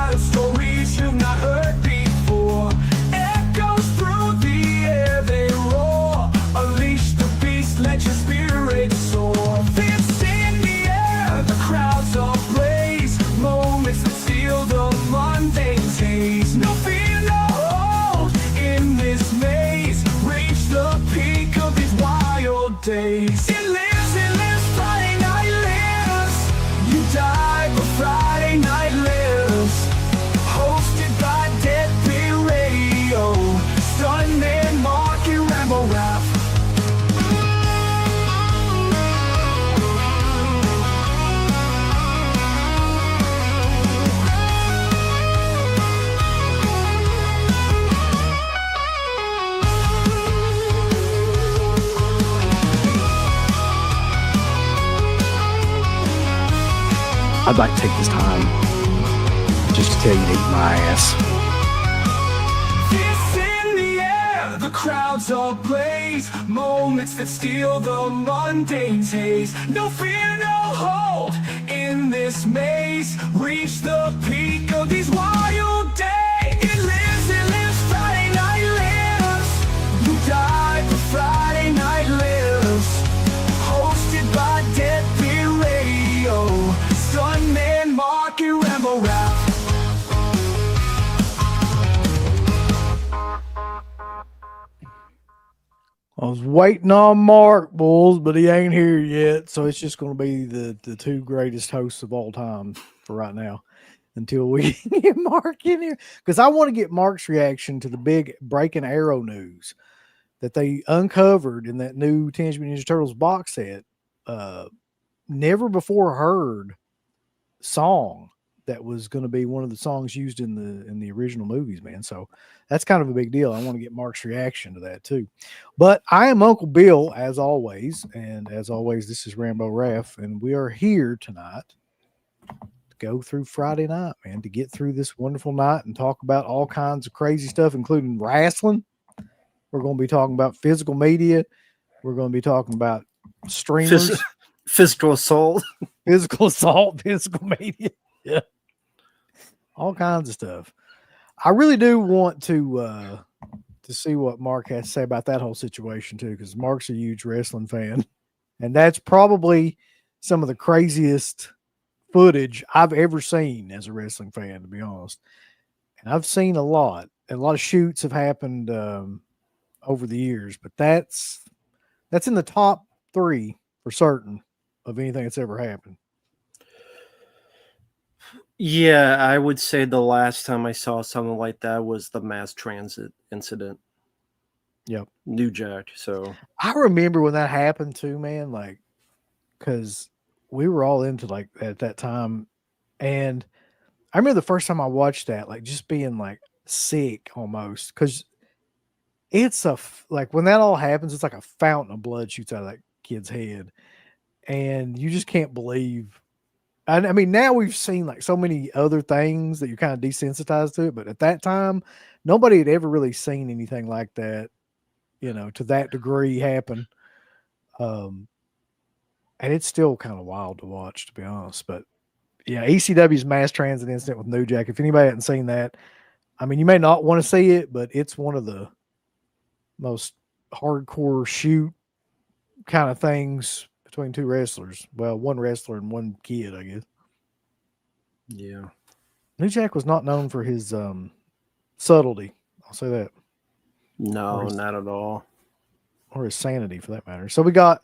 wild stories you've not heard before. Echoes through the air, they roar. Unleash the beast, let your spirit soar. Fists in the air, the crowds ablaze. Moments that seal the mundane haze. No fear, no hold in this maze. Reach the peak of these wild days. It lives, Friday night lives. You die, but Friday night lives. Hosted by Deadbeat Radio. Stuntman Mark and Rambo Rap. I'd like to take this time just to tell you to eat my ass. Fists in the air, the crowds ablaze. Moments that steal the mundane haze. No fear, no hold in this maze. Reach the peak of these wild days. It lives, Friday night lives. You die, but Friday night lives. Hosted by Deadbeat Radio. Stuntman Mark and Rambo Rap. I was waiting on Mark, bulls, but he ain't here yet. So it's just going to be the two greatest hosts of all time for right now until we get Mark in here. Because I want to get Mark's reaction to the big Breaking Arrow news that they uncovered in that new Teenage Mutant Ninja Turtles box set. Never before heard song that was going to be one of the songs used in the original movies, man. So that's kind of a big deal. I want to get Mark's reaction to that too. But I am Uncle Bill, as always, and as always, this is Rambo Raff, and we are here tonight to go through Friday night, man, to get through this wonderful night and talk about all kinds of crazy stuff, including wrestling. We're going to be talking about physical media. We're going to be talking about streamers. Physical assault. Physical assault, physical media. Yeah. All kinds of stuff. I really do want to see what Mark has to say about that whole situation too, because Mark's a huge wrestling fan. And that's probably some of the craziest footage I've ever seen as a wrestling fan, to be honest. And I've seen a lot. And a lot of shoots have happened over the years, but that's in the top 3 for certain of anything that's ever happened. Yeah, I would say the last time I saw something like that was the mass transit incident. Yep. New Jack. So I remember when that happened too, man, like, because we were all into like at that time. And I remember the first time I watched that, like just being like sick almost, because it's like when that all happens, it's like a fountain of blood shoots out of that kid's head. And you just can't believe. I mean, now we've seen like so many other things that you're kind of desensitized to it. But at that time, nobody had ever really seen anything like that, you know, to that degree happen. And it's still kind of wild to watch, to be honest. But yeah, ECW's mass transit incident with New Jack. If anybody hadn't seen that, I mean, you may not want to see it, but it's one of the most hardcore shoot kind of things between two wrestlers. Well, one wrestler and one kid, I guess. yeah. New Jack was not known for his subtlety. I'll say that. No, not at all. Or his sanity, for that matter. So we got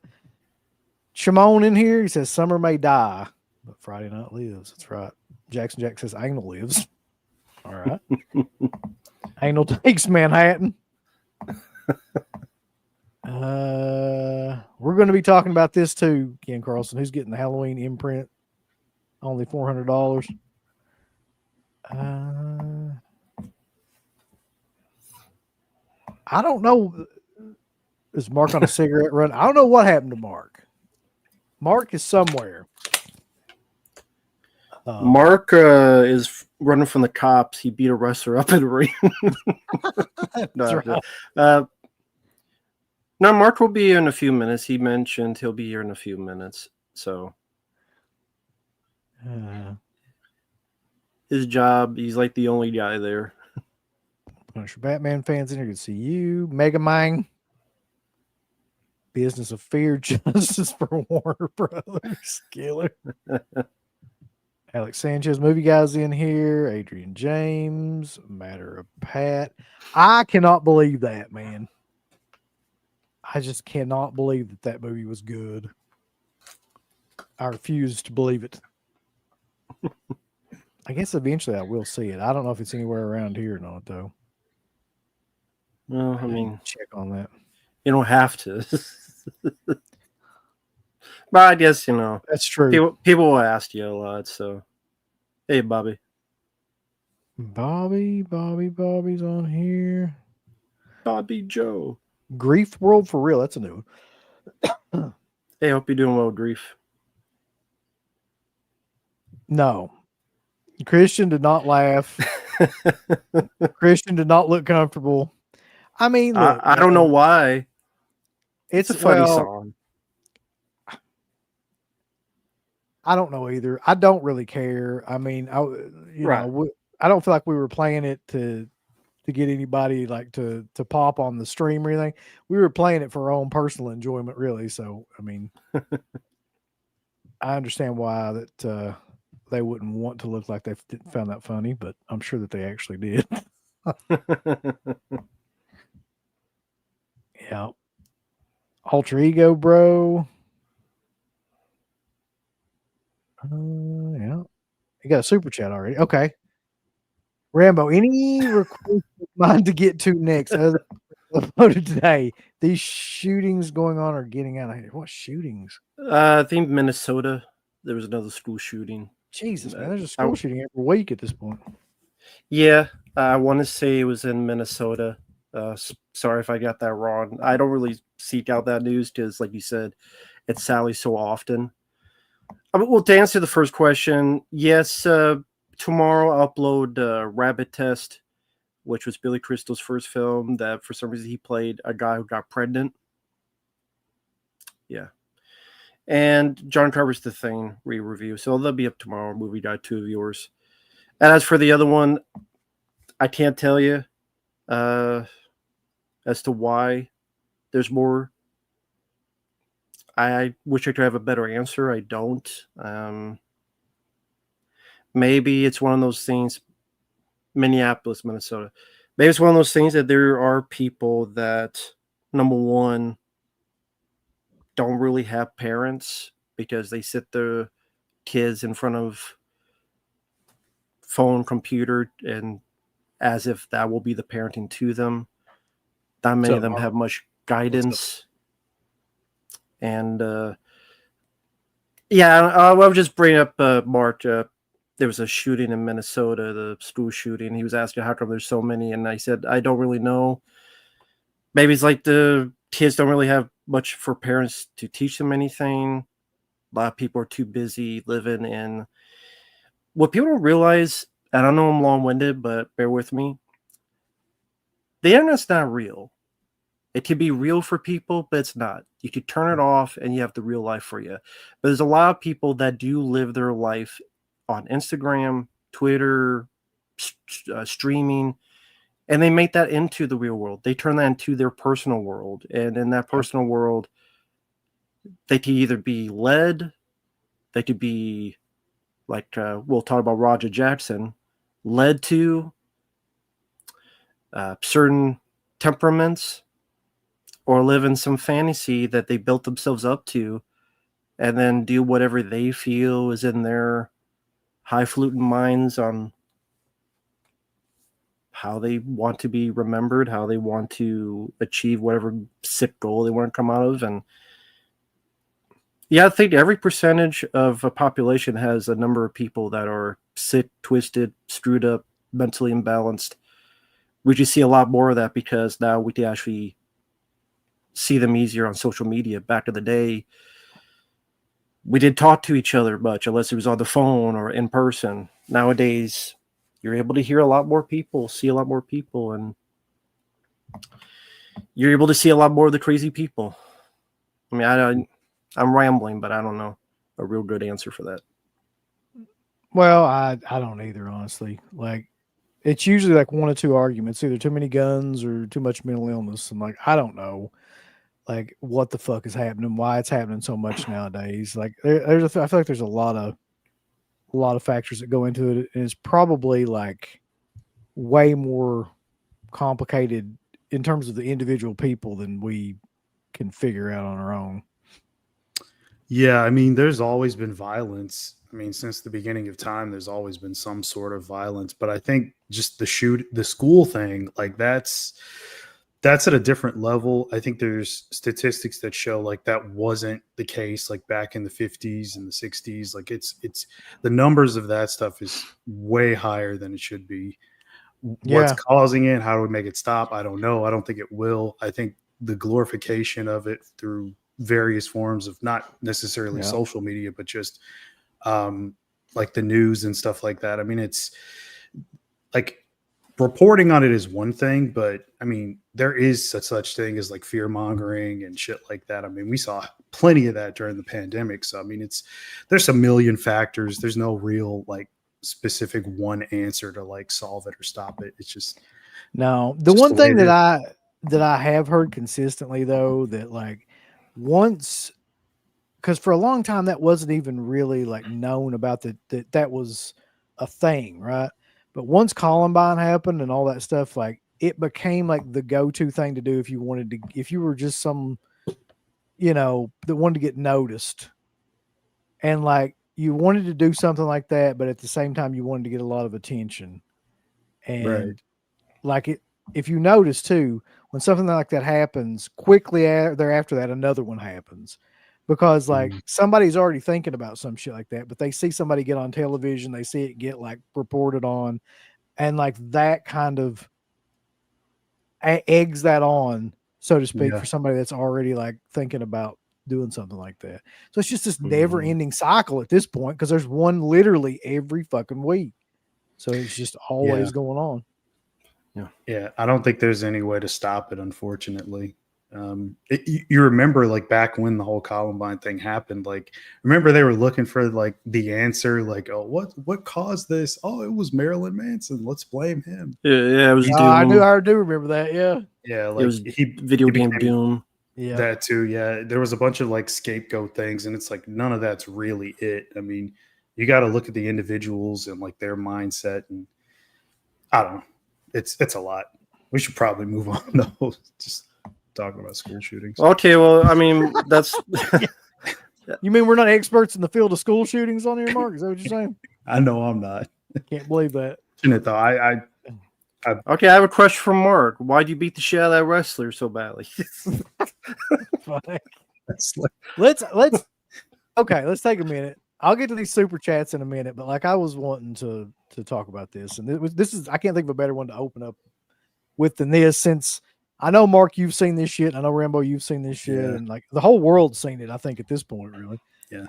Shimon in here. He says, Summer may die, but Friday night lives. That's right. Jackson Jack says, Anal lives. All right. Anal takes Manhattan. We're going to be talking about this too, Ken Carlson. Who's getting the Halloween imprint? Only $400. I don't know. Is Mark on a cigarette run? I don't know what happened to Mark. Mark is somewhere. Mark is running from the cops. He beat a wrestler up in the ring. No, Mark will be here in a few minutes. He mentioned he'll be here in a few minutes. So his job. He's like the only guy there. Punisher Batman fans in here, good to see you. Mega Man. Business of Fear, Justice for Warner Brothers. Killer. Alex Sanchez, movie guys in here. Adrian James, Matter of Pat. I cannot believe that, man. I just cannot believe that that movie was good. I refuse to believe it. I guess eventually I will see it. I don't know if it's anywhere around here or not, though. Well, I mean, check on that. You don't have to. But I guess, that's true. People will ask you a lot. So, hey, Bobby. Bobby's on here. Bobby Joe. Grief World for real. That's a new one. Hey, hope you're doing well, Grief. No. Christian did not laugh. Christian did not look comfortable. I mean, look, I don't know why. It's a funny song. I don't know either. I don't really care. I mean, I don't feel like we were playing it to get anybody like to pop on the stream or anything. We were playing it for our own personal enjoyment, really. So, I mean, I understand why that they wouldn't want to look like they found that funny, but I'm sure that they actually did. Yeah. Alter Ego, bro. Yeah. You got a super chat already. Okay. Rambo, any request of mine to get to next uploaded today? These shootings going on are getting out of here. What shootings? I think Minnesota. There was another school shooting. Jesus, man. There's a school shooting every week at this point. Yeah. I want to say it was in Minnesota. Sorry if I got that wrong. I don't really seek out that news because, like you said, it's sallies so often. Well, to answer the first question, yes, tomorrow I'll upload Rabbit Test, which was Billy Crystal's first film that for some reason he played a guy who got pregnant. Yeah. And John Carver's The Thing re-review. So they'll be up tomorrow. Movie Guide 2 of yours. And as for the other one, I can't tell you as to why there's more. I wish I could have a better answer. I don't. Maybe it's one of those things. Minneapolis, Minnesota. Maybe it's one of those things that there are people that, number one, don't really have parents because they sit their kids in front of phone, computer, and as if that will be the parenting to them. Not many of them have much guidance. And I'll just bring up Mark. There was a shooting in Minnesota, the school shooting. He was asking how come there's so many, and I said I don't really know. Maybe it's like the kids don't really have much for parents to teach them anything. A lot of people are too busy living in what people don't realize. And I know I'm long-winded, but bear with me. The internet's not real. It can be real for people, but it's not. You could turn it off and you have the real life for you. But there's a lot of people that do live their life on Instagram, Twitter, streaming, and they make that into the real world. They turn that into their personal world. And in that personal world, they could either be led, they could be, like we'll talk about Roger Jackson, led to certain temperaments, or live in some fantasy that they built themselves up to, and then do whatever they feel is in their highfalutin minds on how they want to be remembered, how they want to achieve whatever sick goal they want to come out of. And yeah, I think every percentage of a population has a number of people that are sick, twisted, screwed up, mentally imbalanced. We just see a lot more of that because now we can actually see them easier on social media. Back in the day, we didn't talk to each other much unless it was on the phone or in person. Nowadays, you're able to hear a lot more people, see a lot more people, and you're able to see a lot more of the crazy people. I mean, I'm rambling, but I don't know a real good answer for that. Well, I don't either, honestly. Like, it's usually like one or two arguments, either too many guns or too much mental illness. And like, I don't know, like what the fuck is happening, why it's happening so much nowadays. Like, I feel like there's a lot of factors that go into it, and it's probably like way more complicated in terms of the individual people than we can figure out on our own. Yeah, I mean, there's always been violence. I mean, since the beginning of time, there's always been some sort of violence. But I think just the school thing, like that's at a different level. I think there's statistics that show like that wasn't the case like back in the 50s and the 60s. Like it's the numbers of that stuff is way higher than it should be. What's Yeah. causing it? How do we make it stop? I don't know. I don't think it will. I think the glorification of it through various forms of not necessarily Yeah. social media, but just like the news and stuff like that. I mean, it's like reporting on it is one thing, but I mean, there is such thing as like fear mongering and shit like that. I mean, we saw plenty of that during the pandemic. So, I mean, there's a million factors. There's no real like specific one answer to like solve it or stop it. It's just, No, the just one the way thing it that I have heard consistently though, that like once, because for a long time that wasn't even really like known about that was a thing, right? But once Columbine happened and all that stuff, like it became like the go-to thing to do if you wanted to, if you were just some, that wanted to get noticed, and like you wanted to do something like that, but at the same time you wanted to get a lot of attention, and Right. like it. If you notice too, when something like that happens, quickly thereafter that another one happens, because like somebody's already thinking about some shit like that, but they see somebody get on television, they see it get like reported on, and like that kind of eggs that on, so to speak, Yeah. for somebody that's already like thinking about doing something like that. So it's just this never ending cycle at this point, because there's one literally every fucking week. So it's just always going on. Yeah, I don't think there's any way to stop it, unfortunately. You remember like back when the whole Columbine thing happened, like remember they were looking for like the answer, like, oh, what caused this? Oh, it was Marilyn Manson. Let's blame him. Yeah, it was Doom. I do remember that. Yeah. Yeah, It like was video game became Doom. Yeah. that too. Yeah, there was a bunch of like scapegoat things, and it's like none of that's really it. I mean, you got to look at the individuals and like their mindset, and I don't know. It's a lot. We should probably move on though. Just talking about school shootings. Okay, well, I mean, that's You mean we're not experts in the field of school shootings on here, Mark? Is that what you're saying? I know I'm not. Can't believe that. Isn't it though? I okay. I have a question for Mark. Why'd you beat the shit out of that wrestler so badly? that's like, Let's take a minute. I'll get to these super chats in a minute, but like I was wanting to talk about this, and this is I can't think of a better one to open up with than this, since I know Mark, you've seen this shit. I know Rambo, you've seen this shit, and like the whole world's seen it. I think at this point, really. Yeah.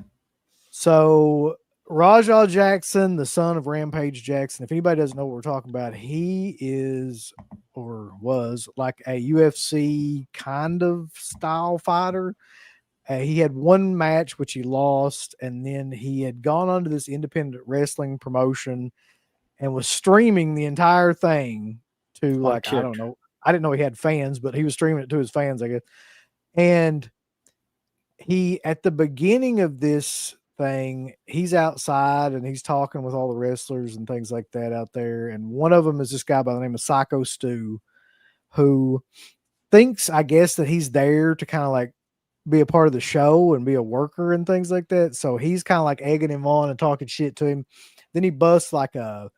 So Rajah Jackson, the son of Rampage Jackson, if anybody doesn't know what we're talking about, he is or was like a UFC kind of style fighter. He had one match which he lost, and then he had gone onto this independent wrestling promotion and was streaming the entire thing to like, I don't know. I didn't know he had fans, but he was streaming it to his fans, I guess. And he, at the beginning of this thing, he's outside and he's talking with all the wrestlers and things like that out there. And one of them is this guy by the name of Psycho Stu, who thinks, I guess, that he's there to kind of like be a part of the show and be a worker and things like that. So he's kind of like egging him on and talking shit to him. Then he busts like I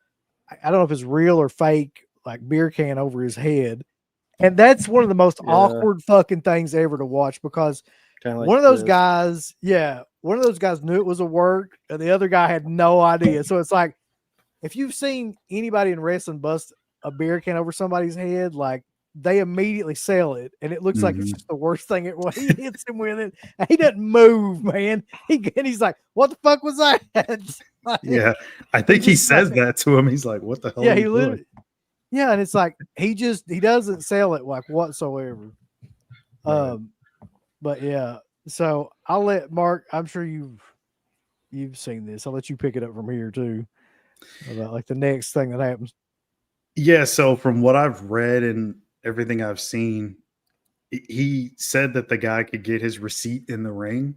don't know if it's real or fake, like beer can over his head. And that's one of the most awkward fucking things ever to watch, because like one of those guys knew it was a work and the other guy had no idea. So it's like, if you've seen anybody in wrestling bust a beer can over somebody's head, like they immediately sell it, and it looks like it's just the worst thing. He hits him with it, and he doesn't move, man. He's like, "What the fuck was that?" Like, yeah, I think he says that to him. He's like, "What the hell?" Yeah, he literally. Yeah, and it's like he doesn't sell it like whatsoever. Right. But yeah, so I'll let Mark. I'm sure you've seen this. I'll let you pick it up from here too. about like the next thing that happens. Yeah, so from what I've read and everything I've seen, he said that the guy could get his receipt in the ring,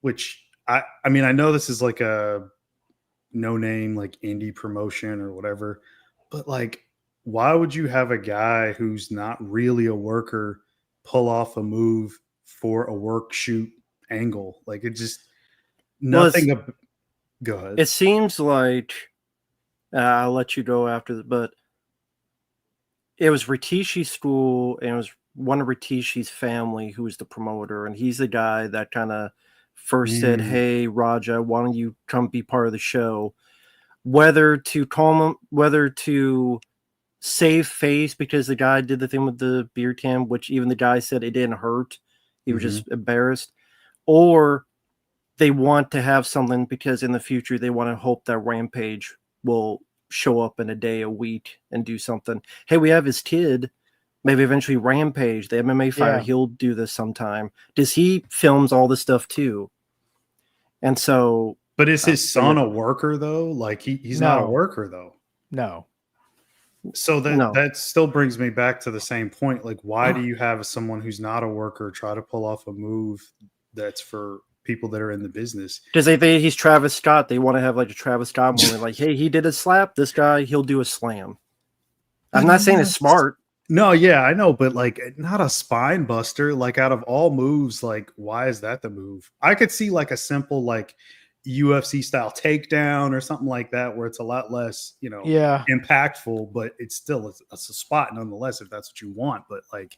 which I mean, I know this is like a no name like indie promotion or whatever, but like why would you have a guy who's not really a worker pull off a move for a work shoot angle? Like it just Well, nothing. Go ahead. it seems like I'll let you go after the, but it was Ritishi's school, and it was one of Ritishi's family who was the promoter, and he's the guy that kind of first said, "Hey, Raja, why don't you come be part of the show?" Whether to call him, whether to save face because the guy did the thing with the beer can, which even the guy said it didn't hurt, he was just embarrassed, or they want to have something because in the future they want to hope that Rampage will show up in a day, a week, and do something. Hey, we have his kid. Maybe eventually Rampage, the MMA fighter, he'll do this sometime. Does he films all this stuff too? And so, but is his son a worker though? Like he's not a worker though. No. So that still brings me back to the same point. Like, why do you have someone who's not a worker try to pull off a move that's for people that are in the business? Because they think he's Travis Scott. They want to have like a Travis Scott moment. Like, hey, he did a slap. This guy, he'll do a slam. I'm not saying it's smart. No, yeah, I know, but like not a spine buster. Like out of all moves, like why is that the move? I could see like a simple like UFC style takedown or something like that where it's a lot less, impactful, but it's a spot nonetheless if that's what you want. But like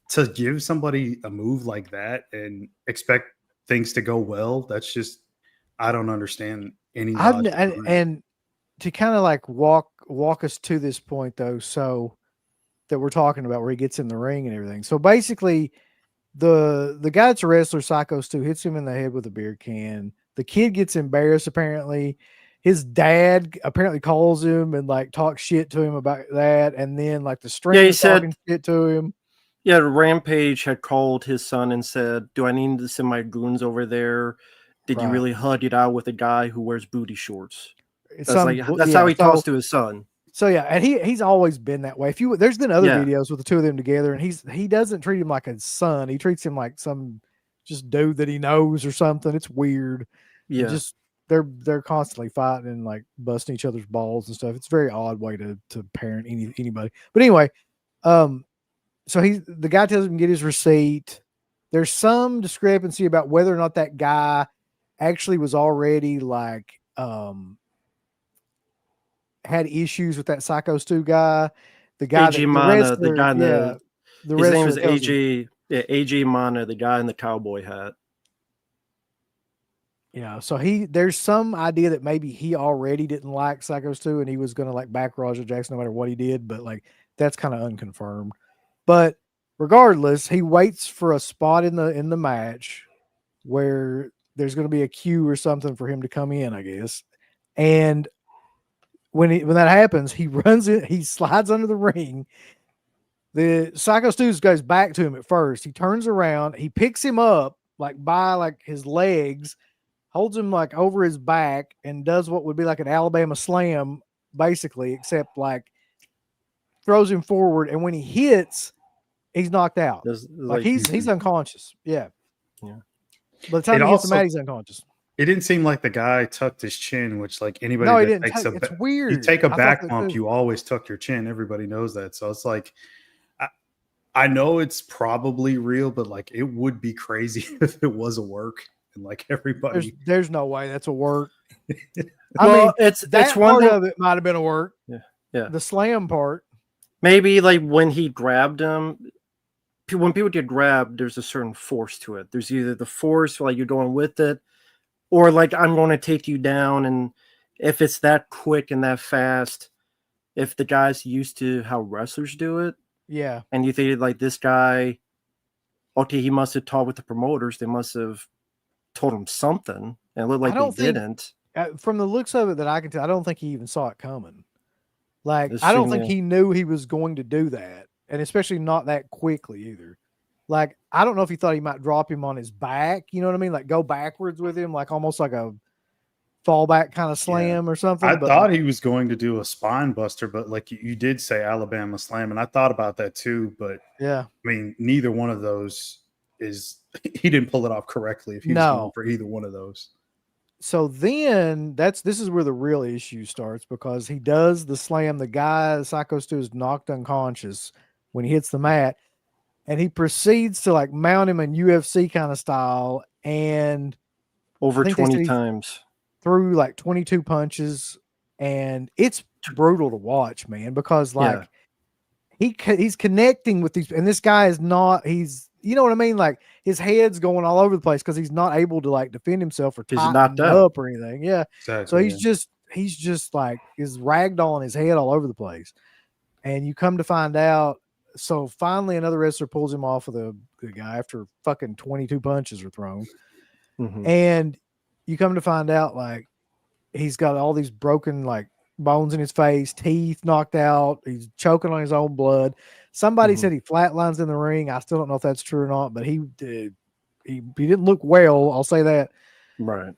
to give somebody a move like that and expect things to go well, that's just I don't understand any. And to kind of like walk us to this point though, so that we're talking about where he gets in the ring and everything. So basically the guy that's a wrestler, Psycho Stu, hits him in the head with a beer can. The kid gets embarrassed apparently. His dad apparently calls him and like talks shit to him about that. And then like the stranger talking shit to him. Yeah, Rampage had called his son and said, "Do I need to send my goons over there? Did you really hug it out with a guy who wears booty shorts?" That's how he talks to his son. So yeah, and he's always been that way. There's been other videos with the two of them together, and he doesn't treat him like a son. He treats him like some just dude that he knows or something. It's weird. Yeah, just they're constantly fighting and like busting each other's balls and stuff. It's a very odd way to parent anybody. But anyway, so the guy tells him to get his receipt. There's some discrepancy about whether or not that guy actually was already like had issues with that Psycho Stu guy. The guy AJ Mana, the guy in his name is AJ. Yeah, AJ Mana, the guy in the cowboy hat. Yeah, so there's some idea that maybe he already didn't like Psycho Stu and he was gonna like back Roger Jackson no matter what he did, but like that's kind of unconfirmed. But regardless, he waits for a spot in the match where there's gonna be a cue or something for him to come in, I guess. And when that happens, he runs it, he slides under the ring. The Psycho Stu goes back to him at first. He turns around, he picks him up like by like his legs, holds him like over his back, and does what would be like an Alabama slam, basically, except like throws him forward. And when he hits, he's knocked out. Like he's unconscious. Yeah. Yeah. By the time he hits the mat, he's unconscious. It didn't seem like the guy tucked his chin, which like anybody no, he didn't. It's weird. You take a back bump, you always tuck your chin. Everybody knows that. So it's like I know it's probably real, but like it would be crazy if it was a work and like everybody. There's no way that's a work. I mean, it's one part of it might have been a work. Yeah. The slam part. Maybe like when he grabbed him. When people get grabbed, there's a certain force to it. There's either the force, like you're going with it, or like I'm going to take you down. And if it's that quick and that fast, if the guy's used to how wrestlers do it, yeah, and you think like this guy, okay, he must have talked with the promoters. They must have told him something, and it looked like they didn't. From the looks of it that I can tell, I don't think he even saw it coming. Like I don't think he knew he was going to do that. And especially not that quickly either. Like, I don't know if he thought he might drop him on his back. You know what I mean? Like, go backwards with him, like almost like a fallback kind of slam or something. I But thought he was going to do a spine buster, but like you did say Alabama slam, and I thought about that too. But yeah, I mean, neither one of those is he didn't pull it off correctly if he was going no. for either one of those. So then this is where the real issue starts, because he does the slam. The guy, Psycho Stu, is knocked unconscious when he hits the mat, and he proceeds to like mount him in UFC kind of style, and Over I think they said 20 he times. threw like 22 punches, and it's brutal to watch, man, because like he's connecting with these, and this guy is not, you know what I mean? Like his head's going all over the place because he's not able to like defend himself or He's tighten knocked out. up or anything. Yeah. Exactly. So he's just like is ragdolling his head all over the place. And you come to find out, so finally another wrestler pulls him off of the guy after fucking 22 punches are thrown. Mhm. And you come to find out like he's got all these broken like bones in his face, teeth knocked out. He's choking on his own blood. Somebody said he flatlines in the ring. I still don't know if that's true or not, but he didn't look well. I'll say that. Right.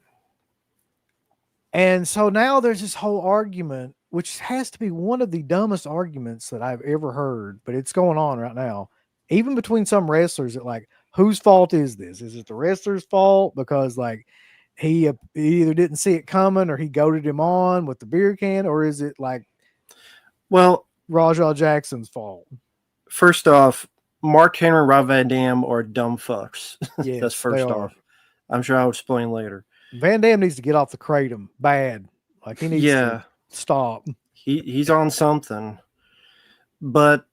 And so now there's this whole argument, which has to be one of the dumbest arguments that I've ever heard, but it's going on right now. Even between some wrestlers, that like, whose fault is this? Is it the wrestler's fault because like he either didn't see it coming or he goaded him on with the beer can, or is it like, well, Rajah Jackson's fault? First off, Mark Henry, Rob Van Dam are dumb fucks. Yes, that's first off. I'm sure I'll explain later. Van Dam needs to get off the kratom bad. Like he needs to stop. He's on something, but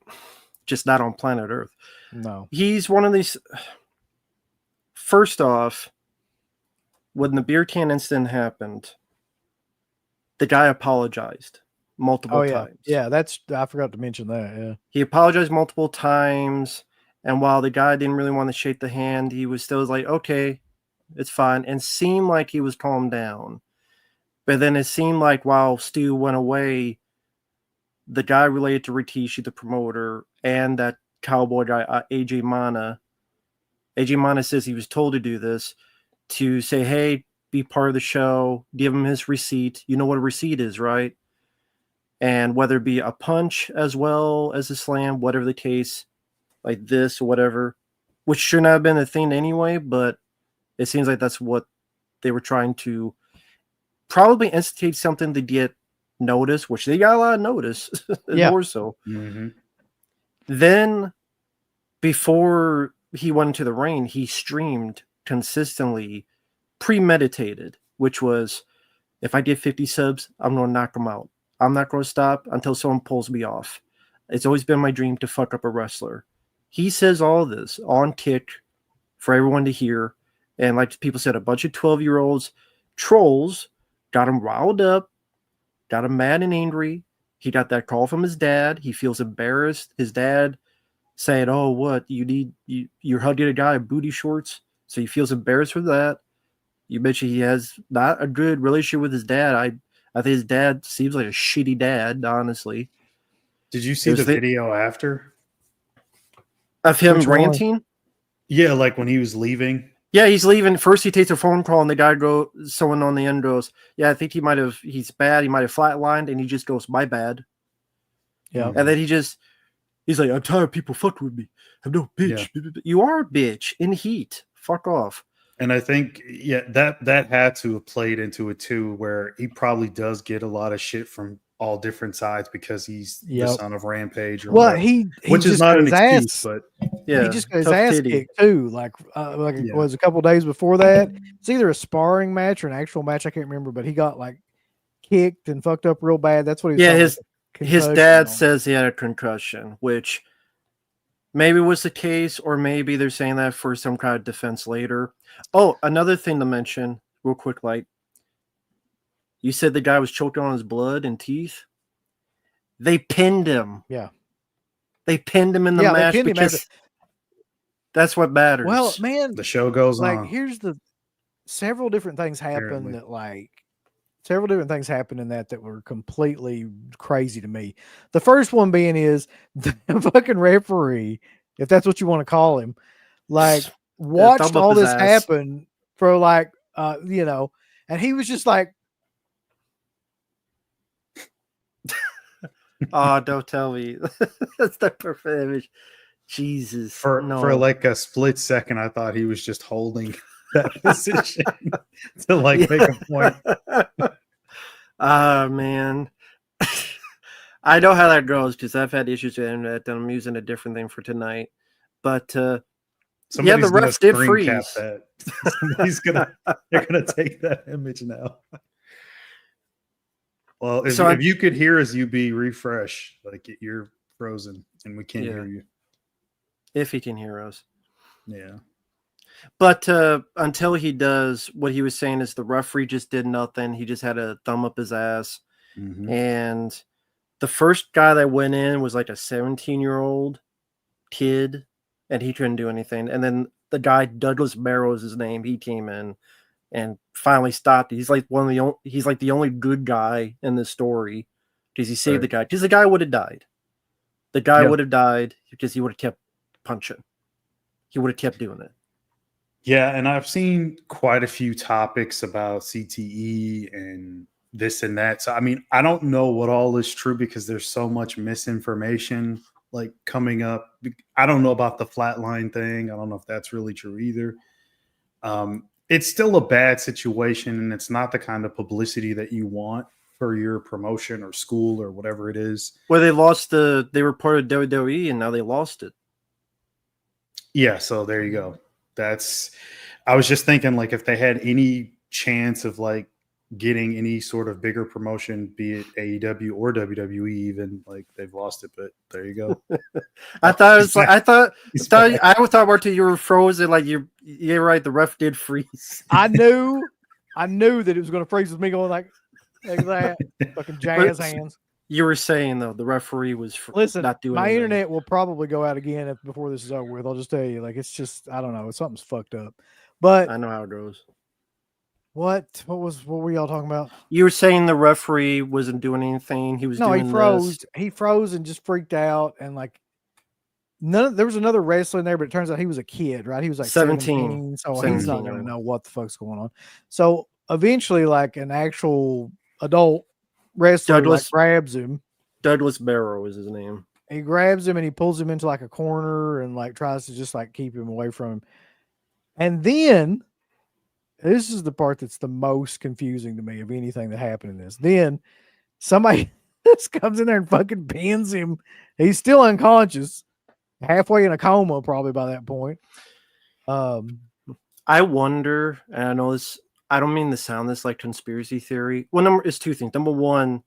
just not on planet Earth. No. He's one of these. First off, when the beer can incident happened, the guy apologized multiple times. Yeah, I forgot to mention that. Yeah. He apologized multiple times, and while the guy didn't really want to shake the hand, he was still like, okay, it's fine, and seemed like he was calmed down. But then it seemed like while Stu went away, the guy related to Rikishi, the promoter, and that cowboy guy, AJ Mana says he was told to do this, to say, hey, be part of the show, give him his receipt. You know what a receipt is, right? And whether it be a punch as well as a slam, whatever the case, like this or whatever, which shouldn't have been a thing anyway, but it seems like that's what they were trying to probably instigate something to get notice, which they got a lot of notice, more so. Mm-hmm. Then, before he went into the ring, he streamed consistently, premeditated, which was, if I get 50 subs, I'm going to knock them out. I'm not going to stop until someone pulls me off. It's always been my dream to fuck up a wrestler. He says all this on Kick for everyone to hear. And like people said, a bunch of 12-year-olds, trolls, got him riled up, got him mad and angry. He got that call from his dad. He feels embarrassed. His dad saying, oh, what? You're hugging a guy in booty shorts. So he feels embarrassed for that. You mentioned he has not a good relationship with his dad. I think his dad seems like a shitty dad, honestly. Did you see the video after? Of him Which one? ranting? Yeah, like when he was leaving. Yeah, he's leaving. First, he takes a phone call, and the guy someone on the end goes, yeah, I think he's bad. He might have flatlined, and he just goes, my bad. Yeah. And then he's like, I'm tired of people fucking with me. I'm no bitch. Yeah. You are a bitch in heat. Fuck off. And I think, that had to have played into it too, where he probably does get a lot of shit from all different sides because he's the son of Rampage. Or well, whatever. he which is not an excuse, but yeah, he just got his ass kicked too. Like it was a couple days before that. It's either a sparring match or an actual match. I can't remember, but he got like kicked and fucked up real bad. That's what he was. His dad says he had a concussion, which maybe was the case, or maybe they're saying that for some kind of defense later. Oh, another thing to mention real quick, like you said the guy was choking on his blood and teeth. They pinned him. Yeah. They pinned him in the match because that's what matters. Well, man, the show goes on. Like, here's several different things happen in that were completely crazy to me. The first one being is the fucking referee, if that's what you want to call him, like watched all this happen for like, and he was just like Oh, don't tell me. That's the perfect image. Jesus. For No. like a split second, I thought he was just holding that position to like make a point. Ah, man. I know how that goes because I've had issues with the internet, and I'm using a different thing for tonight. But yeah, Somebody's the gonna refs did screen cap freeze. that. They're gonna take that image now. Well, if, So if you could hear us, you'd be refresh. Like you're frozen and we can't hear you. if he can hear us. Yeah. But until he does, what he was saying is the referee just did nothing. He just had a thumb up his ass. Mhm. And the first guy that went in was like a 17-year-old kid, and he couldn't do anything. And then the guy, Douglas Barrow is his name, he came in and finally stopped it. He's like he's like the only good guy in this story because he saved the guy. Because the guy would have died. The guy would have died because he would have kept punching. He would have kept doing it. Yeah, and I've seen quite a few topics about CTE and this and that. So I mean, I don't know what all is true because there's so much misinformation like coming up. I don't know about the flatline thing. I don't know if that's really true either. It's still a bad situation, and it's not the kind of publicity that you want for your promotion or school or whatever it is. Well, they were part of WWE, and now they lost it. Yeah, so there you go. I was just thinking, like, if they had any chance of like getting any sort of bigger promotion, be it AEW or WWE, even, like, they've lost it. But there you go. I thought Marty, you were frozen. Like you're right. The ref did freeze. I knew that it was going to freeze with me going like that, fucking jazz hands. You were saying though, the referee was listen. Not doing my anything. Internet will probably go out again before this is over with. I'll just tell you, like, it's just, I don't know, something's fucked up. But I know how it goes. what were y'all talking about? You were saying the referee wasn't doing anything. He was doing he froze. this. He froze and just freaked out, and like there was another wrestler in there, but it turns out he was a kid, right? He was like 17, so he's not going to know what the fuck's going on. So eventually, like, an actual adult wrestler grabs him. Douglas Barrow is his name. He grabs him and he pulls him into like a corner and like tries to just like keep him away from him. And then this is the part that's the most confusing to me of anything that happened in this. Then somebody just comes in there and fucking pins him. He's still unconscious, halfway in a coma probably by that point. I wonder, and I know this, I don't mean to sound this like conspiracy theory. Well, it's two things. Number one,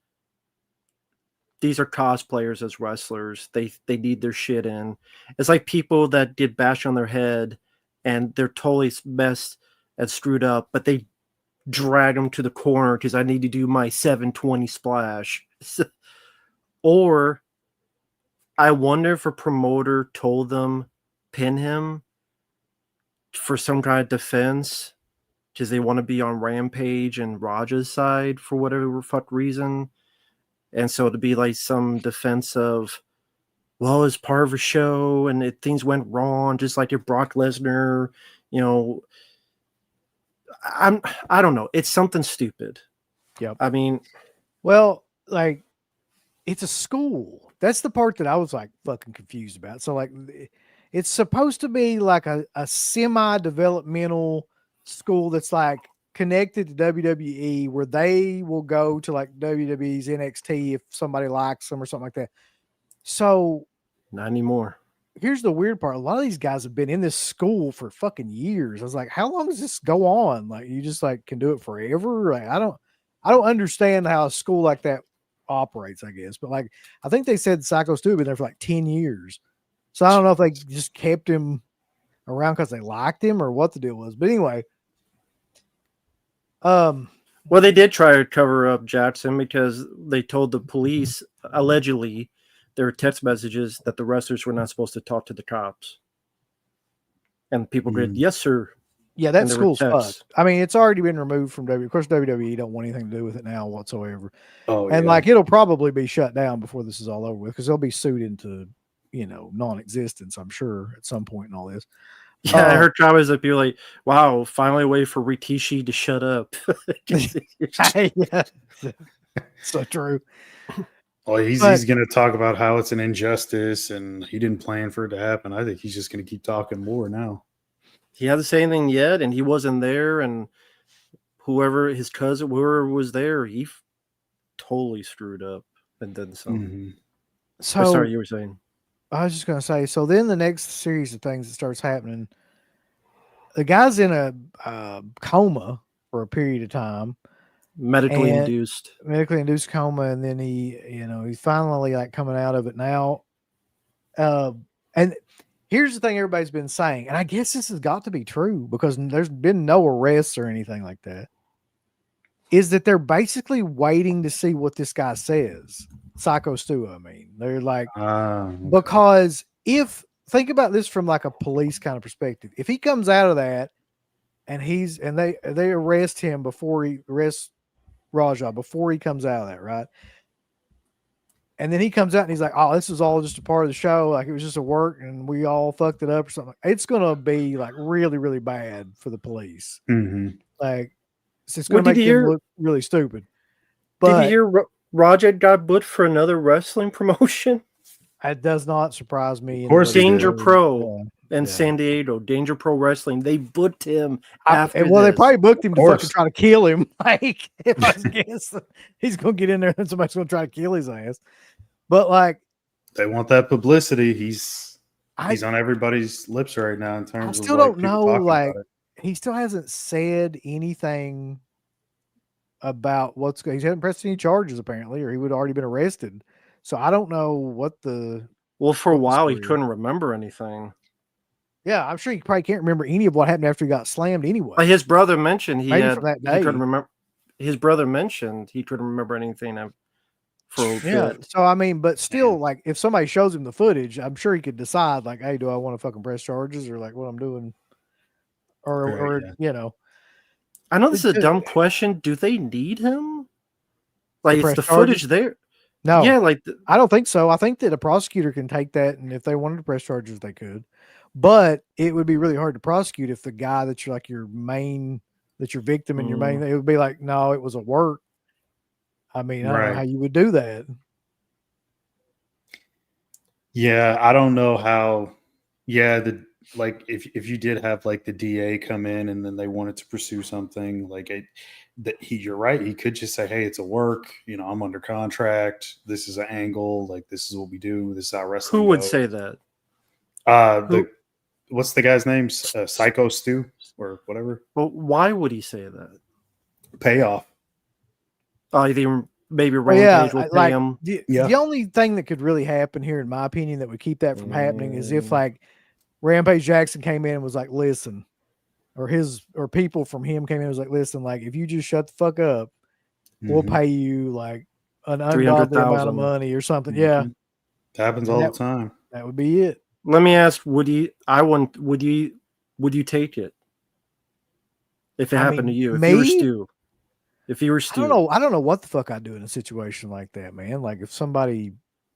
these are cosplayers as wrestlers. They need their shit in. It's like people that did bash on their head and they're totally messed and screwed up, but they drag them to the corner because I need to do my 720 splash. Or I wonder if a promoter told them pin him for some kind of defense because they want to be on Rampage and Raja's side for whatever fuck reason. And so to be like some defense of, well, it's part of a show and things went wrong, just like if Brock Lesnar, you know, I don't know. It's something stupid. Yep. I mean, well, like, it's a school. That's the part that I was like fucking confused about. So like, it's supposed to be like a semi-developmental school that's like connected to WWE, where they will go to like WWE's NXT if somebody likes them or something like that. So not anymore. Here's the weird part. A lot of these guys have been in this school for fucking years. I was like, how long does this go on? Like, you just like can do it forever? Like, I don't understand how a school like that operates, I guess. But like, I think they said Psycho Stu had been there for like 10 years. So I don't know if they just kept him around because they liked him or what the deal was. But anyway, well, they did try to cover up Jackson because they told the police, allegedly, there were text messages that the wrestlers were not supposed to talk to the cops. And people did, yes, sir. Yeah, that school's fucked. I mean, it's already been removed from WWE. Of course, WWE don't want anything to do with it now whatsoever. Oh, and like, it'll probably be shut down before this is all over with because they'll be sued into, you know, non-existence, I'm sure, at some point in all this. Yeah, I heard comments that people like, wow, finally a way for Rikishi to shut up. Yeah. So true. Oh, he's going to talk about how it's an injustice and he didn't plan for it to happen. I think he's just going to keep talking more now. He hasn't said anything yet, and he wasn't there. And whoever his cousin, whoever was there, he totally screwed up and then some. Mm-hmm. So Sorry, you were saying. I was just gonna say. So then the next series of things that starts happening, the guy's in a coma for a period of time, Medically and- induced. medically induced coma, and then he's finally like coming out of it now. And here's the thing everybody's been saying, and I guess this has got to be true because there's been no arrests or anything like that, is that they're basically waiting to see what this guy says. Psycho Stu, I mean. They're like, Okay. because think about this from like a police kind of perspective. If he comes out of that and they arrest him before he arrests Raja, before he comes out of that, right? And then he comes out and he's like, oh, this is all just a part of the show. Like it was just a work and we all fucked it up or something. It's going to be like really, really bad for the police. Mm-hmm. Like it's going to make them look really stupid. Did But you hear Raja got booked for another wrestling promotion? it does not surprise me. Of course he Danger did. Pro in yeah. San Diego, Danger Pro Wrestling. They booked him They after probably booked him to course. fucking try to kill him. Like, if I guess he's going to get in there and somebody's going to try to kill his ass. But like, They want that publicity. He's on everybody's lips right now in terms of I still like, don't people know. talking Like, about it. he still hasn't said anything about he hasn't pressed any charges apparently, or he would have already been arrested. So I don't know what the. Well, for a while he story is. couldn't remember anything. Yeah, I'm sure he probably can't remember any of what happened after he got slammed anyway. Like his brother mentioned he Maybe from that day. couldn't remember. His brother mentioned he couldn't remember anything for a bit. So I mean, but still, like, if somebody shows him the footage, I'm sure he could decide, like, hey, do I want to fucking press charges or like what I'm doing, or I know this is a dumb question. Do they need him? Like, it's the footage footage there. No, Yeah, like I don't think so. I think that a prosecutor can take that, and if they wanted to press charges, they could. But it would be really hard to prosecute if the guy that's your victim and your main, it would be like, no, it was a work. I mean, I don't know how you would do that. Yeah, I don't know how. Yeah, if you did have like the DA come in and then they wanted to pursue something like you're right. He could just say, "Hey, it's a work. I'm under contract. This is an angle. Like this is what we do. This is how wrestling." who would goes." say that? What's the guy's name? Psycho Stu or whatever. Well, why would he say that? Payoff. I think maybe Rampage will pay him. The only thing that could really happen here, in my opinion, that would keep that from happening is if like Rampage Jackson came in and was like, listen, or people from him came in and was like, listen, like if you just shut the fuck up, we'll pay you like an ungodly amount of money or something. Yeah. It happens all the time. That would be it. Let me ask, would you take it if it happened to you? If you were Stu? If you were Stu? I don't know what the fuck I'd do in a situation like that, man. Like if somebody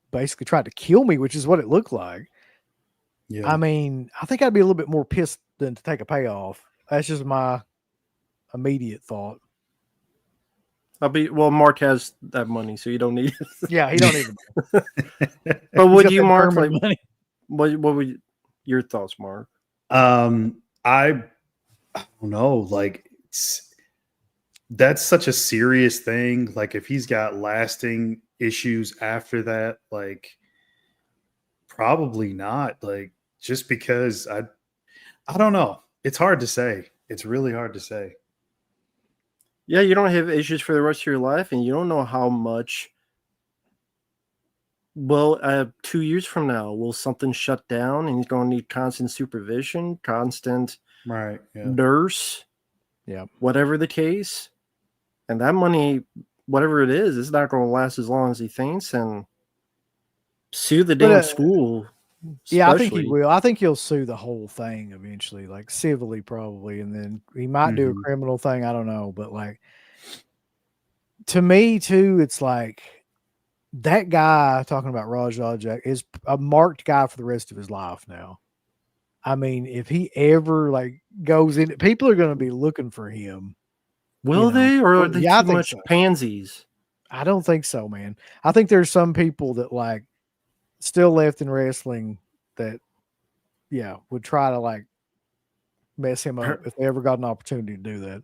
basically tried to kill me, which is what it looked like. Yeah. I mean, I think I'd be a little bit more pissed than to take a payoff. That's just my immediate thought. Mark has that money, so you don't need it. Yeah, he don't need it. But would you, Mark, like, money. What would your thoughts, Mark? I don't know. Like, that's such a serious thing. Like, if he's got lasting issues after that, like, probably not. Like, just because I don't know. It's hard to say. It's really hard to say. Yeah, you don't have issues for the rest of your life, and you don't know how much. Well, 2 years from now, will something shut down, and he's going to need constant supervision, constant nurse, whatever the case, and that money, whatever it is not going to last as long as he thinks, and sue the damn school. Yeah, I think he will. I think he'll sue the whole thing eventually, like civilly probably, and then he might do a criminal thing. I don't know, but like to me too, it's like that guy talking about Rajah Jack is a marked guy for the rest of his life now. I mean, if he ever like goes in, people are going to be looking for him. Will they, or are they too much pansies? I don't think so, man. I think there's some people that like still left in wrestling that, yeah, would try to like mess him up if they ever got an opportunity to do that.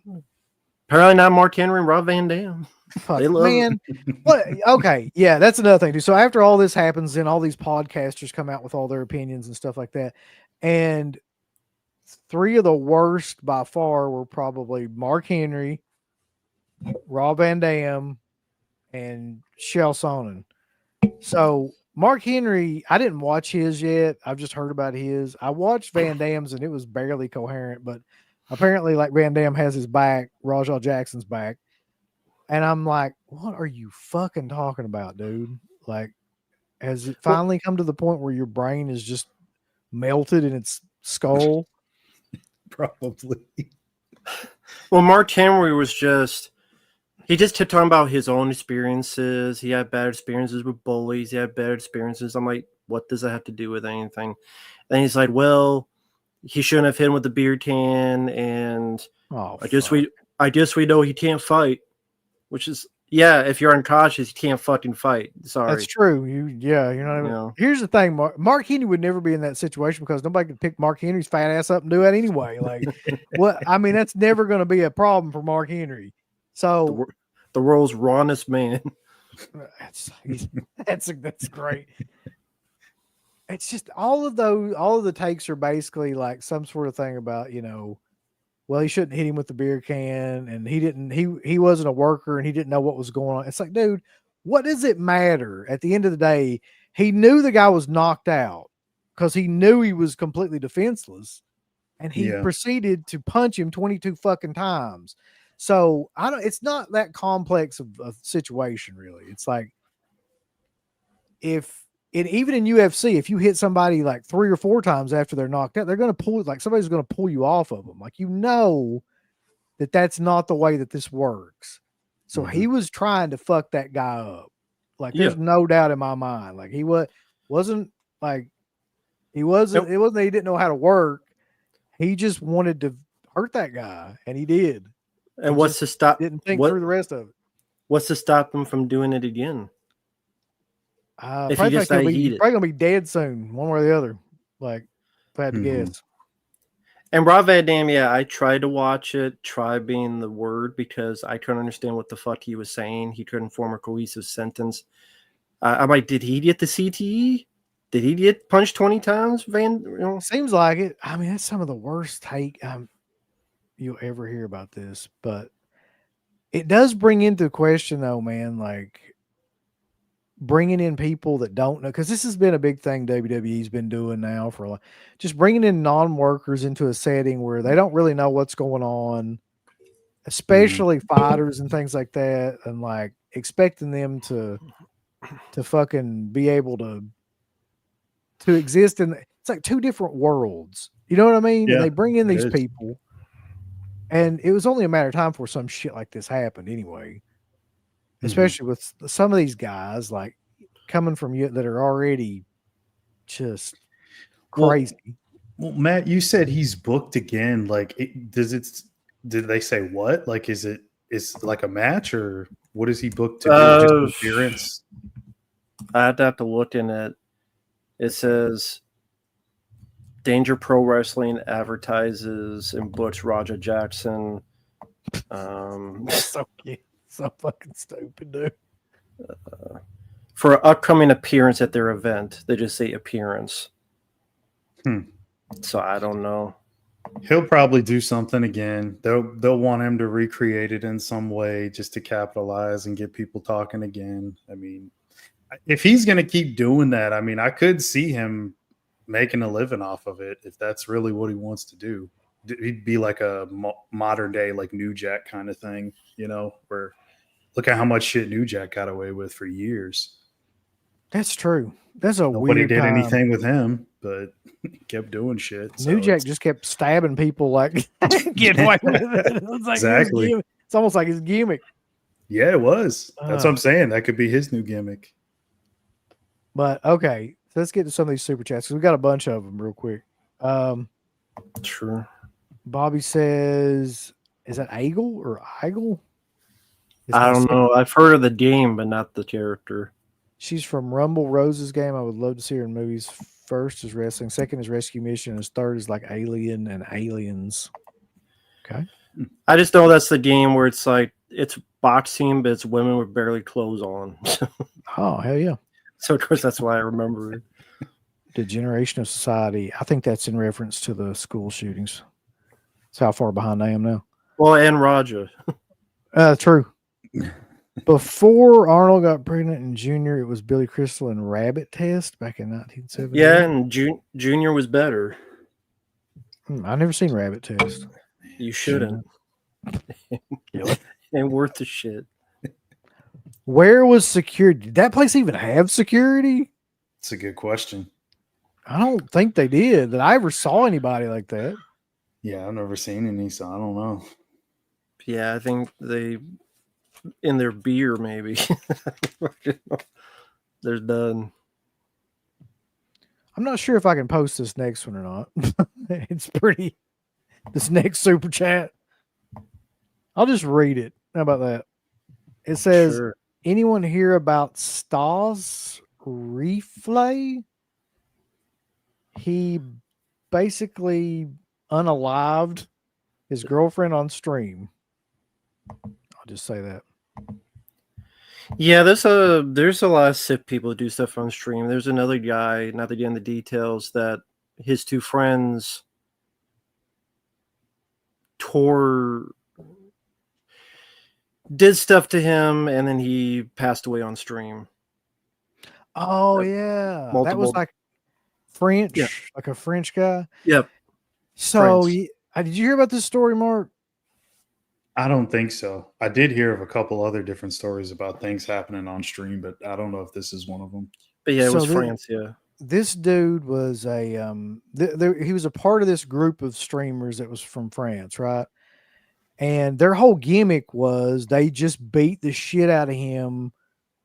Apparently not Mark Henry and Rob Van Dam. Fuck, They love man. What? Okay, yeah, that's another thing too. So after all this happens, then all these podcasters come out with all their opinions and stuff like that, and three of the worst by far were probably Mark Henry, Rob Van Dam, and Shell Sonnen. So Mark Henry, I didn't watch his yet. I've just heard about his. I watched Van Dam's and it was barely coherent, but apparently, like Van Dam has his back, Rajah Jackson's back. And I'm like, what are you fucking talking about, dude? Like, has it finally come to the point where your brain is just melted in its skull? Probably. Well, Mark Henry was he just kept talking about his own experiences. He had bad experiences with bullies. He had bad experiences. I'm like, what does that have to do with anything? And he's like, well, he shouldn't have hit him with the beer can. And I guess we know he can't fight, which is, yeah, if you're unconscious, you can't fucking fight. Sorry. That's true. You're not even, Here's the thing, Mark Henry would never be in that situation because nobody could pick Mark Henry's fat ass up and do that anyway. Like, what? I mean, that's never going to be a problem for Mark Henry. So the world's rawest man. That's great. It's just all of the takes are basically like some sort of thing about, well, he shouldn't hit him with the beer can, and he wasn't a worker and he didn't know what was going on. It's like, dude, what does it matter? At the end of the day, he knew the guy was knocked out because he knew he was completely defenseless, and he proceeded to punch him 22 fucking times. So it's not that complex of a situation, really. It's like even in UFC, if you hit somebody like 3 or 4 times after they're knocked out, they're going to pull, like somebody's going to pull you off of them. Like, that's not the way that this works. So he was trying to fuck that guy up. Like, there's no doubt in my mind. Like, it wasn't that he didn't know how to work. He just wanted to hurt that guy, and he did. And what's to stop? Didn't think through the rest of it. What's to stop him from doing it again? If probably gonna be dead soon, one way or the other. Like, if I had to guess. And Rob Van Dam, I tried to watch it, try being the word, because I couldn't understand what the fuck he was saying. He couldn't form a cohesive sentence. I'm like, did he get the CTE? Did he get punched 20 times? Seems like it. I mean, that's some of the worst take you'll ever hear about this, but it does bring into question, though, man, like bringing in people that don't know, because this has been a big thing WWE's been doing now for just bringing in non-workers into a setting where they don't really know what's going on, especially fighters and things like that, and like expecting them to fucking be able to exist in it's like 2 different worlds. You know what I mean? Yeah, and they bring in these people. And it was only a matter of time before some shit like this happened anyway. Especially with some of these guys like coming from you that are already just crazy. Well, Matt, you said he's booked again. Like, did they say what? Like, is like a match, or what is he booked to do? Just an appearance? I'd have to look in it. It says Danger Pro Wrestling advertises and books Rajah Jackson. So fucking stupid, dude. For an upcoming appearance at their event. They just say appearance. So I don't know. He'll probably do something again. They'll want him to recreate it in some way just to capitalize and get people talking again. I mean, if he's going to keep doing that, I mean, I could see him making a living off of it if that's really what he wants to do. He'd be like a modern day, like New Jack kind of thing, where look at how much shit New Jack got away with for years. That's true. That's a Nobody weird did time. anything with him, but he kept doing shit. New Jack just kept stabbing people, like getting away with it. It was like exactly. It's almost like his gimmick. Yeah, it was. That's what I'm saying. That could be his new gimmick. But okay, so let's get to some of these super chats because we got a bunch of them real quick. Sure. Bobby says, "Is that Eagle or Eagle? It's I my don't know. I've heard of the game, but not the character. She's from Rumble Rose's game. I would love to see her in movies. First is wrestling, second is Rescue Mission, and third is like Alien and Aliens. Okay. I just know that's the game where it's like it's boxing, but it's women with barely clothes on. Oh, hell yeah. So of course that's why I remember it. Degeneration of society. I think that's in reference to the school shootings. That's how far behind I am now. Well, and Raja. True. Before Arnold got pregnant in Junior, it was Billy Crystal and Rabbit Test back in 1970. Yeah, and Junior was better. I never seen Rabbit Test. You shouldn't. Really? Ain't worth the shit. Where was security? Did that place even have security? It's a good question. I don't think they did. That I ever saw anybody like that. Yeah, I've never seen any, so I don't know. Yeah, I think they in their beer maybe. They're done. I'm not sure if I can post this next one or not. It's pretty. This next super chat. I'll just read it. How about that? It says, Sure. anyone hear about Stas Reflay? He basically unalived his girlfriend on stream. I'll just say that. Yeah, there's a lot of sick people who do stuff on stream. There's another guy, not to get into details, that his two friends did stuff to him, and then he passed away on stream. Oh yeah, that was Multiple- like French, Yeah. like a French guy. Yep. So French. did you hear about this story, Mark? I don't think so. I did hear of a couple other different stories about things happening on stream, but I don't know if this is one of them. But yeah, it So was the- France, yeah. This dude was a he was a part of this group of streamers that was from France, right? And their whole gimmick was they just beat the shit out of him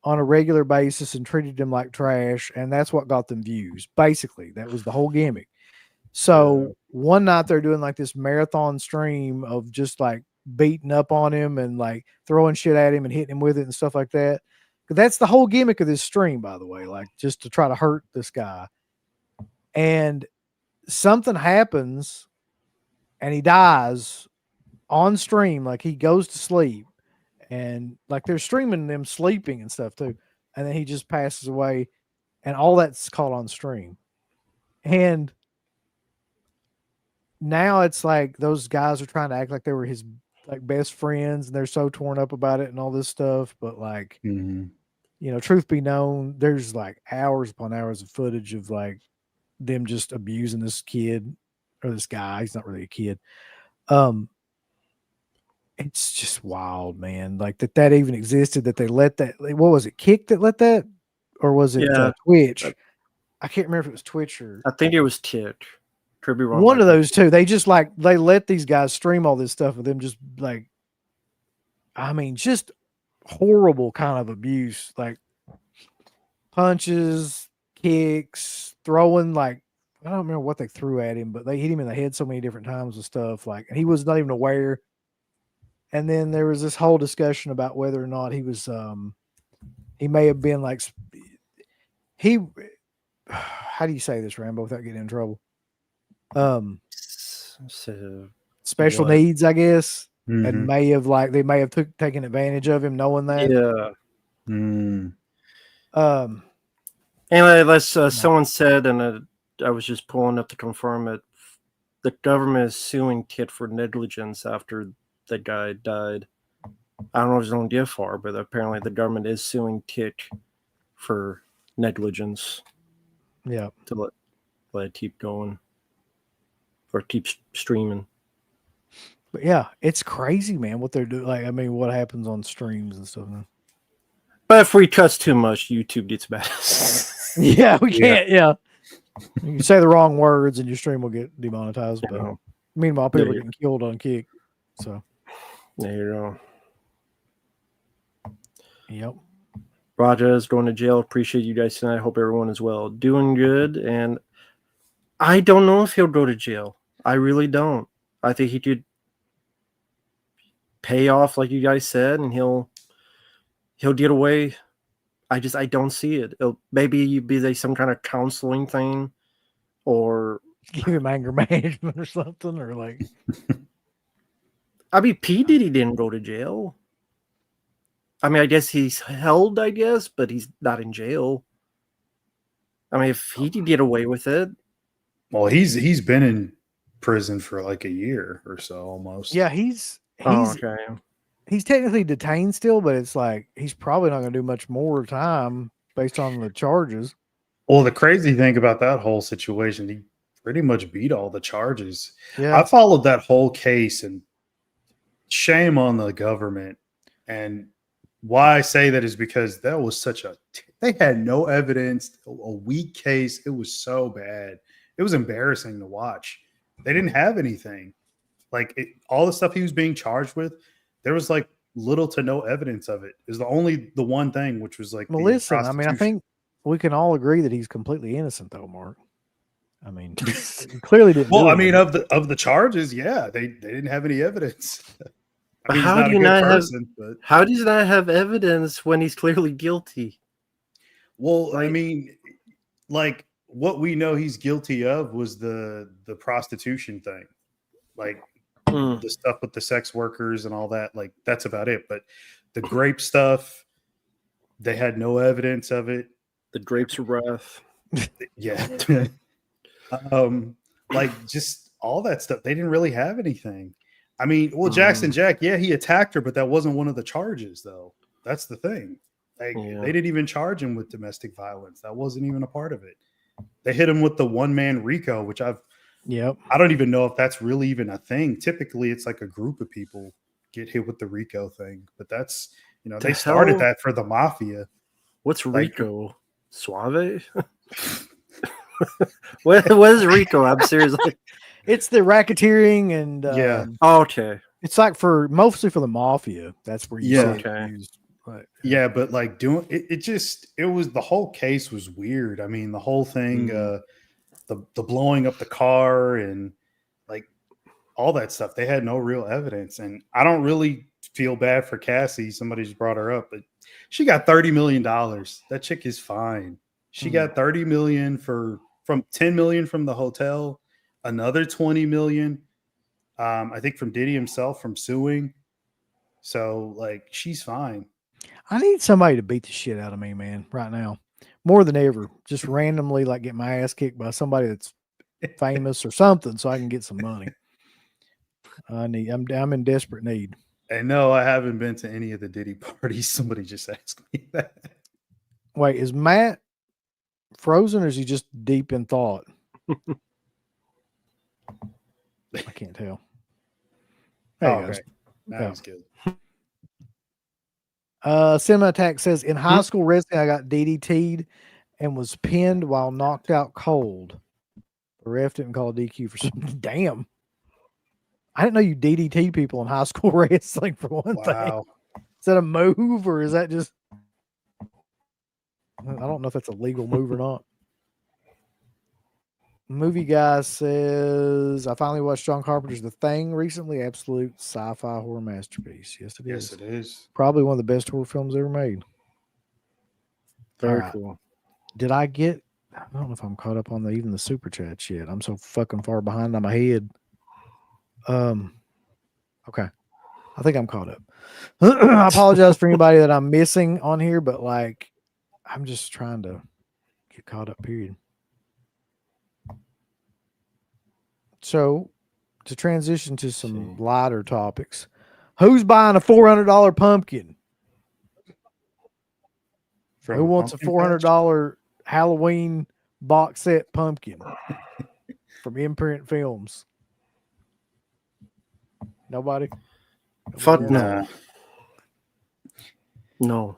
on a regular basis and treated him like trash, and that's what got them views. Basically, that was the whole gimmick. So one night they're doing like this marathon stream of just like beating up on him and like throwing shit at him and hitting him with it and stuff like that. That's the whole gimmick of this stream, by the way, like just to try to hurt this guy. And something happens and he dies on stream. Like he goes to sleep and like they're streaming them sleeping and stuff too. And then he just passes away and all that's caught on stream. And now it's like those guys are trying to act like they were his like best friends and they're so torn up about it and all this stuff. But like, you know, truth be known, there's like hours upon hours of footage of like them just abusing this kid or this guy. He's not really a kid. It's just wild, man. Like that even existed, that they let that, what was it, Kick that let that? Or was it Twitch? I can't remember if it was Twitch or. I think it was Tick. Could be wrong. One of those two. They just like, they let these guys stream all this stuff with them just like, I mean, just horrible kind of abuse, like punches, kicks, throwing, like, I don't remember what they threw at him, but they hit him in the head so many different times and stuff. Like, and he was not even aware. And then there was this whole discussion about whether or not he was, he may have been like, how do you say this, Rambo, without getting in trouble? Special needs, I guess, and may have like, they may have taken advantage of him knowing that. Yeah. Anyway, someone said, and I was just pulling up to confirm it, the government is suing Kit for negligence after the guy died. I don't know if it's going to get far, but apparently the government is suing Kit for negligence. Yeah. To let it keep going or keep streaming. But yeah, it's crazy, man, what they're doing. Like, I mean, what happens on streams and stuff. But if we cuss too much, YouTube gets mad. Yeah, we can't. Yeah. You say the wrong words and your stream will get demonetized. But meanwhile, people are getting killed on Kick. So there you go. Yep. Raja is going to jail. Appreciate you guys tonight. Hope everyone is well. Doing good. And I don't know if he'll go to jail. I really don't. I think he could pay off, like you guys said, and he'll he'll get away. I don't see it. Maybe be like some kind of counseling thing, or Give him anger management or something, or like. I mean, P Diddy didn't go to jail. I mean, I guess he's held, but he's not in jail. I mean, if he could get away with it. Well, he's been in prison for like a year or so almost. Yeah, he's Okay. he's technically detained still, but it's like he's probably not going to do much more time based on the charges. Well, the crazy thing about that whole situation, he pretty much beat all the charges. Yeah. I followed that whole case, and shame on the government. And why I say that is because that was they had no evidence, a weak case. It was so bad. It was embarrassing to watch. They didn't have anything. Like all the stuff he was being charged with, there was like little to no evidence of it. It was the one thing, which was like, Well, listen, I mean, I think we can all agree that he's completely innocent, though, Mark. I mean, he clearly didn't. Well, I mean, of the charges, yeah, they didn't have any evidence. I mean, How do you not have? How does that have evidence when he's clearly guilty? Well, I mean, like what we know he's guilty of was the prostitution thing, like the stuff with the sex workers and all that. Like that's about it. But the grape stuff, they had no evidence of it. The grapes are rough. Yeah. Like just all that stuff. They didn't really have anything. I mean, well, Jackson Jack, yeah, he attacked her, but that wasn't one of the charges, though. That's the thing. Like, they didn't even charge him with domestic violence. That wasn't even a part of it. They hit him with the one-man RICO, which I don't even know if that's really even a thing. Typically, it's like a group of people get hit with the RICO thing, but that's, they started that for the mafia. What's RICO? Suave? What is RICO? I'm serious. It's the racketeering and okay. It's like mostly for the mafia. That's where you see it used. But, but like doing it was the whole case was weird. I mean, the whole thing, the blowing up the car and like all that stuff. They had no real evidence, and I don't really feel bad for Cassie. Somebody just brought her up, but she got $30 million. That chick is fine. She got $30 million from $10 million from the hotel. Another $20 million, I think, from Diddy himself from suing. So, like, she's fine. I need somebody to beat the shit out of me, man, right now, more than ever. Just randomly, like, get my ass kicked by somebody that's famous or something, so I can get some money. I'm in desperate need. And no, I haven't been to any of the Diddy parties. Somebody just asked me that. Wait, is Matt frozen, or is he just deep in thought? I can't tell. Okay. That was good. Cinema Attack says, in high school wrestling, I got DDT'd and was pinned while knocked out cold. The ref didn't call DQ for something. Damn. I didn't know you DDT people in high school wrestling for one thing. Is that a move, or is that just... I don't know if that's a legal move or not. Movie guy says, I finally watched John Carpenter's The Thing recently. Absolute sci-fi horror masterpiece. Yes, it is. Yes, it is. Probably one of the best horror films ever made. Very cool. Did I get... I don't know if I'm caught up on even the super chats yet. I'm so fucking far behind on my head. Okay. I think I'm caught up. I apologize for anybody that I'm missing on here, but like, I'm just trying to get caught up, period. So, to transition to some lighter topics, who's buying a $400 pumpkin? Who wants a $400 Halloween box set pumpkin from Imprint Films? Nobody? Fuck no. No.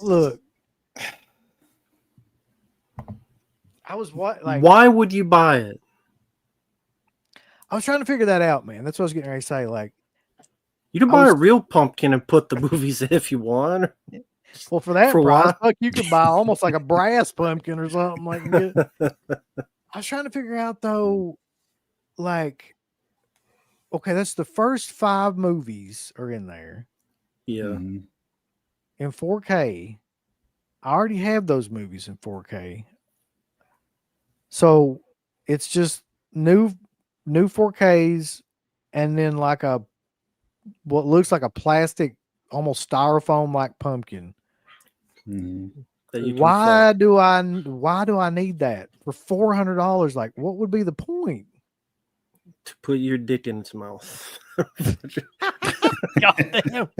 Look. I was why would you buy it? I was trying to figure that out, man. That's what I was getting ready to say. Like, you can buy a real pumpkin and put the movies in if you want. Well, for that price, fuck, you could buy almost like a brass pumpkin or something like that. I was trying to figure out though, like, okay, that's the first 5 movies are in there. Yeah. And in 4K. I already have those movies in 4K. So it's just new 4Ks and then like what looks like a plastic, almost styrofoam like pumpkin. Mhm. That you can Why fuck. do I need that for $400? Like, what would be the point? To put your dick in its mouth. Goddamn.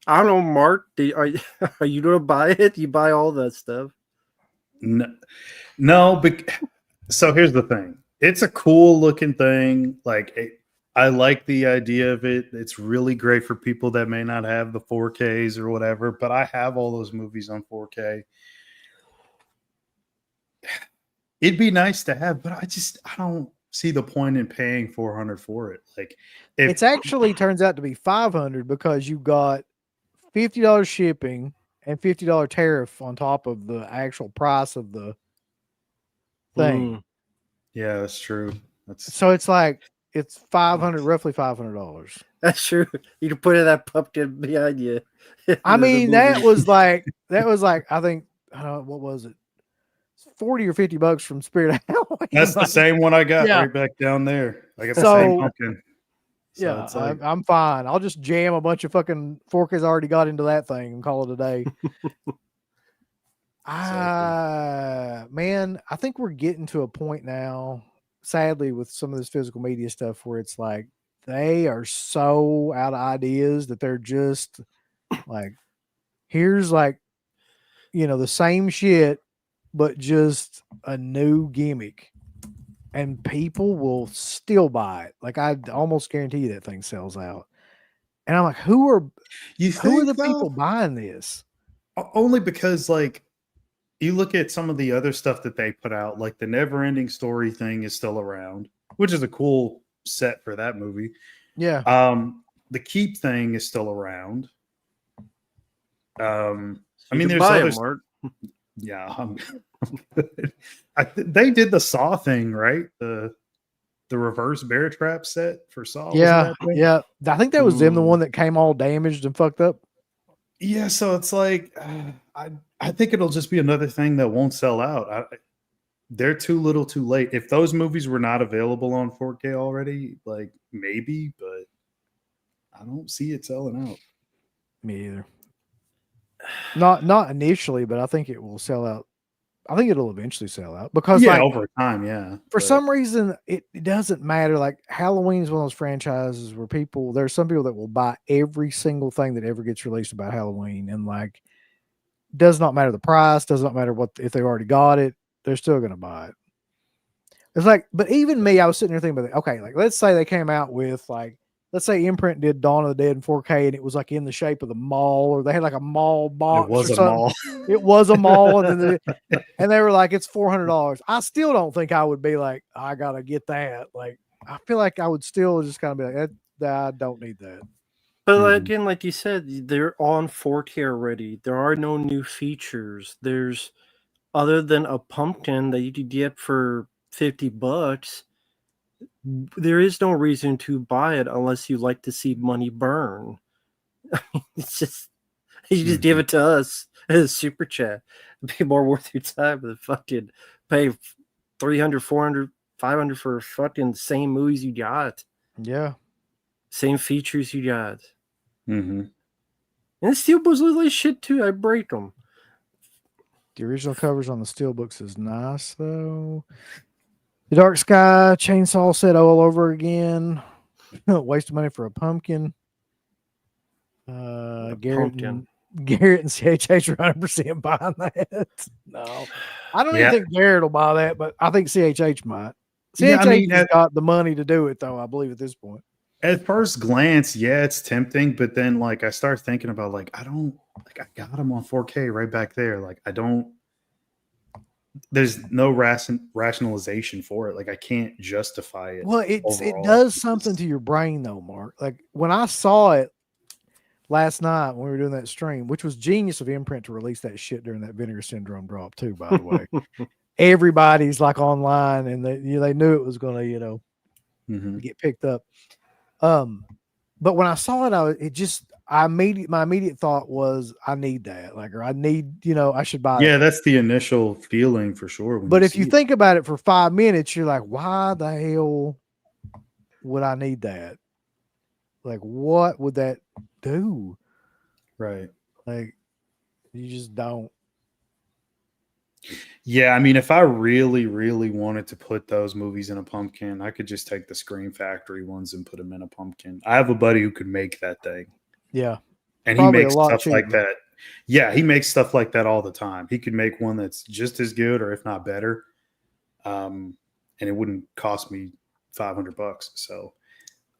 I don't know, Mark. Are you gonna buy it? You buy all that stuff? No, so here's the thing. It's a cool looking thing. Like I like the idea of it. It's really great for people that may not have the 4Ks or whatever, but I have all those movies on 4K. It'd be nice to have, but I don't see the point in paying 400 for it. Like It's actually turns out to be 500 because you got $50 shipping and $50 tariff on top of the actual price of the thing. Yeah, that's true. So it's like it's 500, roughly $500. That's true. You can put in that pumpkin behind you. I The mean, that movie. was like I think what was it? 40 or $50 from Spirit of Halloween. That's the Like, same one I got Yeah. right back down there. I got the So- same pumpkin. So yeah, it's like, I'm fine. I'll just jam a bunch of fucking 4Ks I already got into that thing and call it a day. Man, I think we're getting to a point now, sadly, with some of this physical media stuff where it's like they are so out of ideas that they're just like, here's like, the same shit, but just a new gimmick. And people will still buy it. Like I almost guarantee you that thing sells out. And I'm like, who are the people buying this? Only because like you look at some of the other stuff that they put out, like the Never Ending Story thing is still around, which is a cool set for that movie. Yeah. The Keep thing is still around. I You mean, can there's buy other it, Mark. Yeah, I'm good. They did the Saw thing, right? The reverse bear trap set for Saw. wasn't Yeah. that thing? Yeah. I think that was them, the one that came all damaged and fucked up. Yeah, so it's like I think it'll just be another thing that won't sell out. They're too little, too late. If those movies were not available on 4K already, like maybe, but I don't see it selling out. Me either. Not initially, but I think it will sell out. I think it'll eventually sell out because over time, yeah. For but- some reason, it doesn't matter. Like Halloween is one of those franchises where there's some people that will buy every single thing that ever gets released about Halloween, and like, does not matter the price, does not matter if they've already got it, they're still going to buy it. It's like, but even me, I was sitting there thinking about, okay, like let's say they came out with like, let's say Imprint did Dawn of the Dead in 4K, and it was like in the shape of the mall, or they had like a mall box. It was or a something. mall. It was a mall, and then and they were like, it's $400. I still don't think I would be like, I gotta get that. Like, I feel like I would still just kind of be like, I don't need that. But again, like you said, they're on 4K already. There are no new features. There's other than a pumpkin that you could get for $50. There is no reason to buy it unless you like to see money burn. I mean, it's just you just give it to us as a super chat. It'd be more worth your time than fucking pay 300, 400, 500 for fucking same movies you got. Yeah. Same features you got. Mm-hmm. And the steelbooks look like shit too. I break them. The original covers on the steelbooks is nice though. The Dark Sky chainsaw set all over again. Waste of money for a pumpkin. Garrett and CHH are 100% buying that. No, I don't even think Garrett will buy that, but I think CHH might. CHH has got the money to do it, though, I believe, at this point. At first glance, yeah, it's tempting, but then like I start thinking about like I got them on 4K right back there. Like there's no rationalization for it. Like I can't justify it. Well, it does something to your brain though, Mark. Like when I saw it last night when we were doing that stream, which was genius of Imprint to release that shit during that Vinegar Syndrome drop too, by the way. Everybody's like online and they knew it was going to, get picked up. But when I saw it, my immediate thought was I need that, like, or I need, I should buy Yeah, it. that's the initial feeling for sure. When But if see you it. think about it for 5 minutes, you're like, why the hell would I need that? Like, what would that do? Right. Like, you just don't. Yeah, I mean, if I really, really wanted to put those movies in a pumpkin, I could just take the Scream Factory ones and put them in a pumpkin. I have a buddy who could make that thing, Yeah. and he Probably a makes lot stuff like cheaper. that. Yeah, he makes stuff like that all the time. He could make one that's just as good, or if not better, and it wouldn't cost me $500. So,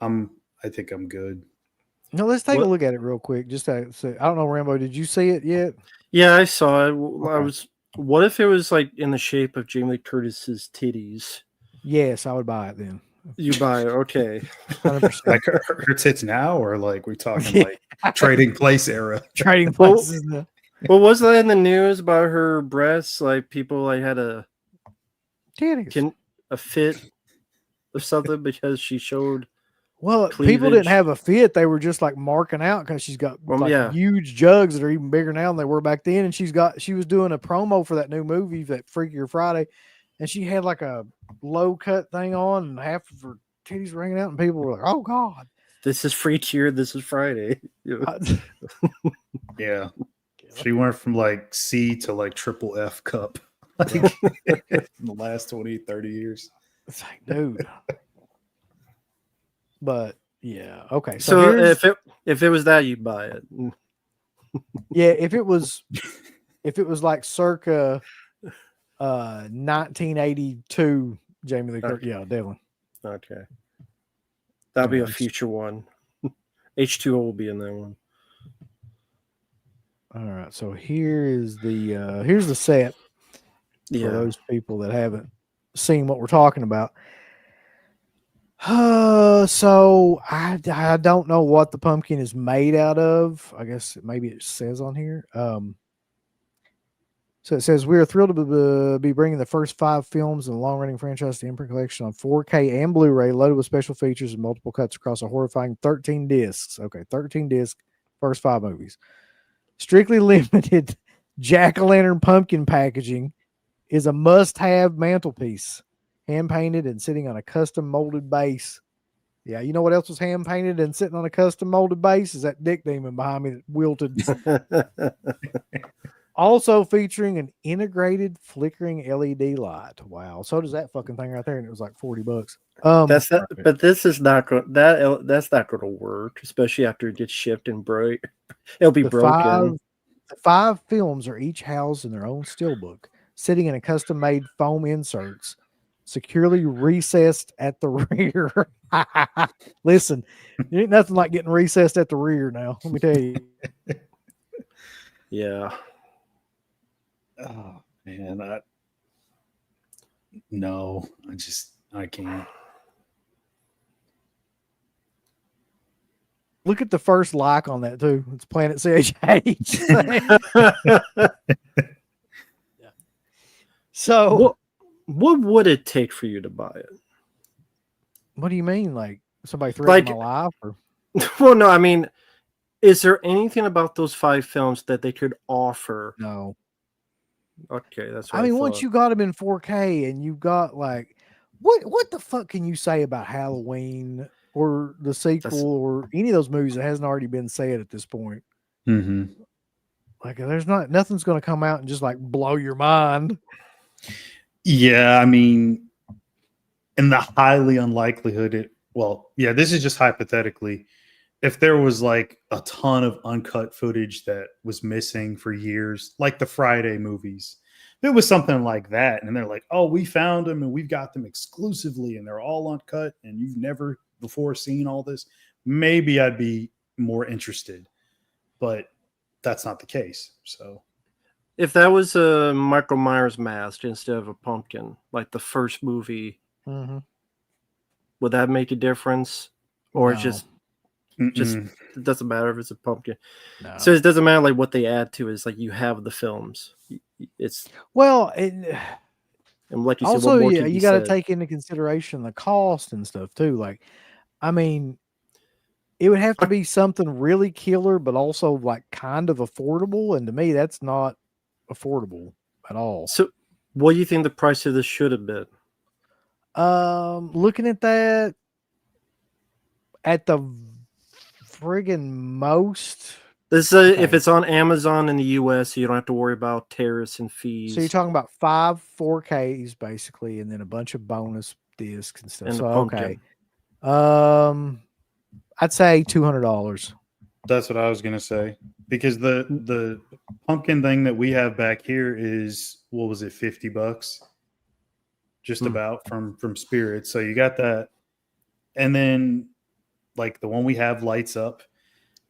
I think I'm good. No, let's take a What- look at it real quick. Just to say, I don't know, Rambo, did you see it yet? Yeah, I saw it. I Okay. was. What if it was like in the shape of Jamie Lee Curtis's titties? Yes, I would buy it then. You buy it, okay? 100%. Like her tits now, or like we talking like Trading Place era? Trading Well- places. Now. Well, was that in the news about her breasts? Like people like had a Titties. fit or something because she showed. Well, people cleavage. didn't have a fit. They were just like marking out because she's got like yeah. huge jugs that are even bigger now than they were back then. And she was doing a promo for that new movie, that Freakier Friday, and she had like a low cut thing on, and half of her titties were hanging out, and people were like, "Oh God, This is free tier. This is Friday. Yeah, she went from like C to like triple F cup like, in the last 20, 30 years. It's like, dude." But yeah, okay. So here's- if it was that, you'd buy it. yeah, if it was like circa 1982 Jamie Lee Curtis, Okay. yeah, definitely. Okay, that'll be Yeah, a future one. H2O will be in that one. All right, so here's the set for Yeah. those people that haven't seen what we're talking about. So I don't know what the pumpkin is made out of. I guess maybe it says on here. So it says, we are thrilled to be bringing the first 5 films in the long-running franchise to Imprint Collection on 4K and Blu-ray, loaded with special features and multiple cuts across a horrifying 13 discs. Okay, 13 discs, first 5 movies. Strictly limited jack-o'-lantern pumpkin packaging is a must-have mantelpiece, hand-painted and sitting on a custom molded base. Yeah, you know what else was hand-painted and sitting on a custom molded base? Is that dick demon behind me that wilted. Also featuring an integrated flickering LED light. Wow. So does that fucking thing right there, and it was like $40. That's not, but this is not going. That's not going to work, especially after it gets shipped and broke. It'll be broken. The 5 films are each housed in their own steelbook, sitting in a custom-made foam inserts, securely recessed at the rear. Listen, it ain't nothing like getting recessed at the rear now. Let me tell you. Yeah. Oh man, I can't. Look at the first like on that too. It's Planet CHH. Yeah. So what would it take for you to buy it? what do you mean? Like somebody threatened Like- my life? Or Well, no, I mean, is there anything about those 5 films that they could offer? no. Okay, that's what I mean, once thought. you got them in 4K and you got like, what the fuck can you say about Halloween or the sequel or any of those movies that hasn't already been said at this point? Mm-hmm. Like, nothing's going to come out and just like blow your mind. Yeah, I mean, in the highly unlikelihood, this is just hypothetically. If there was like a ton of uncut footage that was missing for years, like the Friday movies, if it was something like that, and they're like, oh, we found them and we've got them exclusively and they're all uncut and you've never before seen all this, maybe I'd be more interested. But that's not the case. So If that was a Michael Myers mask instead of a pumpkin, like the first movie, Mm-hmm. would that make a difference? Or No. just mm-mm. it doesn't matter if it's a pumpkin. No. So it doesn't matter like what they add to it. It's like you have the films. It's Well, and like you said, also, what more yeah, can be you got to said? take into consideration the cost and stuff too. Like, I mean, it would have to be something really killer, but also like kind of affordable. And to me, that's not affordable at all. So, what do you think the price of this should have been? Looking at that, at the friggin' most. This is if it's on Amazon in the US, you don't have to worry about tariffs and fees. So you're talking about 5 4Ks basically, and then a bunch of bonus discs and stuff. And So the pumpkin. okay. I'd say $200. That's what I was gonna say, because the pumpkin thing that we have back here is, what was it, $50, just about from Spirit. So you got that, and then like the one we have lights up,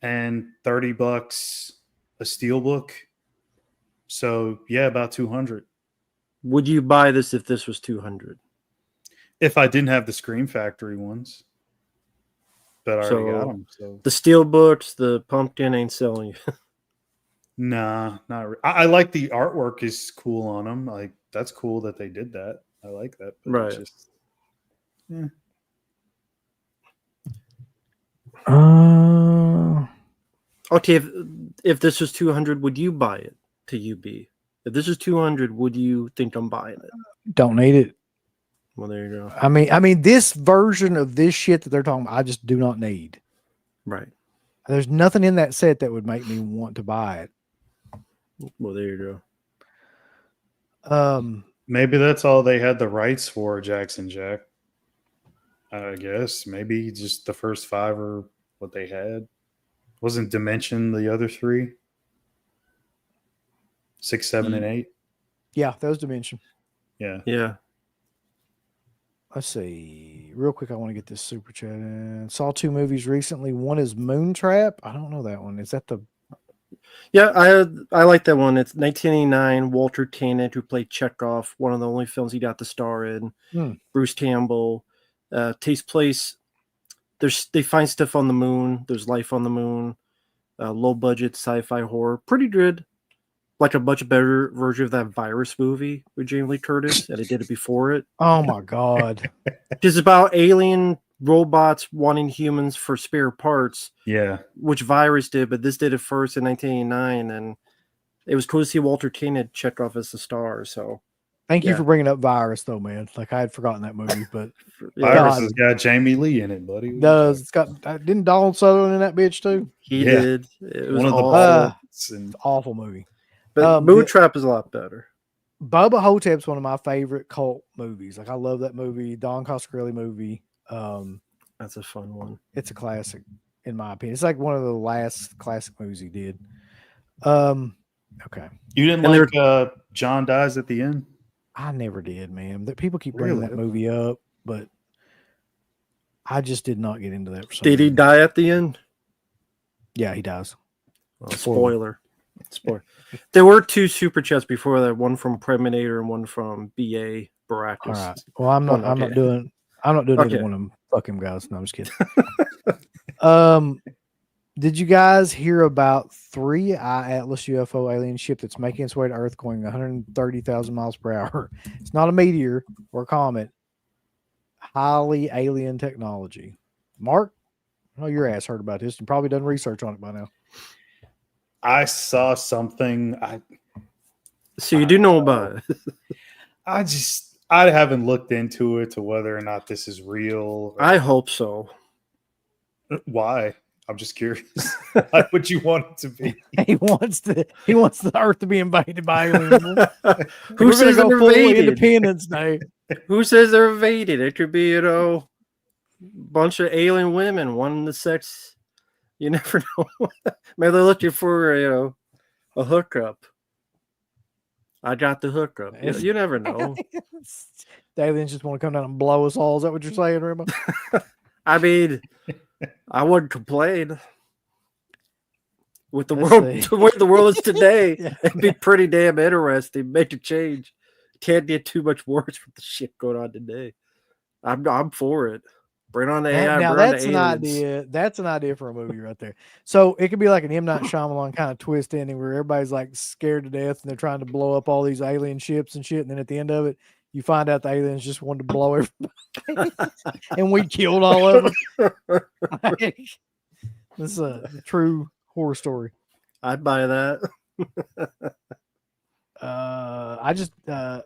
and $30 a steel book. So yeah, about 200. Would you buy this if this was 200? If I didn't have the Scream Factory ones, but I already got them. So the steel books, the pumpkin ain't selling you. nah, not. I like the artwork is cool on them. Like that's cool that they did that. I like that. But Right. it's just, yeah. Okay, if this was 200, would you buy it to UB? If this is 200, would you think I'm buying it? Don't need it. Well, there you go. I mean, this version of this shit that they're talking about, I just do not need. Right. There's nothing in that set that would make me want to buy it. Well, there you go. Maybe that's all they had the rights for, Jackson Jack. I guess maybe just the first 5 are what they had. Wasn't Dimension the other 3? 6, 7, and 8. Yeah, that was Dimension. Yeah. Yeah. Let's see. Real quick, I want to get this super chat in. Saw 2 movies recently. One is Moontrap. I don't know that one. Is that the... Yeah, I like that one. It's 1989. Walter Koenig, who played Chekhov, one of the only films he got to star in. Bruce Campbell. Takes place. They find stuff on the moon. There's life on the moon. Low budget sci-fi horror. Pretty good. Like a much better version of that Virus movie with Jamie Lee Curtis, and it did it before it. Oh my God. It's about alien robots wanting humans for spare parts. Yeah. Which Virus did, but this did it first in 1989, and it was cool to see Walter Koenig check off as the star. So thank you for bringing up Virus, though, man. Like I had forgotten that movie, but Virus has got Jamie Lee in it, buddy. Does it's got? Didn't Donald Sutherland in that bitch too? He did. It was one of the awful. Awful movie. But Moontrap is a lot better. Bubba Hotep's one of my favorite cult movies. Like I love that movie. Don Coscarelli movie. That's a fun one. It's a classic, in my opinion. It's like one of the last classic movies he did. Okay. You didn't like John Dies at the End? I never did, man. That people keep bringing that movie up, but I just did not get into that. For some Did he reason. die at the end? Yeah, he dies. Well, spoiler. There were 2 super chats before that, one from Preminator and one from BA Baracus. All right. Well, I'm not doing either one of them. Fuck him, guys. No, I'm just kidding. Did you guys hear about 3-eye Atlas UFO alien ship that's making its way to Earth going 130,000 miles per hour? It's not a meteor or a comet. Highly alien technology. Mark, I know your ass heard about this and probably done research on it by now. I saw something. So you do know about it. I haven't looked into it to whether or not this is real. I hope so. Why? I'm just curious. Why would you want it to be? He wants the Earth to be invaded by aliens. Who says they're invaded? Independence Day. Who says they're invaded? It could be, a bunch of alien women wanting the sex. You never know. Maybe they're looking for a hookup. I got the hookup. You never know. The aliens just want to come down and blow us all. Is that what you're saying, Rima? I mean, I wouldn't complain. With the world, the way the world is today, it'd be pretty damn interesting. Make a change. Can't get too much worse with the shit going on today. I'm for it. Bring on the AI. Now that's an idea. That's an idea for a movie right there. So it could be like an M. Night Shyamalan kind of twist ending where everybody's like scared to death and they're trying to blow up all these alien ships and shit. And then at the end of it, you find out the aliens just wanted to blow everybody, and we killed all of them. This is a true horror story. I'd buy that. I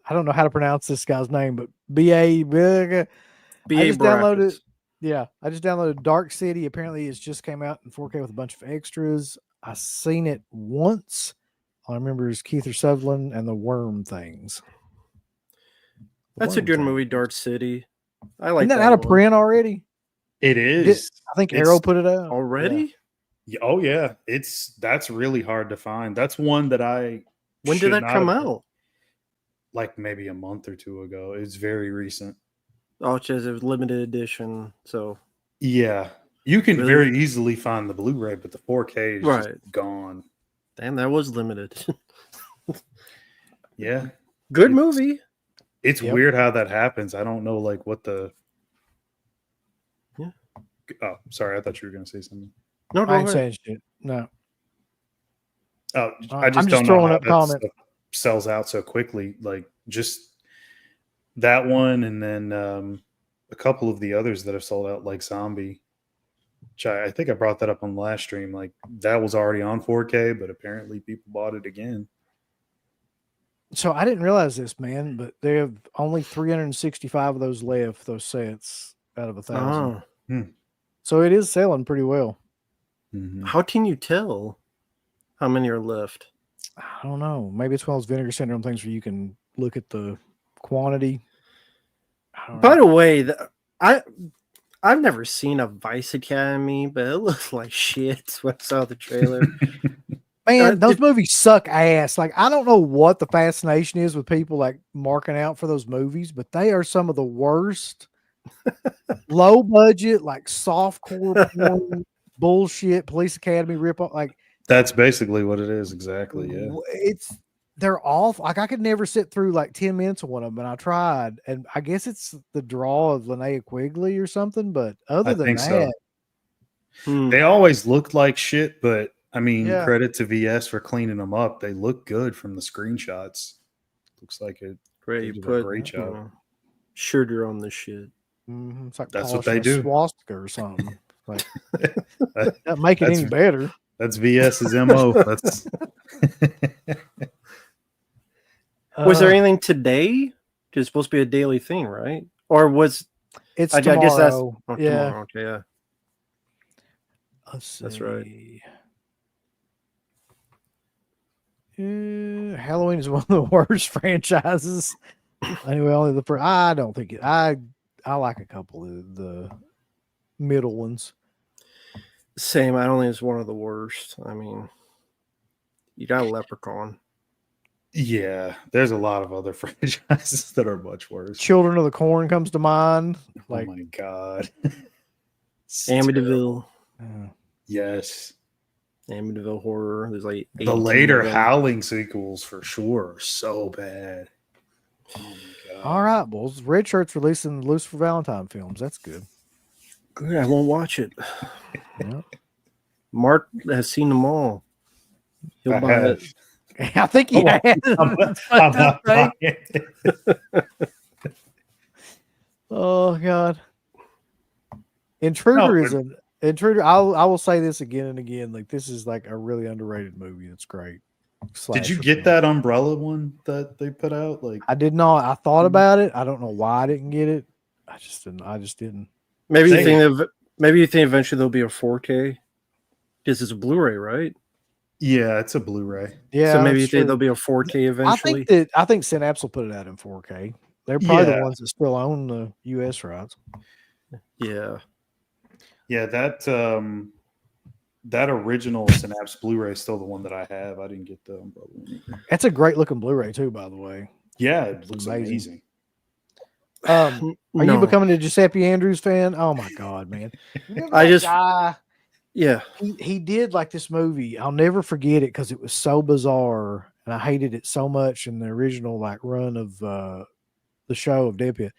don't know how to pronounce this guy's name, but I BA just downloaded. brackets. Yeah, I just downloaded Dark City. Apparently, it's just came out in 4K with a bunch of extras. I seen it once. All I remember is Keith Sutherland and the worm things. That's a good movie, Dark City. I like Isn't that that out of one. print already? It is. I think Arrow put it out Already? Oh yeah, that's really hard to find. That's one that I. When should did that not come have- out? Like maybe a month or two ago. It's very recent. Oh, it says it was limited edition. So Yeah, you can Really? very easily find the Blu-ray, but the 4K is just Right. gone. damn, that was limited. Yeah, Good It's- movie. it's Yep. weird how that happens. I don't know, like what the. Yeah. Oh, sorry. I thought you were going to say something. No, go I ain't ahead. saying shit. No. Oh, I'm I just just don't know throwing how up that comments. stuff sells out so quickly. Like just that one, and then a couple of the others that have sold out, like Zombie. Which I think I brought that up on the last stream. Like that was already on 4K, but apparently people bought it again. So I didn't realize this, man, but they have only 365 of those left, those sets out of 1,000. Oh, So it is selling pretty well. Mhm. how can you tell how many are left? I don't know. Maybe it's one of those Vinegar Syndrome things where you can look at the quantity. I don't By know. the way, I've never seen a Vice Academy, but it looks like shit when I saw the trailer. Man, those it- movies suck ass. Like, I don't know what the fascination is with people like marking out for those movies, but they are some of the worst low budget, like soft core porn bullshit, Police Academy ripoff. Like, That's basically what it is. Exactly. Yeah. they're awful. Like, I could never sit through like 10 minutes of one of them, and I tried. And I guess it's the draw of Linnea Quigley or something. But other I than think that, so. Hmm. They always looked like shit, but I mean, Yeah. credit to VS for cleaning them up. They look good from the screenshots. Looks like it. Great, They you did a put great job. sugar on the shit. it's like That's what polishing they a do. swastika or something. Like, That- not make it That's- any better. That's VS's MO. That's Was there Uh, anything today? It's supposed to be a daily thing, right? Or was It's I tomorrow. guess that's yeah. tomorrow. Okay, yeah. Let's That's right. see. Halloween is one of the worst franchises. Anyway, only the first. I don't think it. I like a couple of the middle ones. Same. I don't think it's one of the worst. I mean, you got a Leprechaun. yeah. There's a lot of other franchises that are much worse. Children of the Corn comes to mind. Like, oh my god. It's Amityville. uh, Yes. Amityville horror. There's like The 18 later of them. Howling sequels for sure are so bad. Oh my god. all right, Bulls. Red Shirt's releasing the Lucifer Valentine films. That's good. Good. I won't watch it. Yeah. Mark has seen them all. He'll I buy have. it. I think he Oh, has. I'm not buying it. Oh God. Intruder No, is an Intruder. I will say this again and again. Like, this is like a really underrated movie. It's great. Did you Slasher get film. that Umbrella one that they put out? Like, I did not. I thought about it. I don't know why I didn't get it. I just didn't. Maybe you Same. think maybe you think eventually there'll be a 4K. This is a Blu-ray, right? yeah, it's a Blu-ray. Yeah. so maybe you that's think true. there'll be a 4K eventually. I think Synapse will put it out in 4K. They're probably the Yeah. ones that still own the US rights. Yeah. Yeah, that original Synapse Blu-ray is still the one that I have. I didn't get the Umbrella one either. That's a great looking Blu-ray too, by the way. Yeah, it looks Amazing. amazing. Are you No. becoming a Giuseppe Andrews fan? Oh my God, man! Remember I that just- guy? Yeah. He did like this movie. I'll never forget it because it was so bizarre, and I hated it so much in the original like run of the show of Deadpan.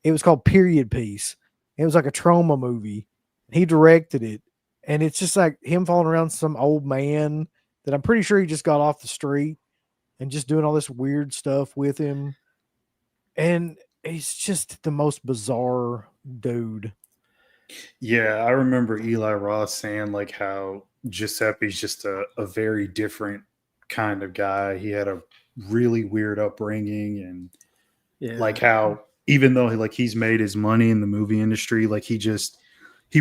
It was called Period Piece. It was like a trauma movie. He directed it, and it's just like him falling around some old man that I'm pretty sure he just got off the street and just doing all this weird stuff with him. And he's just the most bizarre dude. Yeah, I remember Eli Roth saying like how Giuseppe's just a very different kind of guy. He had a really weird upbringing, and like Yeah. how even though he's made his money in the movie industry, like he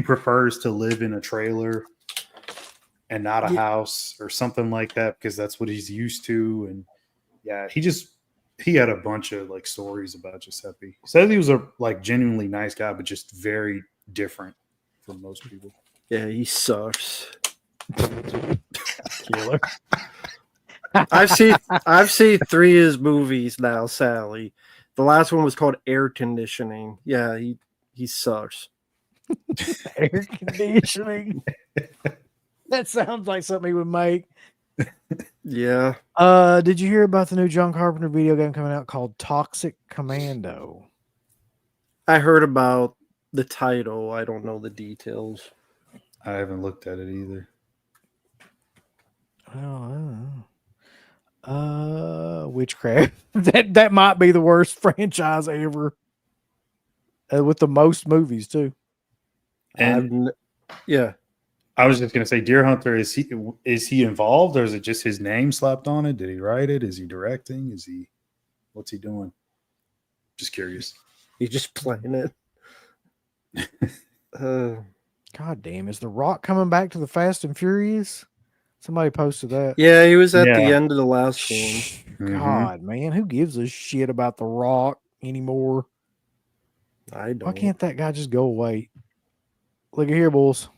prefers to live in a trailer and not a Yeah. house or something like that because that's what he's used to. And yeah, he had a bunch of like stories about Giuseppe. He said he was a like genuinely nice guy, but just very different from most people. Yeah, he sucks. Killer. I've seen 3 of his movies now, Sally. The last one was called Air Conditioning. Yeah, he sucks. Air conditioning. That sounds like something he would make. Yeah. Did you hear about the new John Carpenter video game coming out called Toxic Commando? I heard about the title. I don't know the details. I haven't looked at it either. Witchcraft. That might be the worst franchise ever. With the most movies too. And Yeah. I was just gonna say, Deer Hunter, is he involved, or is it just his name slapped on it? Did he write it? Is he directing? What's he doing? Just curious. He's just playing it. God damn, is The Rock coming back to the Fast and Furious? Somebody posted that. Yeah, he was at the Yeah. end of the last one. God, man, who gives a shit about The Rock anymore? I don't. Why can't that guy just go away? Look at here, bulls.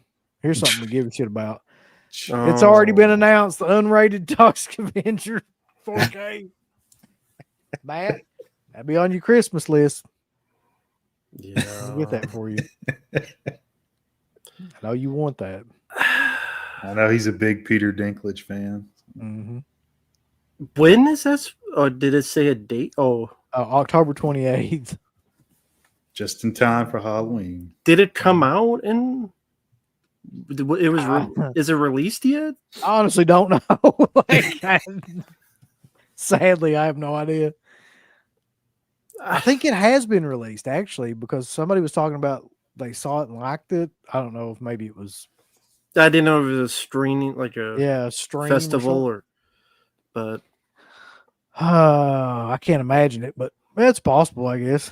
Here's something to give a shit about. It's already been announced. The unrated Toxic Avenger 4K. Matt, that'd be on your Christmas list. Yeah. I'll get that for you. I know you want that. I know he's a big Peter Dinklage fan. Mm-hmm. When is this? Or did it say a date? Oh, October 28th. Just in time for Halloween. did it come out in? It was. Is it released yet? I honestly don't know. Sadly, I have no idea. I think it has been released actually because somebody was talking about they saw it and liked it. I don't know if maybe it was. I didn't know if it was a screening, like a stream festival but I can't imagine it, but it's possible, I guess.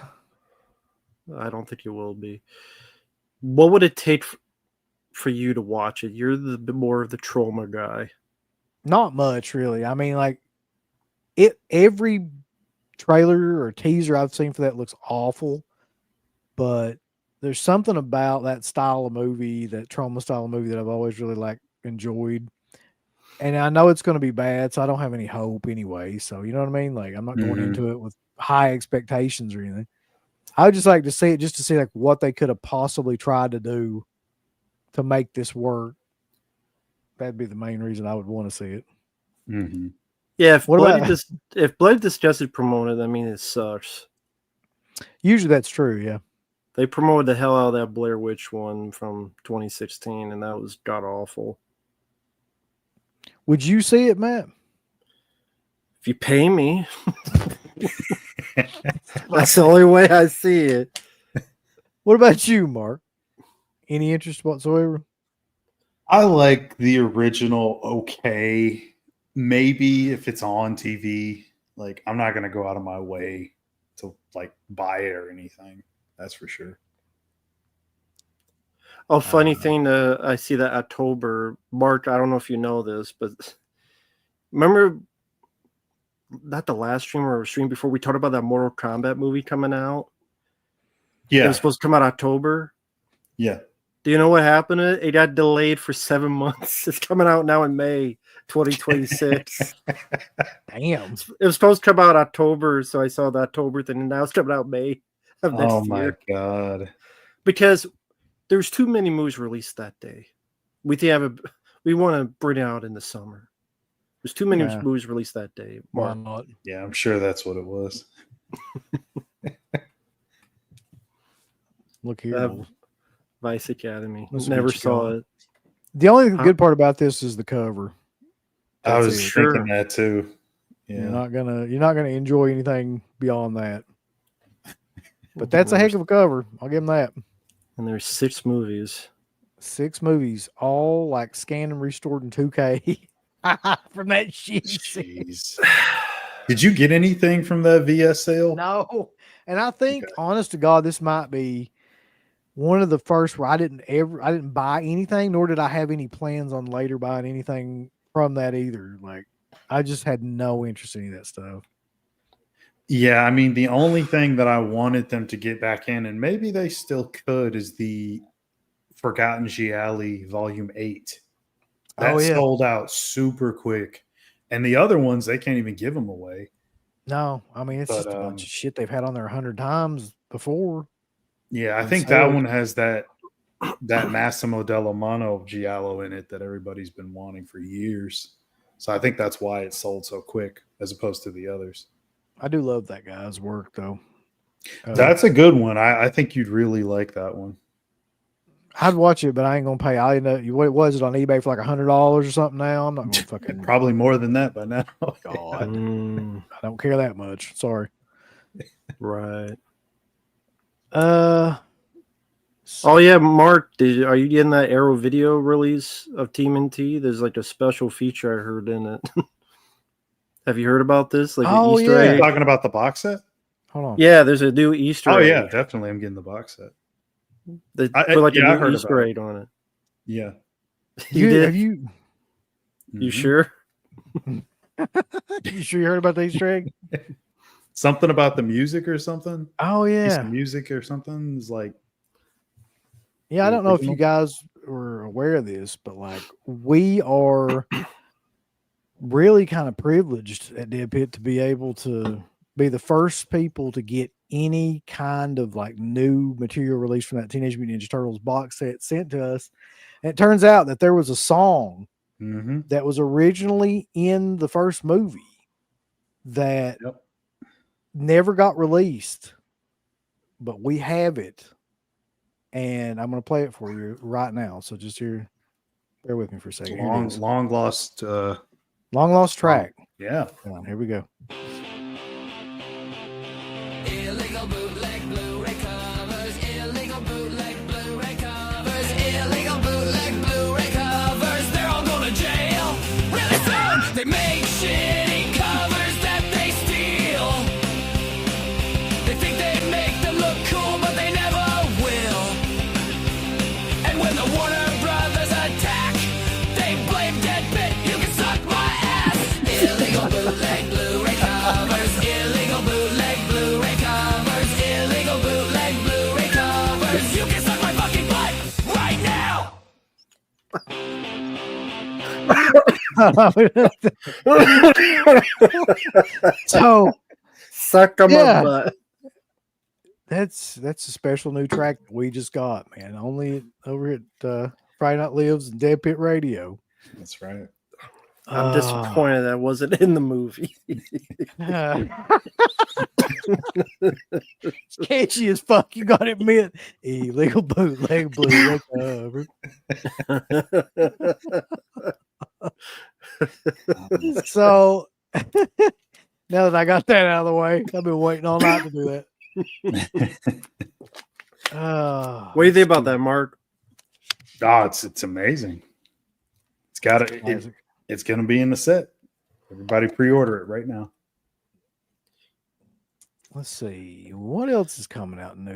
I don't think it will be. What would it take for you to watch it? You're the more of the trauma guy. Not much, really. I mean, like every trailer or teaser I've seen for that looks awful, but there's something about that style of movie, that trauma style of movie, that I've always really enjoyed. And I know it's going to be bad, so I don't have any hope anyway. So you know what I mean? Like I'm not going into it with high expectations or anything. I would just like to see it just to see like what they could have possibly tried to do to make this work. That'd be the main reason I would want to see it. Mm-hmm. Yeah, if What about- Bloody Disgusted promoted, I mean it sucks. Usually that's true, yeah. They promoted the hell out of that Blair Witch one from 2016, and that was god awful. Would you see it, Matt? If you pay me, that's the only way I see it. What about you, Mark? Any interest whatsoever? I like the original. Okay, maybe if it's on TV, like I'm not gonna go out of my way to like buy it or anything. That's for sure. Oh, funny thing, I see that October, Mark, I don't know if you know this, but remember, not the last stream or stream before, we talked about that Mortal Kombat movie coming out? It Yeah, was supposed to come out October. yeah. Do you know what happened? It got delayed for 7 months. It's coming out now in May 2026. Damn. It was supposed to come out October, so I saw the October thing, and now it's coming out May of next Oh my year. god. Because there's too many movies released that day. We want to bring it out in the summer. There's too many movies released that day. Why Mark. not? Yeah, I'm sure that's what it was. Look here. Vice Academy. Let's Never get you saw going. it. The only good part about this is the cover. I was it. thinking that too. Yeah. You're not gonna enjoy anything beyond that. But that's a heck of a cover. I'll give them that. And there's 6 movies. 6 movies, all like scanned and restored in 2K from that shit. Jeez. Did you get anything from that VS sale? No, and I think, Okay. honest to God, this might be one of the first where I didn't buy anything, nor did I have any plans on later buying anything from that either. Like, I just had no interest in any of that stuff. Yeah, I mean, the only thing that I wanted them to get back in, and maybe they still could, is the Forgotten Gialli Volume 8. That Oh, yeah. sold out super quick. And the other ones, they can't even give them away. No, I mean, it's But, just a bunch of shit they've had on there 100 times before. Yeah, I And think so- that one has that Massimo Dell'Amano Giallo in it that everybody's been wanting for years. So I think that's why it sold so quick as opposed to the others. I do love that guy's work, though. That's a good one. I think you'd really like that one. I'd watch it, but I ain't gonna pay. I know what was it on eBay for like $100 or something now. I'm not gonna fucking Probably more than that by now. God. Mm, I don't care that much. Sorry. right. Uh Oh yeah, Mark, are you getting that Arrow video release of TMNT? There's like a special feature I heard in it. Have you heard about this? Like Oh, an Easter yeah. egg? Talking about the box set? hold on. Yeah, there's a new Easter Oh egg. yeah, definitely. I'm getting the box set. They I- put like yeah, I a heard new Easter about it. egg on it. Yeah. You did? Have you You Mhm. sure? you sure you heard about the Easter egg? Something about the music or something? Oh Piece yeah. of music or something is like Yeah, I the don't know if you original? guys were aware of this, but like we are really kind of privileged at Dead Pit to be able to be the first people to get any kind of like new material released from that Teenage Mutant Ninja Turtles box set sent to us. And it turns out that there was a song Mhm. that was originally in the first movie that Yep. never got released, but we have it. And I'm going to play it for you right now. So just bear with me for a second. Here it is. Long lost Long lost track. yeah. Hold on, here we go. Illegal bootleg Blu-ray covers. Illegal bootleg Blu-ray covers. Illegal bootleg Blu-ray covers. They're all going to jail really soon. They make shitty covers that they steal. They think they make them look cool, but they never will. And when the Warner Brothers attack, they blame Dead Pit. You can suck my ass. Illegal bootleg Blu-ray covers. Illegal bootleg Blu-ray covers. Illegal bootleg Blu-ray covers. You can suck my fucking butt right now. So Suck 'em Yeah. butt. that's a special new track that we just got, man. Only over at Friday Night Lives and Dead Pit Radio. That's right. I'm disappointed that wasn't in the movie. It's catchy as fuck. You gotta admit, illegal bootleg Blu-ray cover. So now that I got that out of the way, I've been waiting all night to do that. What do you think about that, Mark? Oh, it's amazing. It's got it. It's going to be in the set. Everybody pre-order it right now. Let's see what else is coming out new.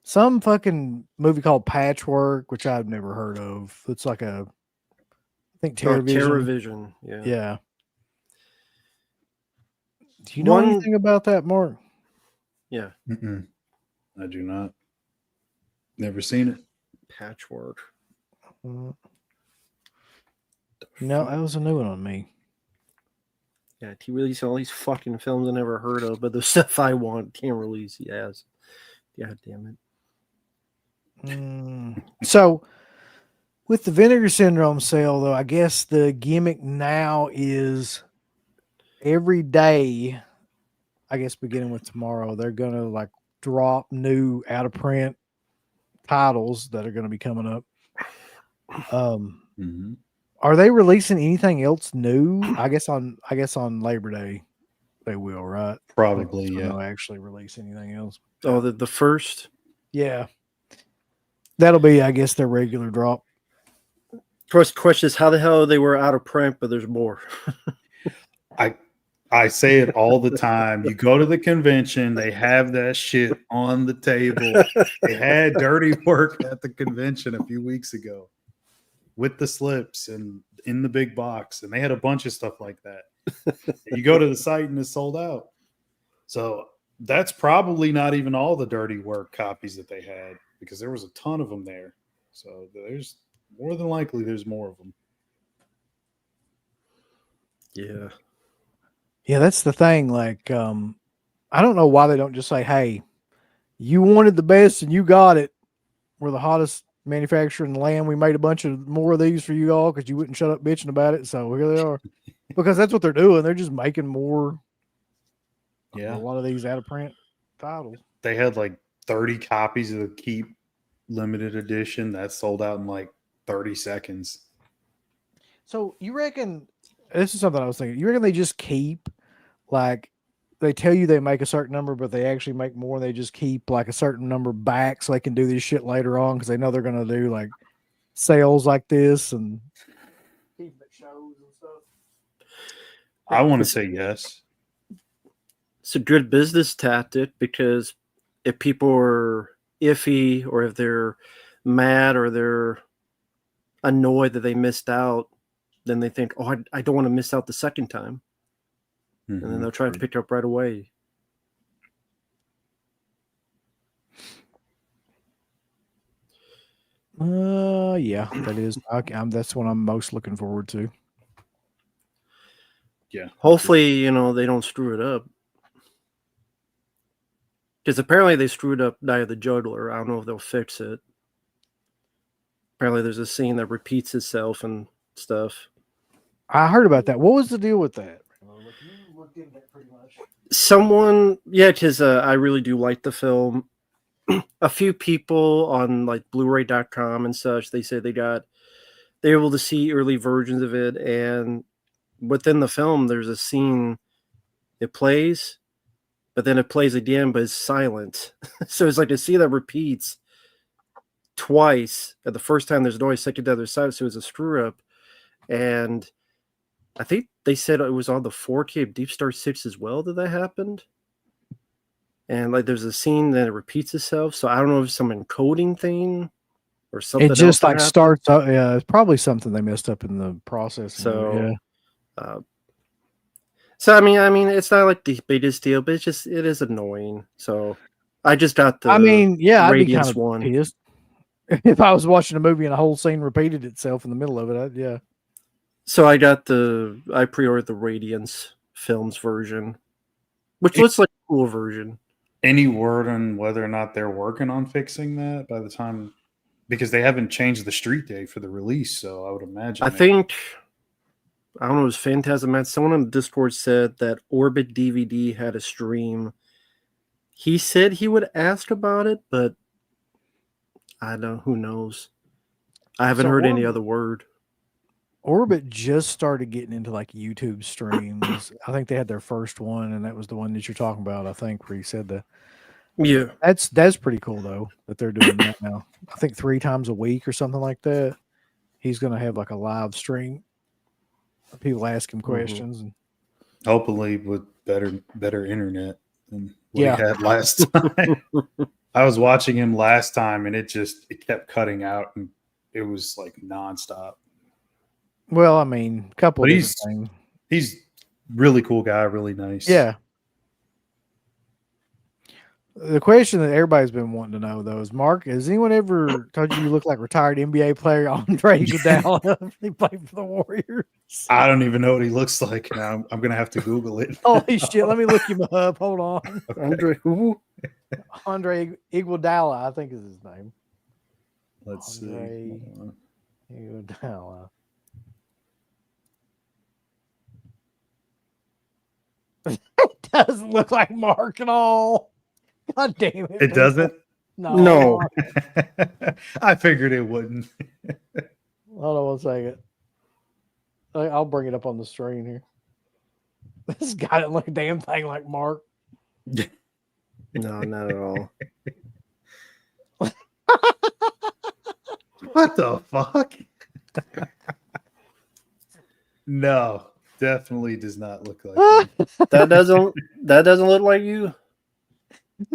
Some fucking movie called Patchwork, which I've never heard of. It's like I think Oh, TerraVision. TerraVision. Yeah. Yeah. Do you know One- anything about that, Mark? Yeah. Mm-mm. I do not. Never seen it. Patchwork. No, that was a new one on me. Yeah, he released all these fucking films I never heard of, but the stuff I want can't release. He has. God damn it. So, with the Vinegar Syndrome sale, though, I guess the gimmick now is every day, I guess beginning with tomorrow, they're going to like drop new out of print titles that are going to be coming up. Mm-hmm. Are they releasing anything else new? I guess on Labor Day they will, right? Probably, They'll yeah. actually release anything else. Oh, the first. Yeah. That'll be, I guess, their regular drop. First question is how the hell they were out of print, but there's more. I say it all the time. You go to the convention, they have that shit on the table. They had dirty work at the convention a few weeks ago with the slips and in the big box, and they had a bunch of stuff like that. You go to the site and it's sold out. So that's probably not even all the dirty work copies that they had, because there was a ton of them there. So there's more than likely there's more of them. Yeah. Yeah, that's the thing. Like, I don't know why they don't just say, "Hey, you wanted the best and you got it. We're the hottest manufacturer in the land. We made a bunch of more of these for you all because you wouldn't shut up bitching about it. So here they are." Because that's what they're doing. They're just making more. Yeah, A lot of these out of print titles. they had like 30 copies of the Keep limited edition that sold out in like 30 seconds. So you reckon this is something I was thinking? You reckon they just keep like they tell you they make a certain number, but they actually make more. And they just keep like a certain number back so they can do this shit later on because they know they're going to do like sales like this and keep it at shows and stuff. I want to say yes. It's a good business tactic because if people are iffy or if they're mad or they're annoyed that they missed out, then they think, oh, I don't want to miss out the second time. Mm-hmm. And then they'll try to pick it up right away. Yeah, that is. That's what I'm most looking forward to. Yeah. Hopefully, they don't screw it up. Because apparently they screwed up Night of the Juggler. I don't know if they'll fix it. Apparently there's a scene that repeats itself and stuff. I heard about that. What was the deal with that? You looked into that pretty much. Because I really do like the film. A few people on like blu-ray.com and such, they said they're able to see early versions of it, and within the film there's a scene, it plays, but then it plays again, but it's silent. So it's like a scene that repeats twice. At the first time there's noise, second time there's silence, so it's a screw up. And I think they said it was on the 4K of Deep Star 6 as well that happened. And like there's a scene that it repeats itself. So I don't know if it's some encoding thing or something. It just like starts up. Yeah, it's probably something they messed up in the process. So, so I mean, it's not like the biggest deal, but it is annoying. So I just got the. I'd be kind of one. pissed if I was watching a movie and a whole scene repeated itself in the middle of it. Yeah. So I pre-ordered the Radiance Films version, which looks like a cool version. Any word on whether or not they're working on fixing that by the time, because they haven't changed the street date for the release, so I would imagine. I think, I don't know, it was Phantasm Man. Someone on the Discord said that Orbit DVD had a stream. He said he would ask about it, but I don't know, who knows? I haven't heard any other word. Orbit just started getting into like YouTube streams. I think they had their first one, and that was the one that you're talking about, I think, where you said that. Yeah. That's pretty cool though that they're doing that now. I think 3 times a week or something like that. He's gonna have like a live stream. People ask him questions and hopefully with better internet than what he had last time. I was watching him last time and it kept cutting out and it was like nonstop. Well, I mean, a couple of different things. He's really cool guy, really nice. Yeah. The question that everybody's been wanting to know, though, is Mark, has anyone ever told you look like retired NBA player Andre Iguodala? He played for the Warriors. I don't even know what he looks like now. I'm going to have to Google it. Holy shit. Let me look him up. Hold on. Okay. Andre who? Andre Iguodala, I think is his name. Let's Andre see. Iguodala. It doesn't look like Mark at all. God damn it. It doesn't? No. I figured it wouldn't. Hold on 1 second. I'll bring it up on the screen here. This guy doesn't look a damn thing like Mark. No, not at all. What the fuck? No, definitely does not look like me. That doesn't look like you.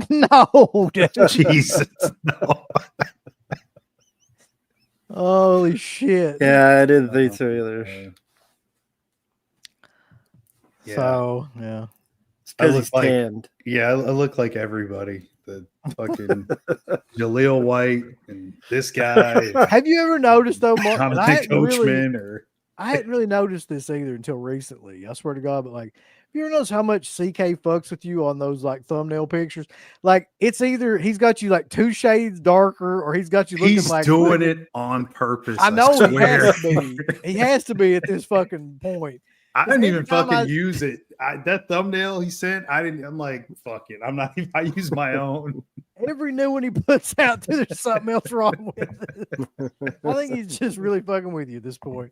No, dude. Jesus, no. Holy shit. Yeah, I didn't think so either. Yeah. So, yeah. It's because I he's look like- tanned. Yeah, I look like everybody. The fucking Jaleel White and this guy, Have you ever noticed though, Mark? And I Jonathan hadn't really noticed this either until recently. I swear to God, but like, have you ever noticed how much CK fucks with you on those like thumbnail pictures? Like, it's either he's got you like 2 shades darker, or he's got you looking He's like doing freaking- it on purpose. I know he swear. has to be. He has to be at this fucking point. I didn't even Every time fucking I- use it. That thumbnail he sent, I'm like, fuck it. I'm not even. I use my own. Every new one he puts out, there's something else wrong with it. I think he's just really fucking with you at this point.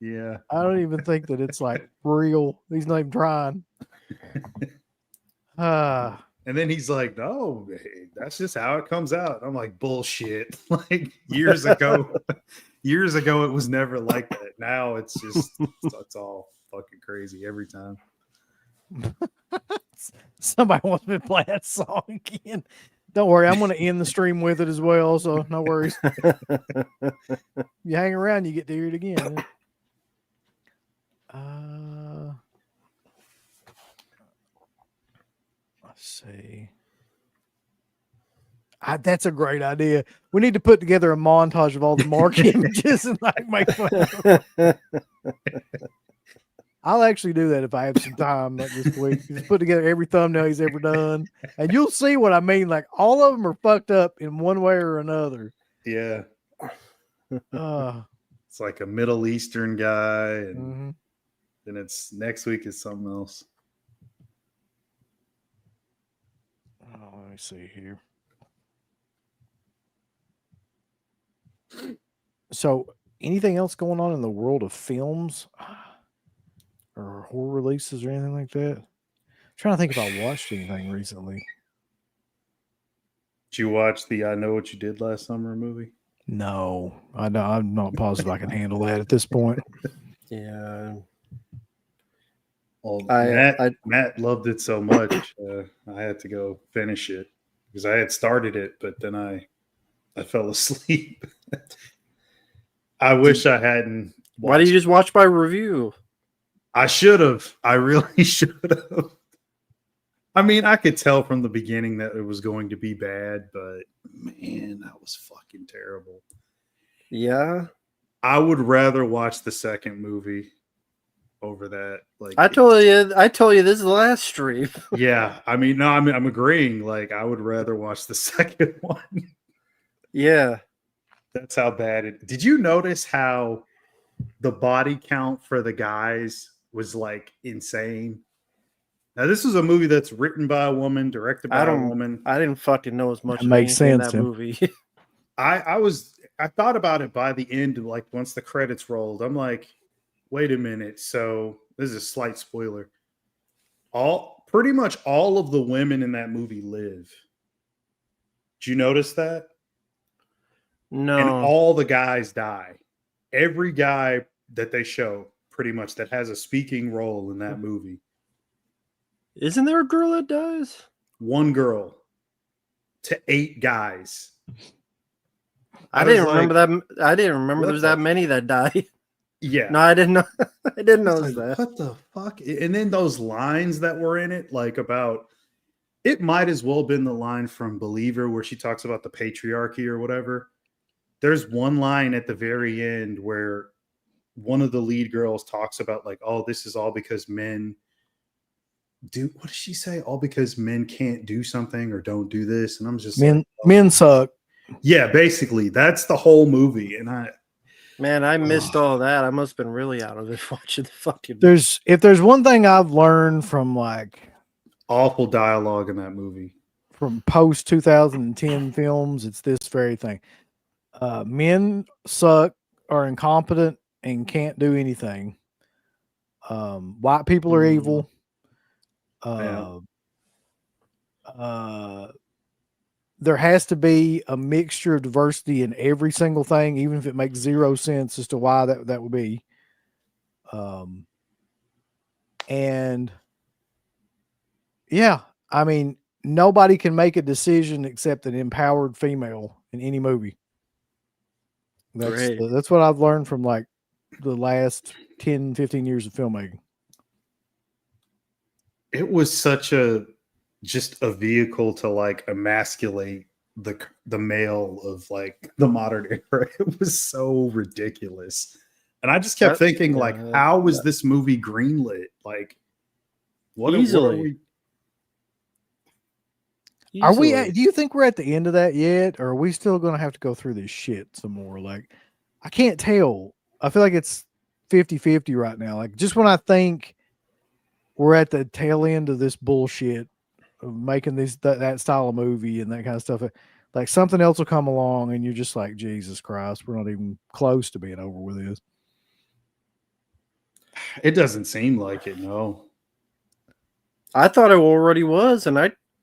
Yeah. I don't even think that it's like real. He's not even trying. And then he's like, no, hey, that's just how it comes out. I'm like, bullshit. Like years ago, it was never like that. Now it's just, it's all fucking crazy every time. Somebody wants me to play that song again. Don't worry, I'm going to end the stream with it as well, so no worries. You hang around, you get to hear it again. Let's see. That's a great idea. We need to put together a montage of all the Mark images and like make fun of them. I'll actually do that if I have some time like this week. Just put together every thumbnail he's ever done, and you'll see what I mean. Like all of them are fucked up in one way or another. Yeah. Uh, It's like a Middle Eastern guy, and mhm. then it's next week is something else. Oh, let me see here. So, anything else going on in the world of films or horror releases or anything like that? I'm trying to think if I watched anything recently. Did you watch the I Know What You Did Last Summer movie? No, I'm not positive I can handle that at this point. Yeah. Well, I- Matt loved it so much, I had to go finish it because I had started it, but then I fell asleep. I wish I hadn't. Why did you just watch my review? I should have. I really should have. I mean, I could tell from the beginning that it was going to be bad, but man, that was fucking terrible. Yeah. I would rather watch the second movie over that. Like I told you this is the last stream. yeah. I mean, no, I'm agreeing. Like, I would rather watch the second one. Yeah. That's how bad it. Did you notice how the body count for the guys was like insane? Now, this is a movie that's written by a woman, directed by a woman. I didn't fucking know as much That as makes anything in sense, that Tim. movie. I thought about it by the end, like once the credits rolled. I'm like, wait a minute. So this is a slight spoiler. Pretty much all of the women in that movie live. Did you notice that? No. And all the guys die. Every guy that they show, pretty much, that has a speaking role in that movie. Isn't there a girl that dies? One girl to 8 guys. I was didn't remember like, that. I didn't remember what there was the that many that died. Yeah. No, I didn't know. I didn't I was know like, that. what the fuck? And then those lines that were in it, like about, it might as well have been the line from Believer where she talks about the patriarchy or whatever. There's one line at the very end where one of the lead girls talks about like, oh, this is all because men do, what does she say? All because men can't do something or don't do this. And I'm just like, Men suck. yeah, basically that's the whole movie. And Man, I missed all that. I must have been really out of it watching the fucking. If there's one thing I've learned from like awful dialogue in that movie. from post 2010 films, it's this very thing. Men suck, are incompetent, and can't do anything. White people are evil. there has to be a mixture of diversity in every single thing, even if it makes zero sense as to why that would be. And yeah, I mean, nobody can make a decision except an empowered female in any movie. Great. That's what I've learned from like the last 10, 15 years of filmmaking. It was such just a vehicle to like emasculate the male of like the modern era. It was so ridiculous. And I just kept thinking, like, how was this movie greenlit? Like, what are we? Are we do you think we're at the end of that yet? Or are we still going to have to go through this shit some more? Like, I can't tell. I feel like it's 50-50 right now. Like, just when I think we're at the tail end of this bullshit of making that style of movie and that kind of stuff, like something else will come along and you're just like, Jesus Christ, we're not even close to being over with this. It doesn't seem like it, no. I thought it already was, and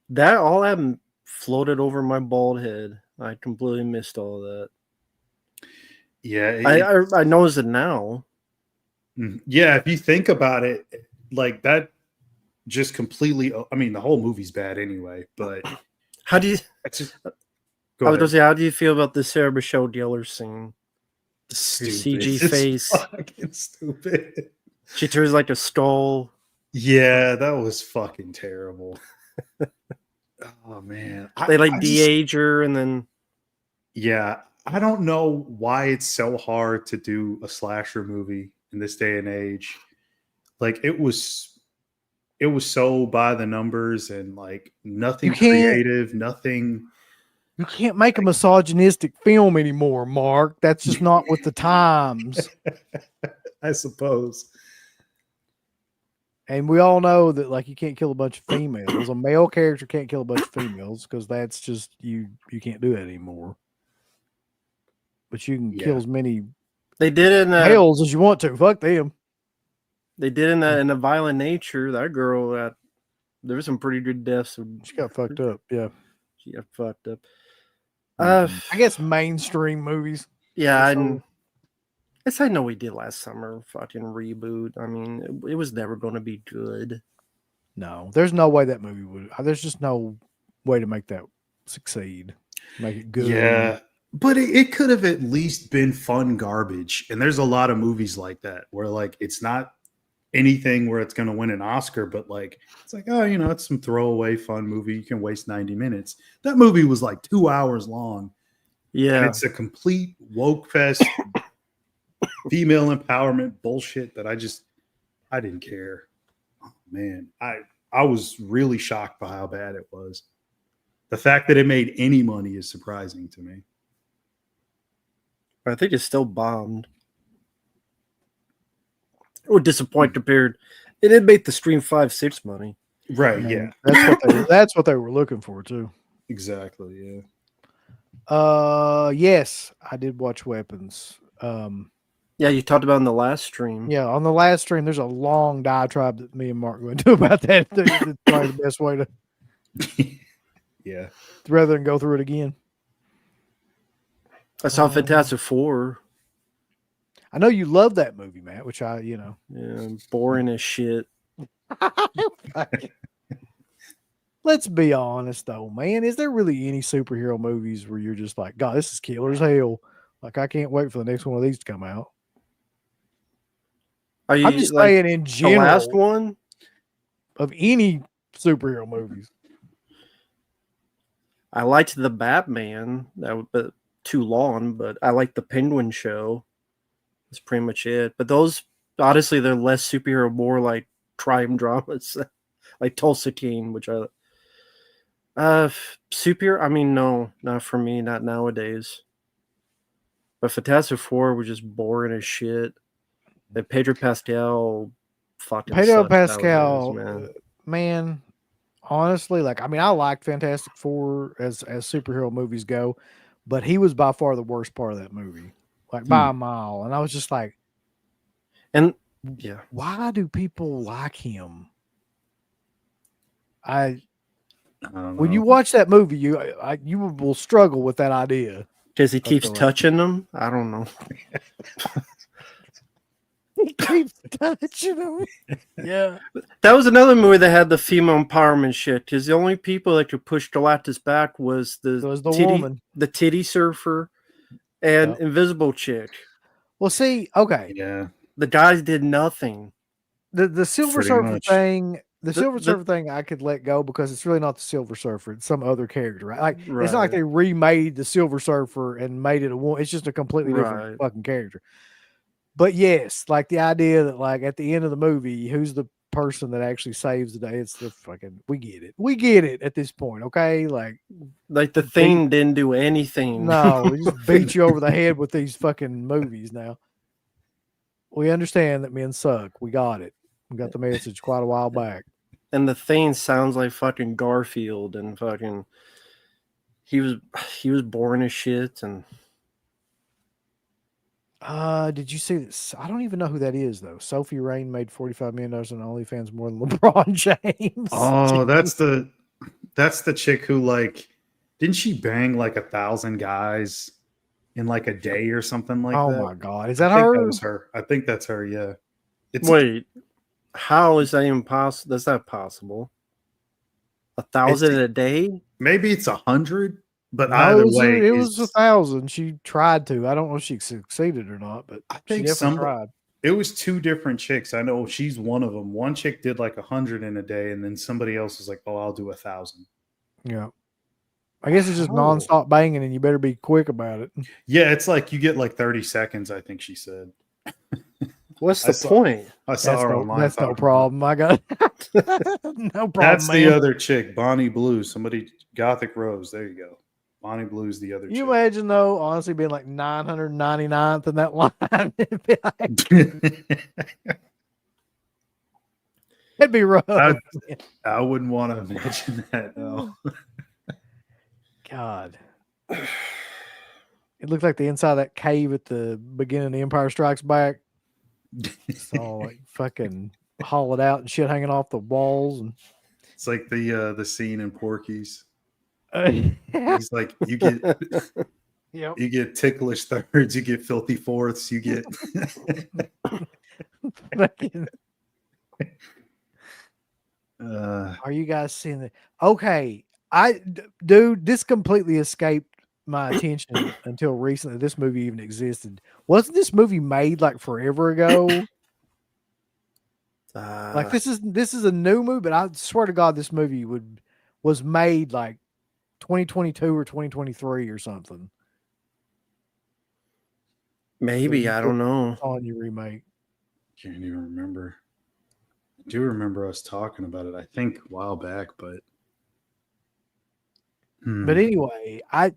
that all happened floated over my bald head. I completely missed all of that. Yeah, I noticed it now. Yeah, if you think about it, like that just completely. I mean, the whole movie's bad anyway. But how do you? I was gonna say, how do you feel about the Sarah Michelle Gellar scene? Stupid. CG it's face, fucking stupid. She turns like a skull. Yeah, that was fucking terrible. Oh man, they de-age her, and then yeah, I don't know why it's so hard to do a slasher movie in this day and age. Like it was so by the numbers and like nothing creative, nothing. You can't make a misogynistic film anymore, Mark. That's just not with the times. I suppose. And we all know that like you can't kill a bunch of females. A male character can't kill a bunch of females because that's just you can't do that anymore. But you can kill as many males as you want to. Fuck them. They did in a Violent Nature. That girl, there was some pretty good deaths. She got fucked up. Yeah, she got fucked up. I guess mainstream movies. Yeah, I know we did last summer. Fucking reboot. I mean, it was never going to be good. No, there's no way that movie would. There's just no way to make that succeed. Make it good. Yeah, but it could have at least been fun garbage. And there's a lot of movies like that where like it's not anything where it's going to win an Oscar, but like it's like, oh, it's some throwaway fun movie. You can waste 90 minutes. That movie was like 2 hours long. Yeah, and it's a complete woke fest. Female empowerment bullshit that I didn't care. Oh, man, I was really shocked by how bad it was. The fact that it made any money is surprising to me. I think it still bombed. It would disappoint compared. It did make the Stream 5-6 money. Right, yeah. That's what they were looking for too. Exactly, yeah. Yes, I did watch Weapons. Yeah, you talked about in the last stream. Yeah, on the last stream, there's a long diatribe that me and Mark went to about that. It's probably the best way to, yeah, rather than go through it again. I saw Fantastic Four. I know you love that movie, Matt. Which yeah, boring as shit. Let's be honest, though, man. Is there really any superhero movies where you're just like, God, this is killer as hell? Like, I can't wait for the next one of these to come out. I'm just saying in general. The last one? Of any superhero movies. I liked the Batman. But too long, but I like the Penguin show. That's pretty much it. But those, honestly, they're less superhero, more like crime dramas. Like Tulsa King, which superhero, I mean, no, not for me, not nowadays. But Fantastic Four was just boring as shit. The Pedro Pascal fucking Pedro Pascal, man, honestly, like, I mean, I like Fantastic Four as superhero movies go, but he was by far the worst part of that movie, like by a mile. And I was just like, and yeah, why do people like him? I I don't When you know. watch that movie, you will struggle with that idea. Because he I keeps feel like. touching them. I don't know. He keeps touching him. Yeah. That was another movie that had the female empowerment shit. Because the only people that could push Galactus back was It was the woman. the titty surfer, and Yep. Invisible Chick. Well, see, okay. Yeah, The guys did nothing. The Silver Pretty Surfer much. thing, the The- Silver the- Surfer thing, I could let go because it's really not the Silver Surfer; it's some other character, right? Like it's not like Right. they remade the Silver Surfer and made it a woman. It's just a completely different Right. fucking character. But yes, like the idea that like at the end of the movie, who's the person that actually saves the day? It's the fucking. We get it at this point, okay? Like Like the Thing didn't do anything. no, we just beat you over the head with these fucking movies now. We understand that men suck. We got it. We got the message quite a while back. And the Thing sounds like fucking Garfield, and fucking he was boring as shit. And Did you see this? I don't even know who that is though. Sophie Rain made $45 million on OnlyFans more than LeBron James. Oh, that's the chick who like didn't she bang like 1,000 guys in like a day or something like oh that? my god, is that I think her? that was her. I think that's her. Yeah. It's wait, how is that impossible? That's not possible. 1,000 a day? maybe it's 100, but No, either it was, way, it was 1,000. She tried to. I don't know if she succeeded or not, but I she think definitely tried. it was two different chicks. I know she's one of them. One chick did like 100 in a day, and then somebody else was like, "Oh, I'll do 1,000." Yeah. I guess it's just How? nonstop banging, and you better be quick about it. Yeah, it's like you get like 30 seconds. I think she said. What's I the saw- point? I saw her online. That's no talking about it. problem. I got no problem. That's man. the other chick, Bonnie Blue. Somebody, Gothic Rose. There you go. Bonnie Blue's the other You chick. imagine though, honestly, being like 999th in that line. It'd be, like, it'd be rough. I wouldn't want to imagine that. No. God. It looked like the inside of that cave at the beginning of The Empire Strikes Back. It's all like fucking hollowed out and shit hanging off the walls. And It's like the scene in Porky's. yeah. He's like, you get Yep. you get ticklish thirds, you get filthy fourths, you get Fucking- Are you guys seeing that? Okay, dude, this completely escaped my attention until recently. This movie even existed. Wasn't this movie made like forever ago? Like this is a new movie, but I swear to God, this movie was made like 2022 or 2023 or something. Maybe, I don't know. On your remake. Can't even remember. I do remember us talking about it, I think a while back, but But anyway, I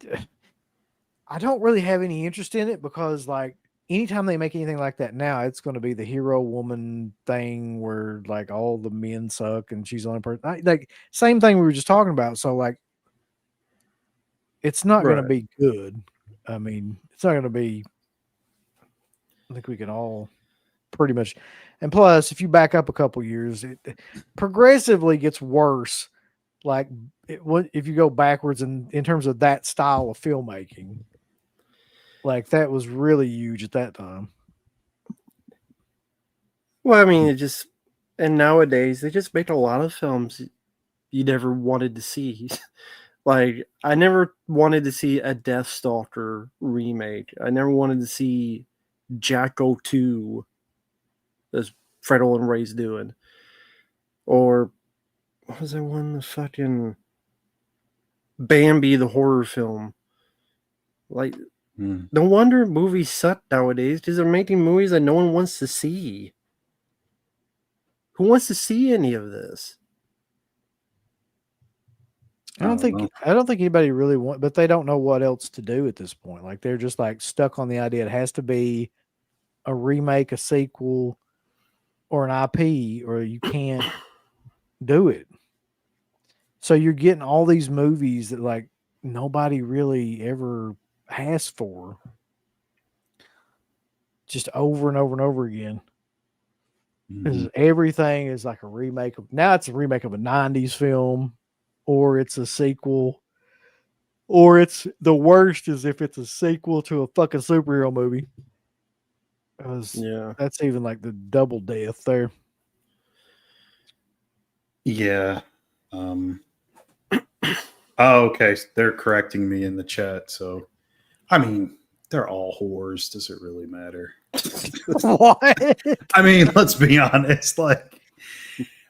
don't really have any interest in it because like anytime they make anything like that now, it's going to be the hero woman thing where like all the men suck and she's the only person. Like same thing we were just talking about. So like, it's not going to be good. I mean, it's not going to be. I think we can all pretty much. And plus, if you back up a couple years, it progressively gets worse. Like if you go backwards in terms of that style of filmmaking. Like that was really huge at that time. Well, I mean, and nowadays they just make a lot of films you never wanted to see. Like, I never wanted to see a Deathstalker remake. I never wanted to see Jacko 2, as Fred and Ray's doing. Or, what was that one? The fucking Bambi, the horror film. Like, no wonder movies suck nowadays because they're making movies that no one wants to see. Who wants to see any of this? I don't think anybody really wants, but they don't know what else to do at this point. Like they're just like stuck on the idea it has to be a remake, a sequel, or an IP, or you can't do it. So you're getting all these movies that like nobody really ever asked for, just over and over and over again. Everything is like a remake of, now it's a remake of a 90s film. or it's a sequel, or it's the worst is if it's a sequel to a fucking superhero movie. 'Cause Yeah. that's even like the double death there. Yeah. Oh, okay. They're correcting me in the chat. So, I mean, they're all whores. Does it really matter? What? I mean, let's be honest. Like,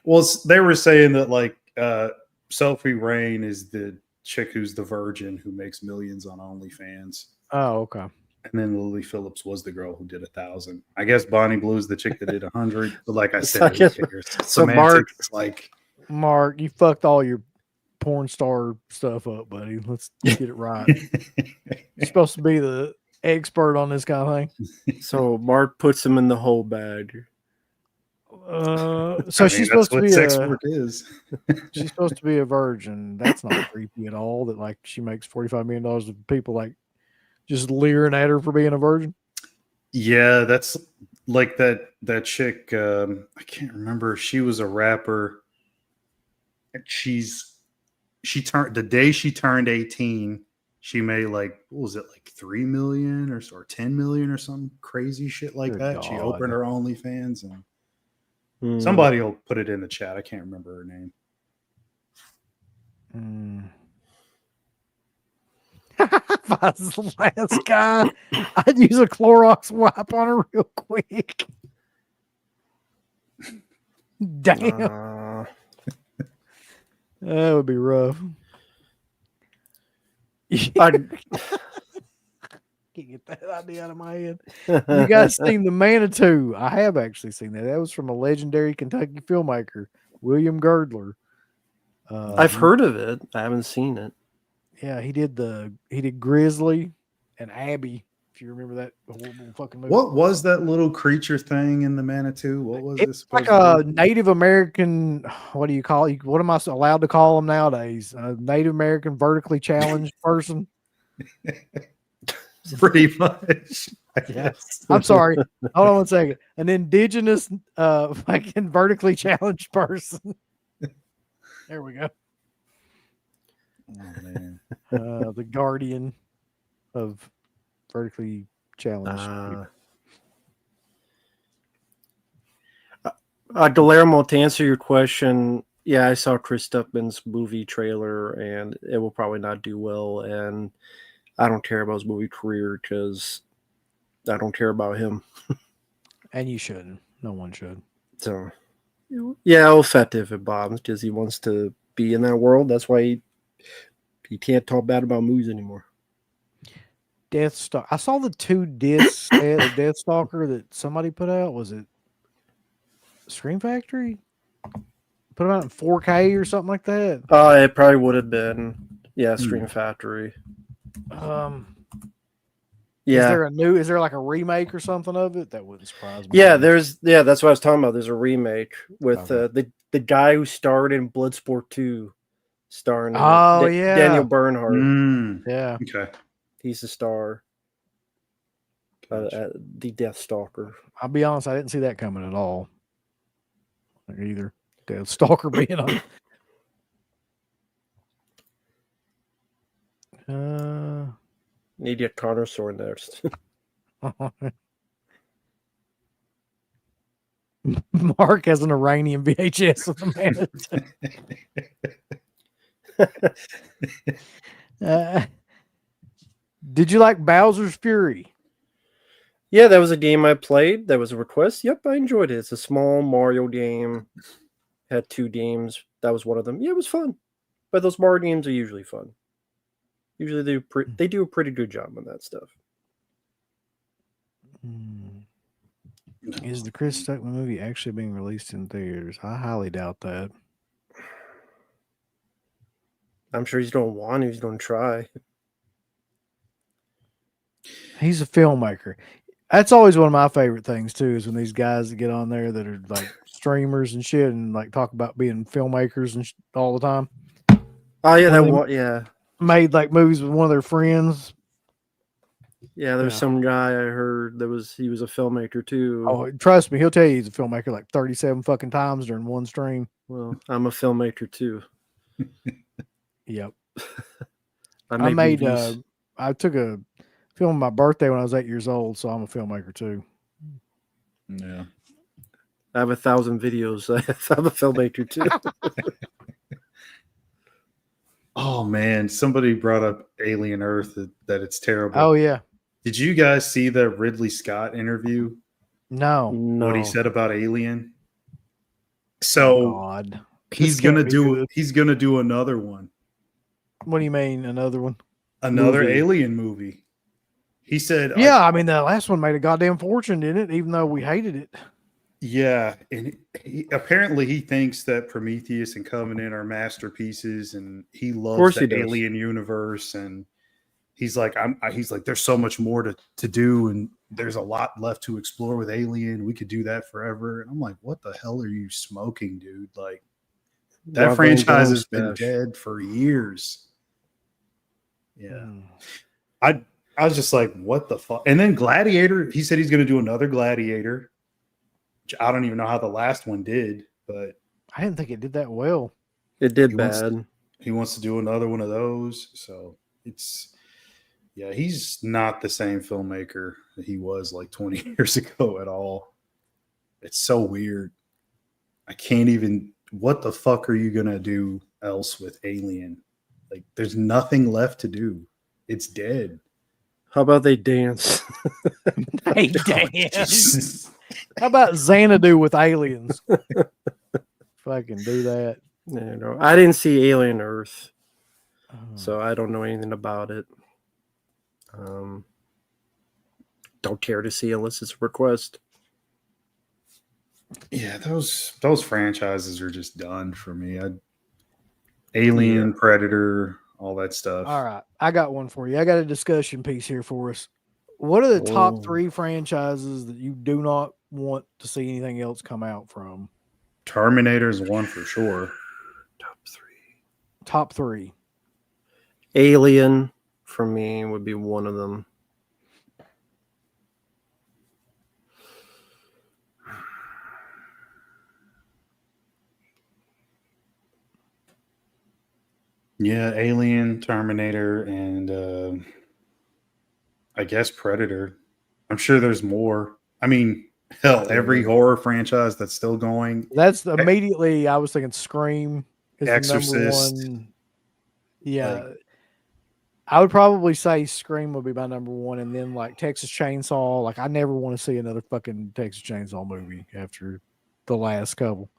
well, they were saying that like Sophie Rain is the chick who's the virgin who makes millions on OnlyFans, Oh, okay. and then Lily Phillips was the girl who did 1,000. I guess Bonnie Blue is the chick that did 100. But like I said, I who guess- cares? so Mark- Semantics, like Mark, you fucked all your porn star stuff up, buddy. Let's get it right. You're supposed to be the expert on this kind of thing. So Mark puts him in the whole bag. So I mean, she's supposed that's to what be sex a work is. she's supposed to be a virgin. That's not creepy at all. That like she makes $45 million with people like just leering at her for being a virgin. Yeah, that's like that chick. I can't remember. She was a rapper. She turned the day she turned 18. She made like what was it like 3 million or 10 million or some crazy shit like Good that. She God. opened her OnlyFans and Hmm. somebody will put it in the chat. I can't remember her name. If I was the last guy, I'd use a Clorox wipe on her real quick. Damn, that would be rough. I- Can't get that idea out of my head. You guys seen the Manitou? I have actually seen that. That was from a legendary Kentucky filmmaker, William Girdler. I've heard of it. I haven't seen it. Yeah, he did Grizzly and Abby. If you remember that horrible fucking movie. What was that little creature thing in the Manitou? What was it It's supposed like a to be? Native American. What do you call it? What am I allowed to call them nowadays? A Native American vertically challenged person. Pretty much. Yes. I'm sorry. Hold on one second. An indigenous, fucking vertically challenged person. There we go. Oh man. The guardian of vertically challenged. people. Guillermo, to answer your question, yeah, I saw Chris Stuckman's movie trailer, and it will probably not do well. And I don't care about his movie career because I don't care about him. And you shouldn't. No one should. So, yeah, it'll affect if it bombs because he wants to be in that world. That's why he can't talk bad about movies anymore. Deathstalker. I saw the 2 discs of Deathstalker that somebody put out. Was it Scream Factory? Put them out in 4K or something like that. It probably would have been, Scream Factory. Yeah. Is there like a remake or something of it? That wouldn't surprise me. Yeah, that's what I was talking about. There's a remake with Okay. the guy who starred in Bloodsport 2, starring in yeah. Daniel Bernhardt. Mm, Yeah. okay. He's the star. Gotcha. The Deathstalker. I'll be honest, I didn't see that coming at all. Like either Deathstalker being on. Need to get Connor Sword next. Mark has an Iranian VHS of the man. Did you like Bowser's Fury? Yeah, that was a game I played. That was a request. Yep, I enjoyed it. It's a small Mario game. Had 2 games. That was one of them. Yeah, it was fun. But those Mario games are usually fun. Usually they do a pretty good job on that stuff. Is the Chris Stuckman movie actually being released in theaters? I highly doubt that. I'm sure he's going to want to. He's going to try. He's a filmmaker. That's always one of my favorite things too, is when these guys that get on there that are like streamers and shit and like talk about being filmmakers and all the time. Oh yeah, yeah. Made like movies with one of their friends. Yeah, there's some guy I heard he was a filmmaker too. Oh, trust me, he'll tell you he's a filmmaker like 37 fucking times during one stream. Well, I'm a filmmaker too. Yep. I I made made. movies. I took a film on my birthday when I was 8 years old, so I'm a filmmaker too. Yeah. I have 1,000 videos. I'm a filmmaker too. Oh man, somebody brought up Alien Earth that it's terrible. Oh yeah. Did you guys see the Ridley Scott interview? No. What he No. said about Alien? Oh So God. he's This gonna can't be do good. he's gonna do another one, What do you mean? Another one? another Movie. Alien movie. He said, Yeah, I mean the last one made a goddamn fortune, didn't it? Even though we hated it. yeah, and apparently he thinks that Prometheus and Covenant are masterpieces, and he loves course the he does. Alien universe, and he's like, he's like, there's so much more to do, and there's a lot left to explore with Alien. We could do that forever. And I'm like, what the hell are you smoking, dude? Like that Rob Van franchise Dam has been smash. dead for years. Yeah. Mm. I was just like, what the fuck? And then Gladiator, he said he's going to do another Gladiator. Which I don't even know how the last one did, but I didn't think it did that well. It did He wants- bad. he wants to do another one of those. So yeah, he's not the same filmmaker that he was like 20 years ago at all. It's so weird. I can't even, what the fuck are you going to do else with Alien? Like, there's nothing left to do. It's dead. How about they dance? Hey, Jesus. How about Xanadu with aliens? Fucking do that. I didn't see Alien Earth, Oh. so I don't know anything about it. Don't care to see unless it's a request. Yeah, those franchises are just done for me. Alien, Predator, all that stuff. All right, I got one for you. I got a discussion piece here for us. What are the top 3 franchises that you do not want to see anything else come out from? Terminator's one for sure. Top 3. Alien, for me, would be one of them. Yeah, Alien, Terminator, and I guess Predator. I'm sure there's more. I mean, hell, every horror franchise that's still going. That's immediately I was thinking Scream is Exorcist. the number one. Yeah. Like- I would probably say Scream would be my number 1, and then like Texas Chainsaw. Like I never want to see another fucking Texas Chainsaw movie after the last couple.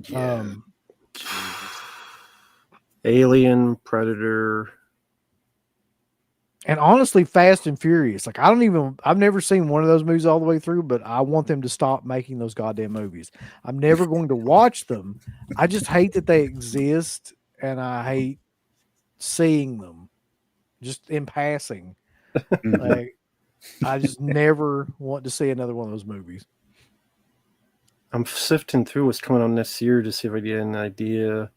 Yeah. Alien, Predator. And honestly, Fast and Furious. Like I've never seen one of those movies all the way through, but I want them to stop making those goddamn movies. I'm never going to watch them. I just hate that they exist, and I hate seeing them just in passing. Like I just never want to see another one of those movies. I'm sifting through what's coming on this year to see if I get an idea.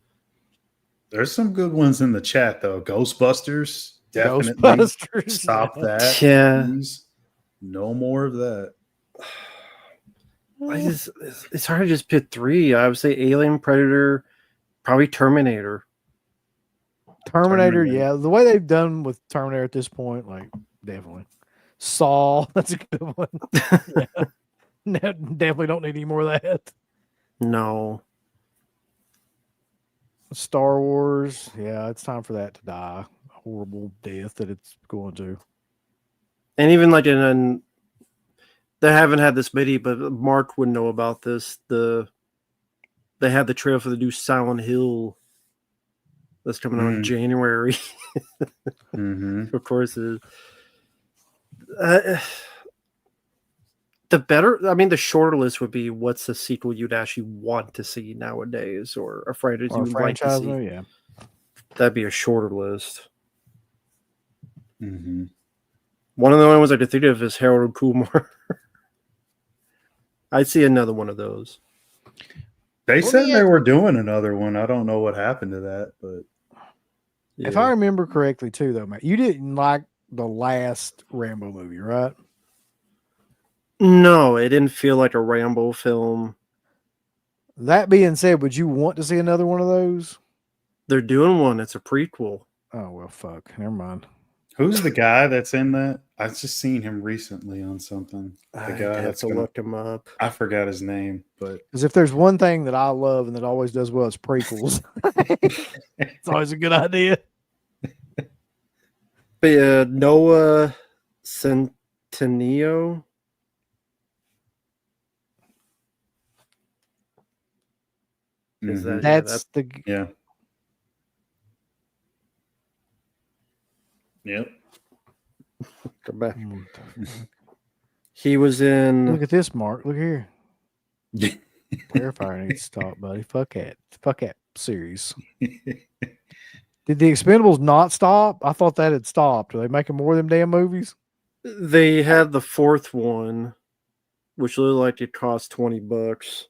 There's some good ones in the chat though. Ghostbusters, definitely Ghostbusters. stop that. Yeah. Please. No more of that. It's hard to just pick 3. I would say Alien, Predator, probably Terminator. Terminator, yeah. The way they've done with Terminator at this point, like definitely. Saw, that's a good one. Yeah. Definitely don't need any more of that. No. Star Wars, yeah, it's time for that to die. Horrible death that it's going to. And even like they haven't had this many, but Mark would know about this. They had the trailer for the new Silent Hill that's coming out in January. Of course it is. The shorter list would be what's the sequel you'd actually want to see nowadays, or a franchise you would like to see. Yeah. That'd be a shorter list. Mm-hmm. One of the only ones I could think of is Harold and Kumar. I'd see another one of those. They said they were doing another one. I don't know what happened to that, but If I remember correctly, too, though, Matt, you didn't like the last Rambo movie, right? No, it didn't feel like a Rambo film. That being said, would you want to see another one of those? They're doing one. It's a prequel. Oh well, fuck. Never mind. Who's the guy that's in that? I've just seen him recently on something. The I guy have that's to gonna, look him up. I forgot his name, but Because if there's one thing that I love and that always does well, it's prequels. It's always a good idea. But yeah, Noah Centineo. Is that That's the yeah. Yep. go back? Mm. He was in. Look at this, Mark. Look here. Clarifier needs to stop, buddy. Fuck that. Fuck that series. Did the Expendables not stop? I thought that had stopped. Are they making more of them damn movies? They had the fourth one, which looked like it cost $20.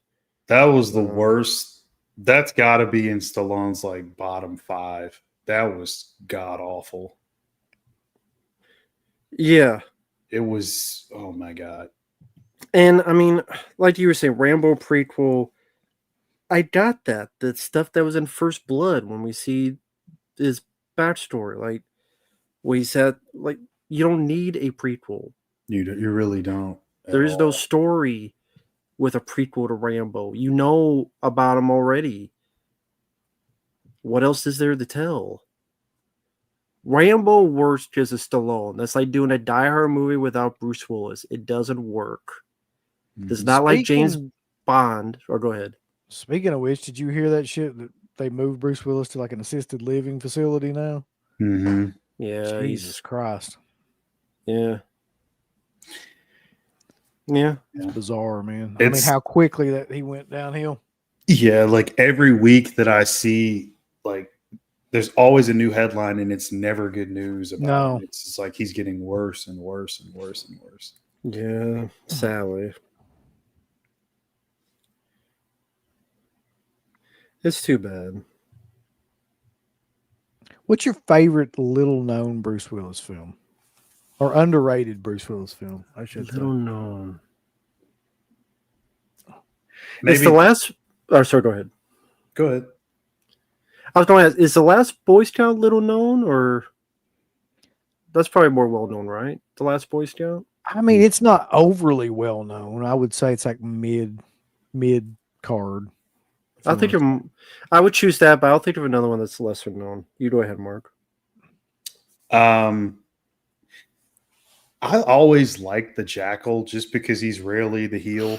That was the worst. That's got to be in Stallone's like bottom 5. That was god awful. Yeah. It was, oh my god. And I mean, like you were saying, Rambo prequel, I got that. The stuff that was in First Blood when we see his backstory. Like, we said, like, you don't need a prequel. You really don't. There is no story with a prequel to Rambo. You know about him already. What else is there to tell? Rambo works just as Stallone. That's like doing a Die Hard movie without Bruce Willis. It doesn't work. It's not like James Bond. Or go ahead. Speaking of which, did you hear that shit that they moved Bruce Willis to like an assisted living facility now? Mm-hmm. Yeah. Jesus Christ. Yeah. Yeah. It's bizarre, man. I mean, how quickly that he went downhill. Yeah, like every week that I see, like, there's always a new headline and it's never good news about him. It's just like he's getting worse and worse and worse and worse. Yeah, sadly. It's too bad. What's your favorite little known Bruce Willis film? Or underrated Bruce Willis film, I should say. Little known. Maybe, It's the last. Oh, sorry, go ahead. Go ahead. I was going to ask, is the Last Boy Scout little known, or that's probably more well known, right? The Last Boy Scout. I mean, it's not overly well known. I would say it's like mid card. I think I would choose that, but I'll think of another one that's lesser known. You go ahead, Mark. I always like the Jackal just because he's rarely the heel.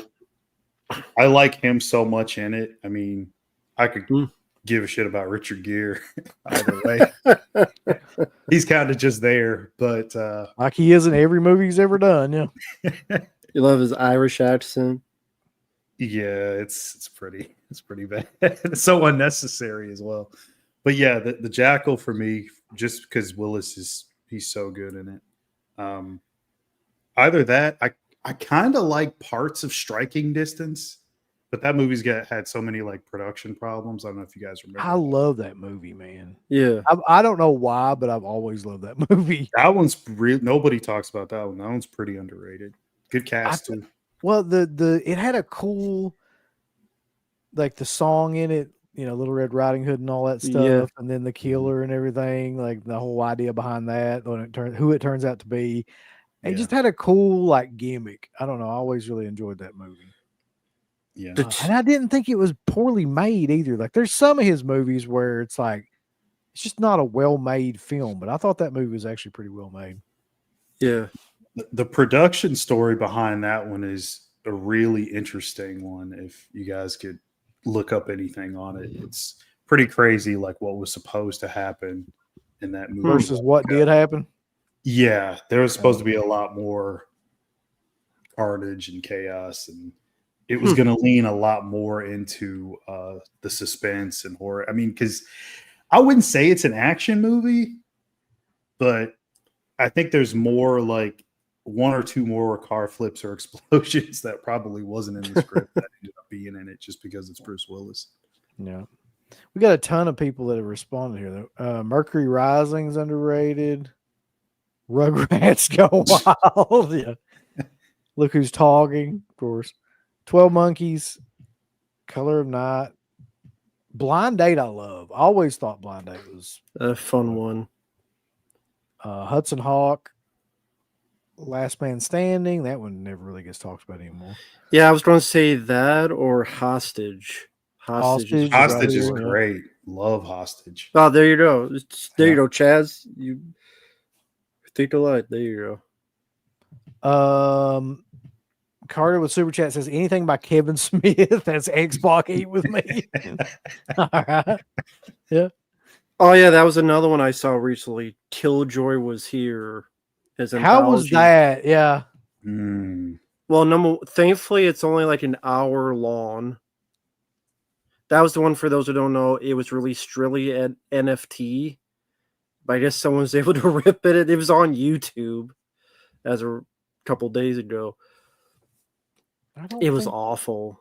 I like him so much in it. I mean, I could give a shit about Richard Gere either way. He's kind of just there, but like he is in every movie he's ever done. Yeah. You love his Irish accent. Yeah, it's pretty bad. It's so unnecessary as well. But yeah, the Jackal for me, just because Willis he's so good in it. Either that, I kind of like parts of Striking Distance, but that movie's had so many like production problems. I don't know if you guys remember. I love that movie, man. Yeah, I don't know why, but I've always loved that movie. That one's real. Nobody talks about that one. That one's pretty underrated. Good cast too. Well, it had a cool, like the song in it, you know, Little Red Riding Hood and all that stuff, and then the killer and everything, like the whole idea behind that, who it turns out to be. It just had a cool like gimmick. I don't know. I always really enjoyed that movie. Yeah, and I didn't think it was poorly made either. Like there's some of his movies where it's like it's just not a well-made film, but I thought that movie was actually pretty well made. yeah. The production story behind that one is a really interesting one. If you guys could look up anything on it, it's pretty crazy. Like what was supposed to happen in that movie Versus what did happen. Yeah, there was supposed to be a lot more carnage and chaos, and it was going to lean a lot more into the suspense and horror. I mean, because I wouldn't say it's an action movie, but I think there's more like one or two more car flips or explosions that probably wasn't in the script that ended up being in it just because it's Bruce Willis. Yeah. We got a ton of people that have responded here, though. Mercury Rising's underrated. Rugrats Go Wild. Yeah. Look Who's Talking, of course. 12 Monkeys, Color of Night, Blind Date I love. I always thought Blind Date was A fun one. Hudson Hawk, Last Man Standing. That one never really gets talked about anymore. Yeah, I was going to say that or Hostage. Hostage is Hostage is right here, yeah. great. Love Hostage. Oh, there you go. There you Yeah. go, Chaz. You think alike. There you go. Carter with Super Chat says anything by Kevin Smith. That's Xbox Eat with me. All right. Yeah. Oh yeah, that was another one I saw recently. Killjoy was here. His How was anthology. that? Yeah. Well, thankfully it's only like an hour long. That was the one for those who don't know. It was released strictly at NFT, but I guess someone was able to rip it. It was on YouTube as a couple days ago. It was awful.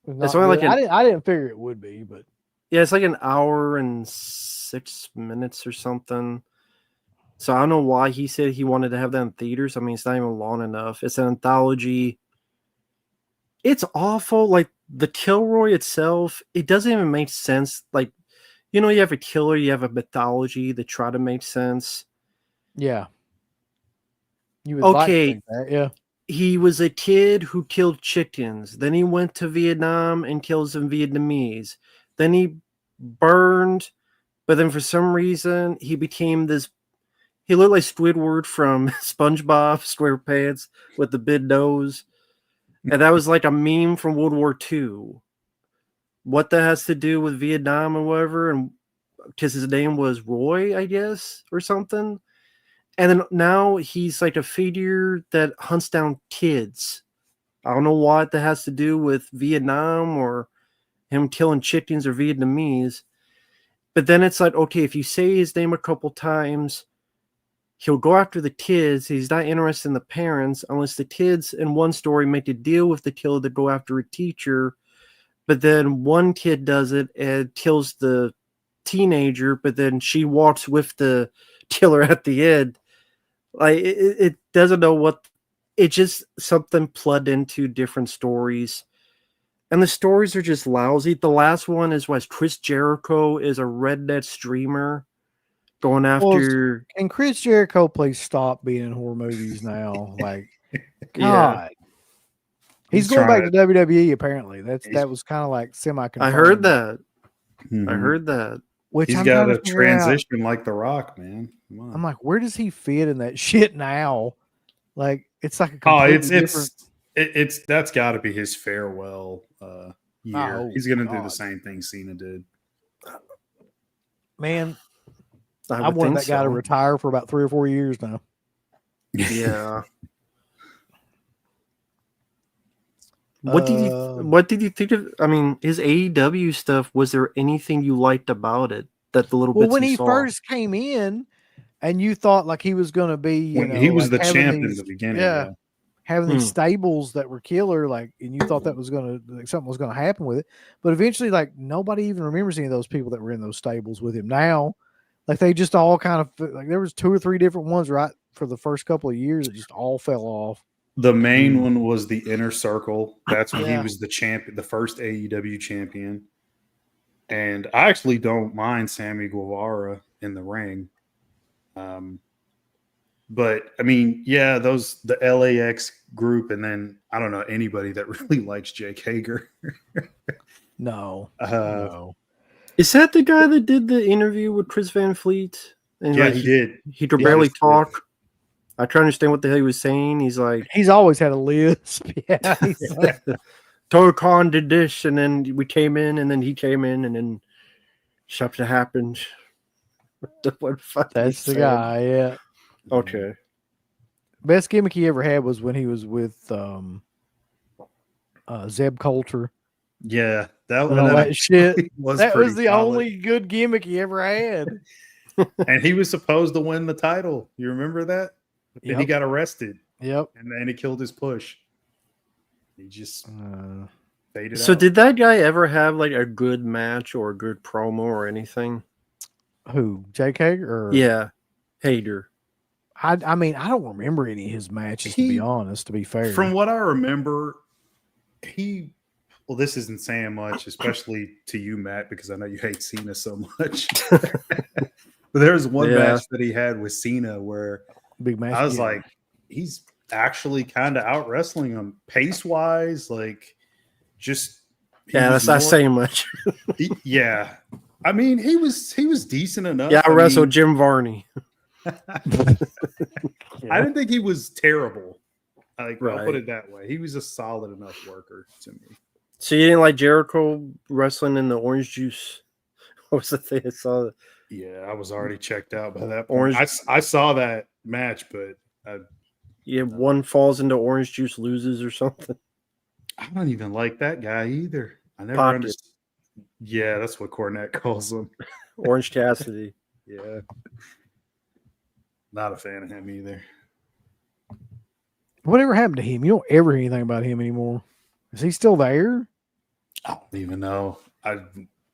It's only like I didn't figure it would be, but yeah, it's like an hour and 6 minutes or something. So I don't know why he said he wanted to have that in theaters. I mean, it's not even long enough. It's an anthology. It's awful. Like the Kilroy itself, it doesn't even make sense. Like, you know, you have a killer, you have a mythology that try to make sense. yeah. You would like to think that, yeah. He was a kid who killed chickens. Then he went to Vietnam and killed some Vietnamese. Then he burned, but then for some reason he became this. He looked like Squidward from SpongeBob SquarePants with the big nose. And that was like a meme from World War II. What that has to do with Vietnam or whatever, and because his name was Roy, I guess, or something. And then now he's like a figure that hunts down kids. I don't know what that has to do with Vietnam or him killing chickens or Vietnamese. But then it's like, okay, if you say his name a couple times, he'll go after the kids. He's not interested in the parents unless the kids in one story make a deal with the killer to go after a teacher. But then one kid does it and kills the teenager, but then she walks with the killer at the end. Like it doesn't know what. It just something plugged into different stories. And the stories are just lousy. The last one is Chris Jericho is a redneck streamer going after. And Chris Jericho, please stop being in horror movies now. Like, Yeah. God. He's going back to WWE, apparently. That was kind of like semi-confirmed. I heard that. Mm-hmm. I heard that. Which he's got a transition like The Rock, man. Come on. I'm like, where does he fit in that shit now? Like, it's like a it's that's got to be his farewell year. Oh, he's gonna do the same thing Cena did. Man, I wanted that guy to retire for about 3 or 4 years now. Yeah. What did you think of? I mean, his AEW stuff. Was there anything you liked about it? That the little bits when you he saw? first came in, and you thought like he was going to be, he was the champ in the beginning. Yeah. Having these stables that were killer, like, and you thought that was going to, like, something was going to happen with it, but eventually, like, nobody even remembers any of those people that were in those stables with him. Now, like, they just all kind of like there was 2 or 3 different ones right for the first couple of years that just all fell off. The main one was the Inner Circle. That's when he was the champion, the first AEW champion. And I actually don't mind Sammy Guevara in the ring. But I mean, yeah, the LAX group, and then I don't know anybody that really likes Jake Hager. No. Is that the guy that did the interview with Chris Van Fleet? And yeah, he did. He could barely talk. I try to understand what the hell he was saying. He's like, he's always had a lisp. Yeah, he's like, Tony Khan did this, and then we came in, and then he came in, and then something happened. That's the guy. Yeah. Okay. Best gimmick he ever had was when he was with Zeb Coulter. Yeah, that shit. That was the solid. only good gimmick he ever had. And he was supposed to win the title. You remember that? But then he got arrested. Yep. And then he killed his push. He just faded out. So did that guy ever have like a good match or a good promo or anything? Who? Jake Hager? Yeah. Hager. I mean, I don't remember any of his matches, to be honest, to be fair. From what I remember, he well, this isn't saying much, especially to you, Matt, because I know you hate Cena so much. But there was one match that he had with Cena where Big match. I was yeah. like, he's actually kind of out wrestling him pace wise, like just Yeah, that's not saying much. Yeah, I mean he was decent enough. Yeah, I wrestled mean, Jim Varney. I didn't think he was terrible. Like I'll put it that way. He was a solid enough worker to me. So you didn't like Jericho wrestling in the orange juice? What was the thing I saw? Yeah, I was already checked out by that point. I saw that match, but one falls into orange juice, loses or something. I don't even like that guy either. I never Pocket. understood. Yeah, that's what Cornette calls him. Orange Cassidy. Yeah. Not a fan of him either. Whatever happened to him? You don't ever hear anything about him anymore. Is he still there? I don't even know. I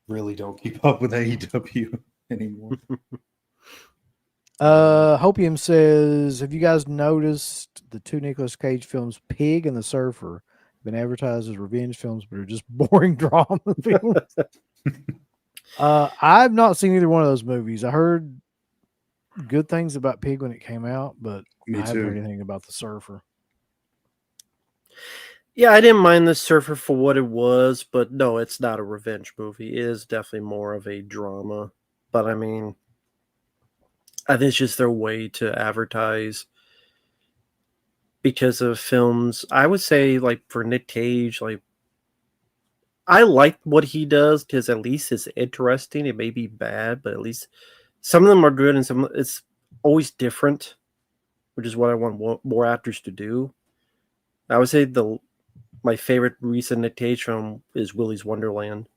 really don't keep up with AEW anymore. Hopium says, have you guys noticed the two Nicolas Cage films, Pig and The Surfer, have been advertised as revenge films, but are just boring drama films? I've not seen either one of those movies. I heard good things about Pig when it came out, but I haven't heard anything about The Surfer. Yeah, I didn't mind The Surfer for what it was, but no, it's not a revenge movie. It is definitely more of a drama. But I mean, I think it's just their way to advertise because of films. I would say, like, for Nick Cage, like, I like what he does because at least it's interesting. It may be bad, but at least some of them are good and some it's always different, which is what I want more actors to do. I would say my favorite recent Nick Cage film is Willy's Wonderland.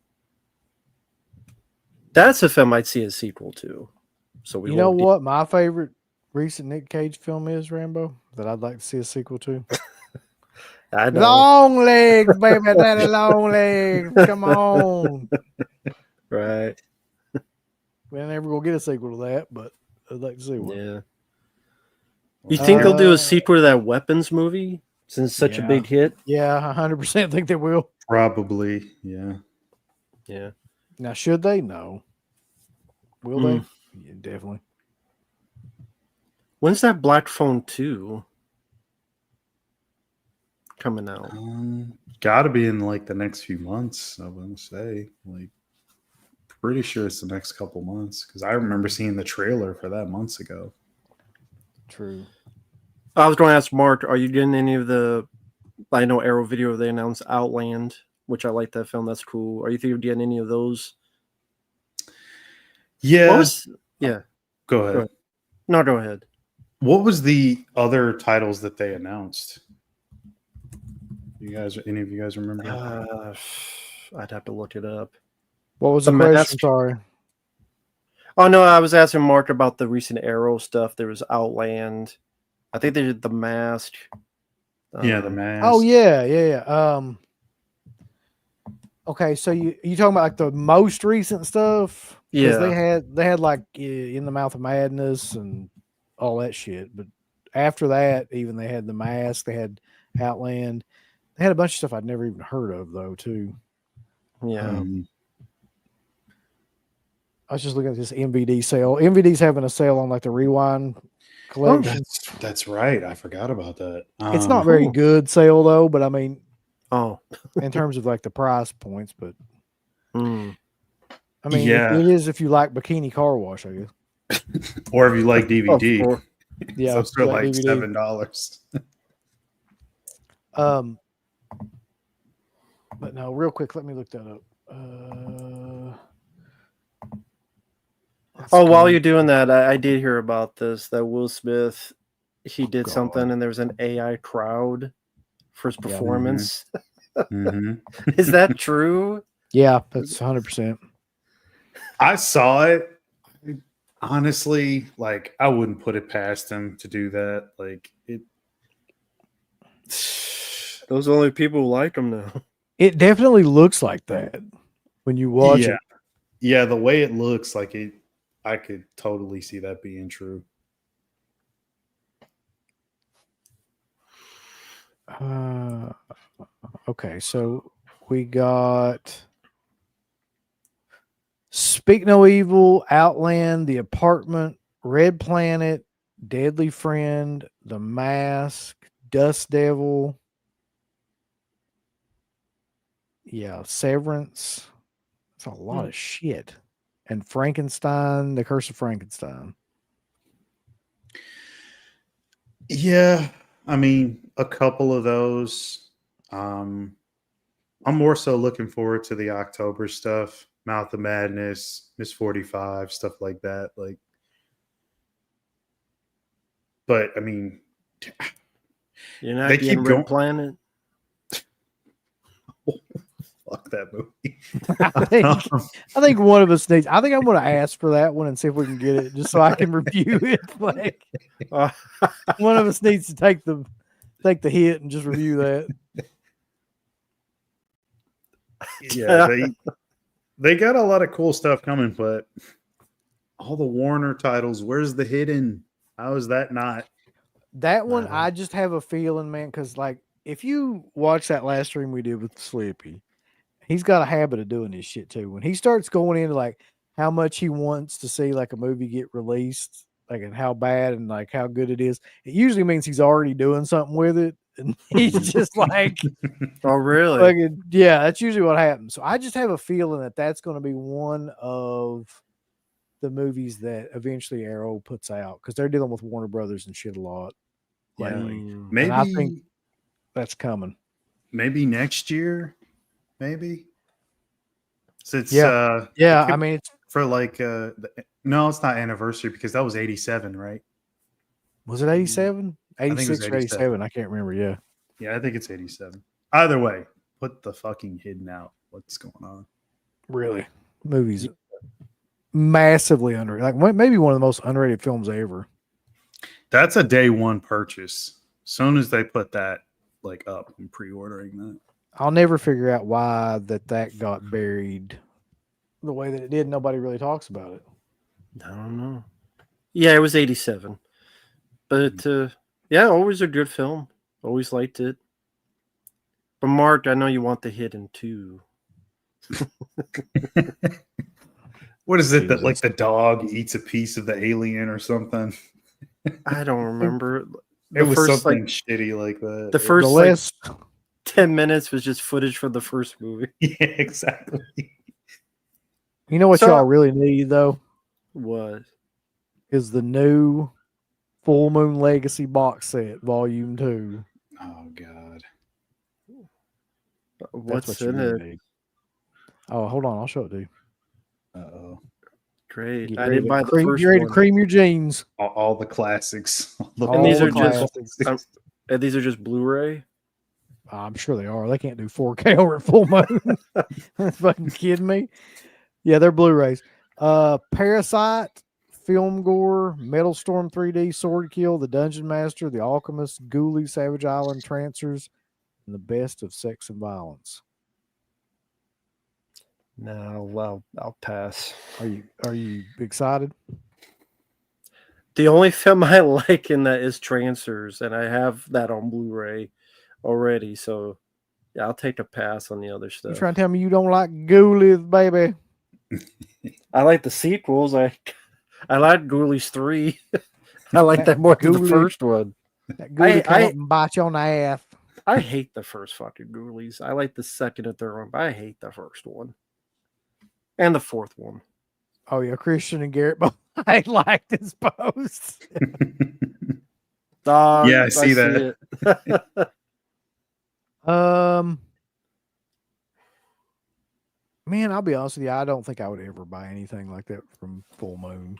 That's a film I'd see a sequel to. So you know what my favorite recent Nick Cage film is, Rambo, that I'd like to see a sequel to? I know. Long legs, baby, daddy, long legs. Come on. Right. We're never gonna get a sequel to that, but I'd like to see one. Yeah. You think they'll do a sequel to that Weapons movie since it's such a big hit? Yeah, 100% think they will. Probably, yeah. Yeah. Now, should they? No. Will they? Yeah, definitely. When's that Black Phone 2 coming out? Got to be in like the next few months, I want to say. Like, pretty sure it's the next couple months because I remember seeing the trailer for that months ago. True. I was going to ask Mark, are you getting any of the? I know Arrow Video they announced Outland, which I like that film. That's cool. Are you thinking of getting any of those? Yeah. Go ahead. No, go ahead. What was the other titles that they announced? Any of you guys remember? I'd have to look it up. What was the question? Sorry. Oh no, I was asking Mark about the recent Arrow stuff. There was Outland. I think they did The Mask. Yeah, The Mask. Oh yeah. Okay, so you talking about like the most recent stuff? Yeah, they had like In the Mouth of Madness and all that shit. But after that, even they had The Mask. They had Outland. They had a bunch of stuff I'd never even heard of though too. Yeah. I was just looking at this MVD sale. MVD's having a sale on like the Rewind collection. Oh, that's right. I forgot about that. It's not very good sale though, but I mean, in terms of like the price points, but I mean, it is if you like Bikini Car Wash, I guess, or if you like DVD. Yeah, so it's still like $7. But no, real quick, let me look that up. While you're doing that, I did hear about this, that Will Smith, he did something and there was an AI crowd for his performance. Is that true? Yeah, that's 100%. I saw it. Honestly, like I wouldn't put it past him to do that. Like it. Those are the only people who like him now. It definitely looks like that when you watch it. Yeah, the way it looks like it, I could totally see that being true. Okay, so We got Speak No Evil, Outland, The Apartment, Red Planet, Deadly Friend, The Mask, Dust Devil. Yeah, Severance. That's a lot of shit. And Frankenstein, The Curse of Frankenstein. Yeah, I mean, a couple of those. I'm more so looking forward to the October stuff, Mouth of Madness, Miss 45, stuff like that. Like, but I mean, You're not they getting keep Red going. Planet. Fuck that movie. I think one of us needs. I think I'm going to ask for that one and see if we can get it, just so I can review it. Like, one of us needs to take the hit and just review that. Yeah, they got a lot of cool stuff coming, but all the Warner titles, where's the hidden? How is that not? That one, I just have a feeling, man, because like if you watch that last stream we did with Slippy, he's got a habit of doing this shit too. When he starts going into like how much he wants to see like a movie get released, like and how bad and like how good it is, it usually means he's already doing something with it. And he's just like, oh, really? fucking, yeah, that's usually what happens. So I just have a feeling that that's going to be one of the movies that eventually Arrow puts out because they're dealing with Warner Brothers and shit a lot lately. Maybe and I think that's coming. Maybe next year. Maybe. Since yeah, I mean, it's for like no, it's not anniversary because that was 87, right? Was it 87? I think it was 86 or 87? I can't remember. Yeah. Yeah, I think it's 87. Either way, put the fucking hidden out. What's going on? Really? Movies massively underrated. Like maybe one of the most underrated films ever. That's a day one purchase. As soon as they put that like up, I'm pre-ordering that. I'll never figure out why that got buried the way that it did. Nobody really talks about it. I don't know. Yeah, it was 87. But yeah, always a good film. Always liked it. But Mark, I know you want the hidden too. What is it that like the dog eats a piece of the alien or something? I don't remember. It was something shitty like that. The first 10 minutes was just footage from the first movie. Yeah, exactly. You know what y'all really need though? What? Is the new Full Moon Legacy box set, Volume 2. Oh God. What's in it? Need. Oh, hold on, I'll show it to you. Uh-oh. Great. I didn't buy the first one. You ready to cream your jeans? All the classics. And these are and these are just Blu-ray? I'm sure they are. They can't do 4K over at Full Moon. That's fucking kidding me. Yeah, they're Blu-rays. Parasite, Film Gore, Metal Storm 3D, Sword Kill, The Dungeon Master, The Alchemist, Ghoulie, Savage Island, Trancers, and the best of Sex and Violence. No, well, I'll pass. Are you excited? The only film I like in that is Trancers, and I have that on Blu-ray already. So yeah, I'll take a pass on the other stuff. You trying to tell me you don't like Ghoulies, baby? I like the sequels. I like Ghoulies 3. I like that more than the first one. That Ghoulie come up and bite you on the ass. I hate the first fucking Ghoulies. I like the second and third one, but I hate the first one. And the fourth one. Oh yeah, Christian and Garrett both I liked this post. Yeah, I see that. Man, I'll be honest with you. I don't think I would ever buy anything like that from Full Moon.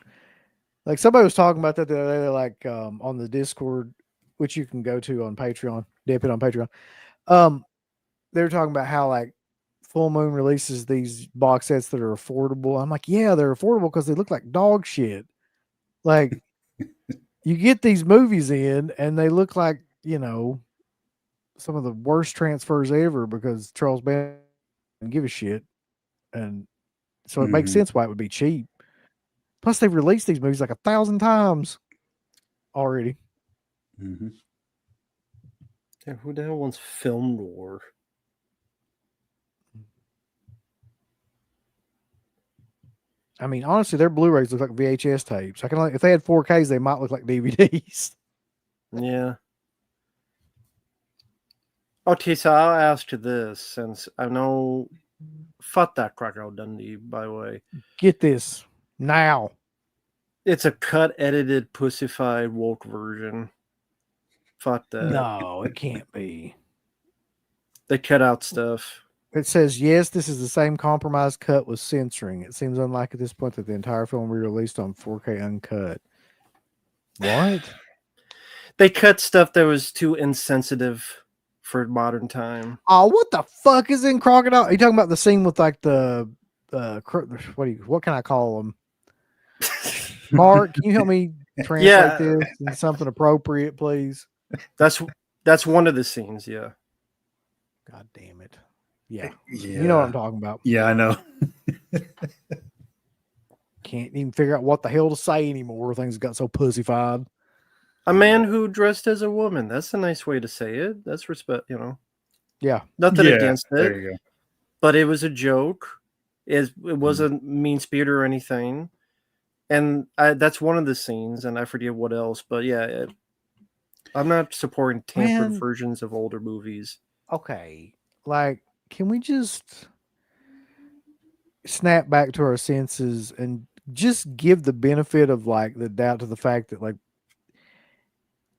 Like somebody was talking about that the other day, like on the Discord, which you can go to on Patreon, dip it on Patreon. They were talking about how like Full Moon releases these box sets that are affordable. I'm like, yeah, they're affordable because they look like dog shit. Like you get these movies in and they look like, you know, some of the worst transfers ever because Charles Band didn't give a shit. And so it makes sense why it would be cheap. Plus they've released these movies like 1,000 times already. Mm-hmm. Yeah, who the hell wants Film Gore? I mean, honestly, their Blu-rays look like VHS tapes. I can if they had 4Ks, they might look like DVDs. Yeah. Okay, so I'll ask you this, since I know, fuck that Crocodile Dundee, by the way. Get this now. It's a cut, edited, pussified, woke version. Fuck that. No, it can't be. They cut out stuff. It says, yes, this is the same compromise cut with censoring. It seems unlikely at this point that the entire film will be released on 4K uncut. What? They cut stuff that was too insensitive for modern time. Oh, what the fuck is in Crocodile? Are you talking about the scene with like the what can I call them? Mark, can you help me translate this into something appropriate, please? That's one of the scenes, yeah. God damn it. Yeah. Yeah. You know what I'm talking about. Yeah, I know. Can't even figure out what the hell to say anymore. Things got so pussified. A man who dressed as a woman. That's a nice way to say it. That's respect, you know. Yeah. Nothing Yeah, against there it. you go. But it was a joke. It wasn't mean spirit or anything. And that's one of the scenes, and I forget what else. But yeah, I'm not supporting tampered versions of older movies. Okay. Like, can we just snap back to our senses and just give the benefit of like the doubt to the fact that like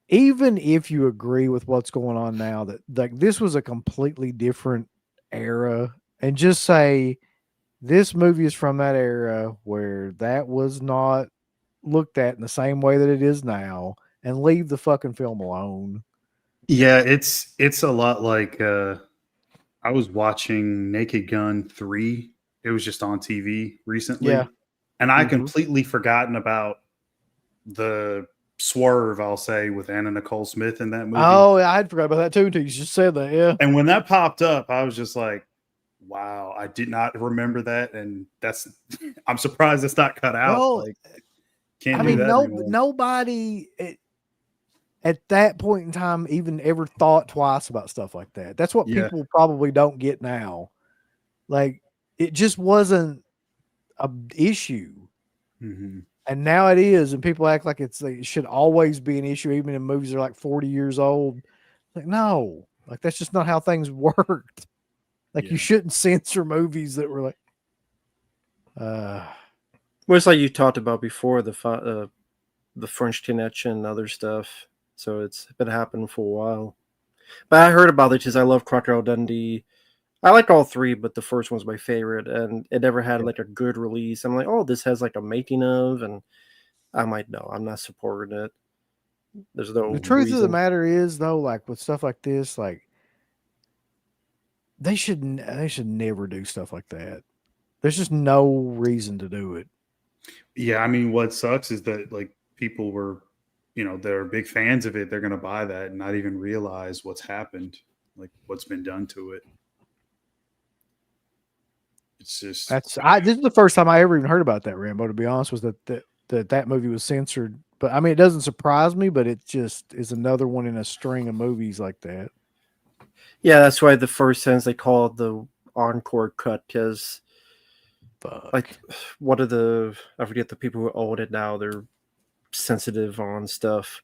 even if you agree with what's going on now, that like this was a completely different era, and just say this movie is from that era where that was not looked at in the same way that it is now, and leave the fucking film alone. Yeah, it's a lot like I was watching Naked Gun 3. It was just on TV recently. Yeah. And I completely forgotten about the swerve, I'll say, with Anna Nicole Smith in that movie. Oh, I had forgot about that too until you just said that. Yeah. And when that popped up, I was just like, wow, I did not remember that. And I'm surprised it's not cut out. Well, like, can't do that anymore. Nobody at that point in time even ever thought twice about stuff like that. That's what people probably don't get now. Like, it just wasn't a issue. Mm-hmm. And now it is, and people act like it should always be an issue, even in movies that are like 40 years old. Like, no, like that's just not how things worked. Like, you shouldn't censor movies that were like, well, it's like you talked about before, the French Connection and other stuff. So it's been happening for a while. But I heard about it because I love Crocodile Dundee. I like all three, but the first one's my favorite, and it never had like a good release. I'm like, oh, this has like a making of, and I'm like, no, I'm not supporting it. There's no. The truth reason. of the matter is, though, like with stuff like this, like they should never do stuff like that. There's just no reason to do it. Yeah, I mean, what sucks is that like people were, they're big fans of it. They're going to buy that and not even realize what's happened, like what's been done to it. It's just this is the first time I ever even heard about that, Rambo. To be honest, was that movie was censored. But I mean, it doesn't surprise me. But it just is another one in a string of movies like that. Yeah, that's why the first sentence they call it the encore cut, because like I forget the people who own it now. They're sensitive on stuff.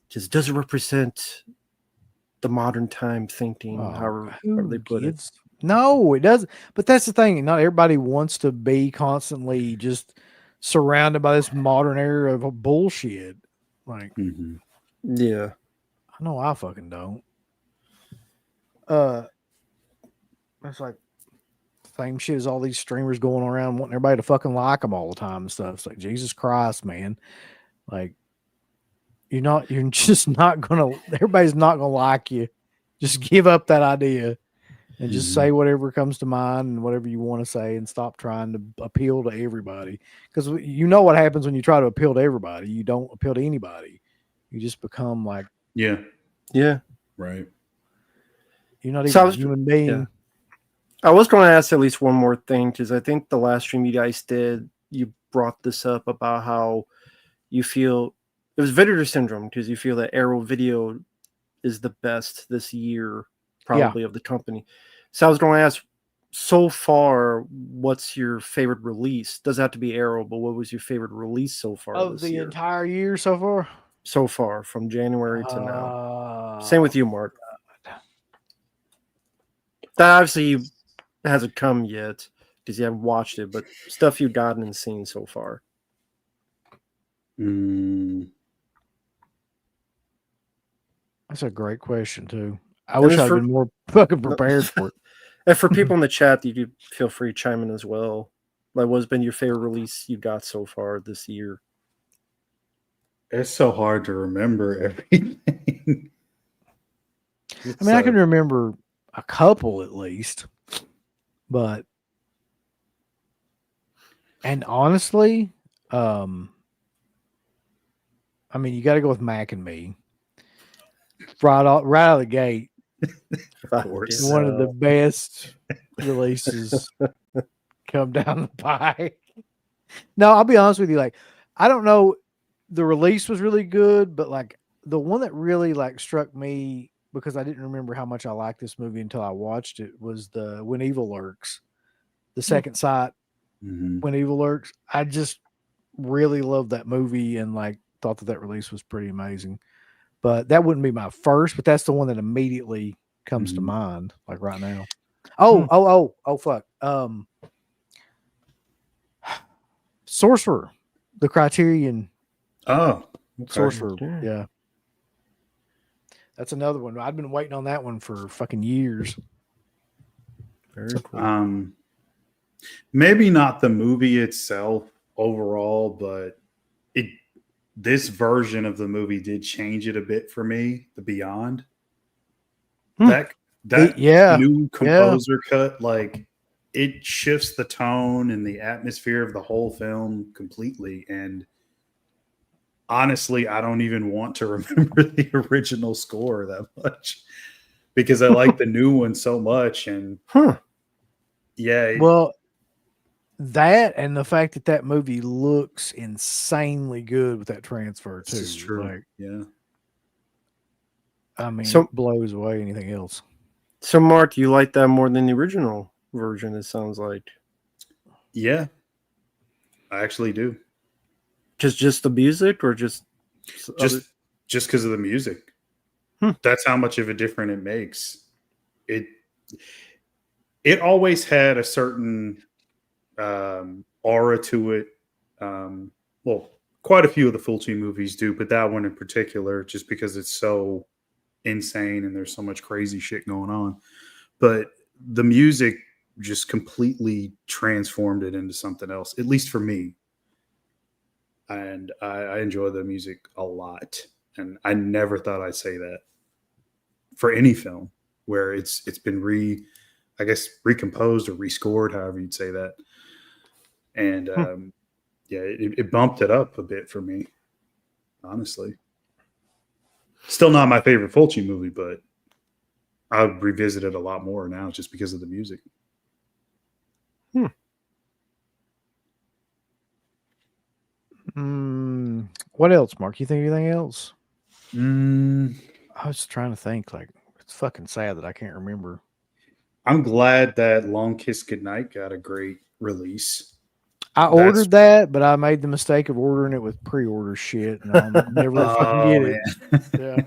Just doesn't represent the modern time thinking. However they put it. No, it doesn't. But that's the thing. Not everybody wants to be constantly just surrounded by this modern era of bullshit. Like, yeah, I know I fucking don't. It's like same shit as all these streamers going around wanting everybody to fucking like them all the time and stuff. It's like, Jesus Christ, man. Like, you're just not gonna. Everybody's not gonna like you. Just give up that idea. And just say whatever comes to mind and whatever you want to say, and stop trying to appeal to everybody. Because you know what happens when you try to appeal to everybody. You don't appeal to anybody. You just become like, yeah, right. You're not even a human being. Yeah. I was going to ask at least one more thing, because I think the last stream you guys did, you brought this up about how you feel it was Vinegar Syndrome, because you feel that Arrow Video is the best this year, probably of the company. So I was going to ask, so far, what's your favorite release? Doesn't have to be Arrow, but what was your favorite release so far Of this the year? entire year so far? So far, from January to now. Same Oh, with you, Mark. That obviously hasn't come yet because you haven't watched it, but stuff you've gotten and seen so far. That's a great question too. I And wish it's I'd for- been more fucking prepared for it. And for people in the chat, you could feel free to chime in as well. Like, what's been your favorite release you got so far this year? It's so hard to remember everything. I mean, I can remember a couple at least, but and honestly, I mean, you got to go with Mac and Me. Right out of the gate, of course. one of the best releases come down the pike. No, I'll be honest with you. Like, I don't know, the release was really good, but like the one that really like struck me because I didn't remember how much I liked this movie until I watched it was the When Evil Lurks, the Second Sight. When Evil Lurks. I just really loved that movie and like thought that release was pretty amazing. But that wouldn't be my first, but that's the one that immediately comes to mind, like right now. Oh, fuck. Sorcerer, the Criterion. Oh, okay. Sorcerer. Yeah. That's another one. I've been waiting on that one for fucking years. Very cool. Maybe not the movie itself overall, but this version of the movie did change it a bit for me. The Beyond. That new composer cut, like, it shifts the tone and the atmosphere of the whole film completely. And honestly, I don't even want to remember the original score that much because I like the new one so much. And yeah, well, that and the fact that movie looks insanely good with that transfer too. This is true. Like, yeah. I mean, So- it blows away anything else. So, Mark, you like that more than the original version, it sounds like. Yeah, I actually do. Just the music or just because of the music. That's how much of a difference it makes. It always had a certain aura to it. Well, quite a few of the Fulci movies do, but that one in particular, just because it's so insane and there's so much crazy shit going on. But the music just completely transformed it into something else, at least for me. And I enjoy the music a lot. And I never thought I'd say that for any film where it's been recomposed or rescored, however you'd say that. And yeah, it bumped it up a bit for me, honestly. Still not my favorite Fulci movie, but I'll revisit it a lot more now just because of the music. What else, Mark? You think anything else? I was trying to think. Like, it's fucking sad that I can't remember. I'm glad that Long Kiss Goodnight got a great release. I ordered that, but I made the mistake of ordering it with pre-order shit, and I'll never fucking get it.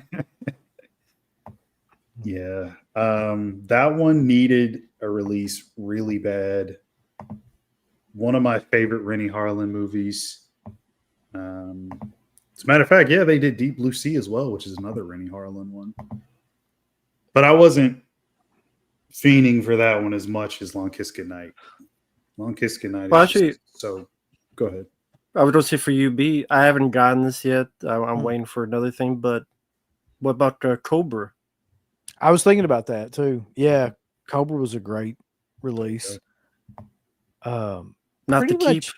Yeah. That one needed a release really bad. One of my favorite Rennie Harlan movies. As a matter of fact, yeah, they did Deep Blue Sea as well, which is another Rennie Harlan one. But I wasn't fiending for that one as much as Long Kiss Goodnight. Long Kiss Goodnight. Well, actually, so go ahead. I would say for you, B, I haven't gotten this yet. I'm waiting for another thing. But what about Cobra? I was thinking about that too. Yeah, Cobra was a great release. Not to keep. Much...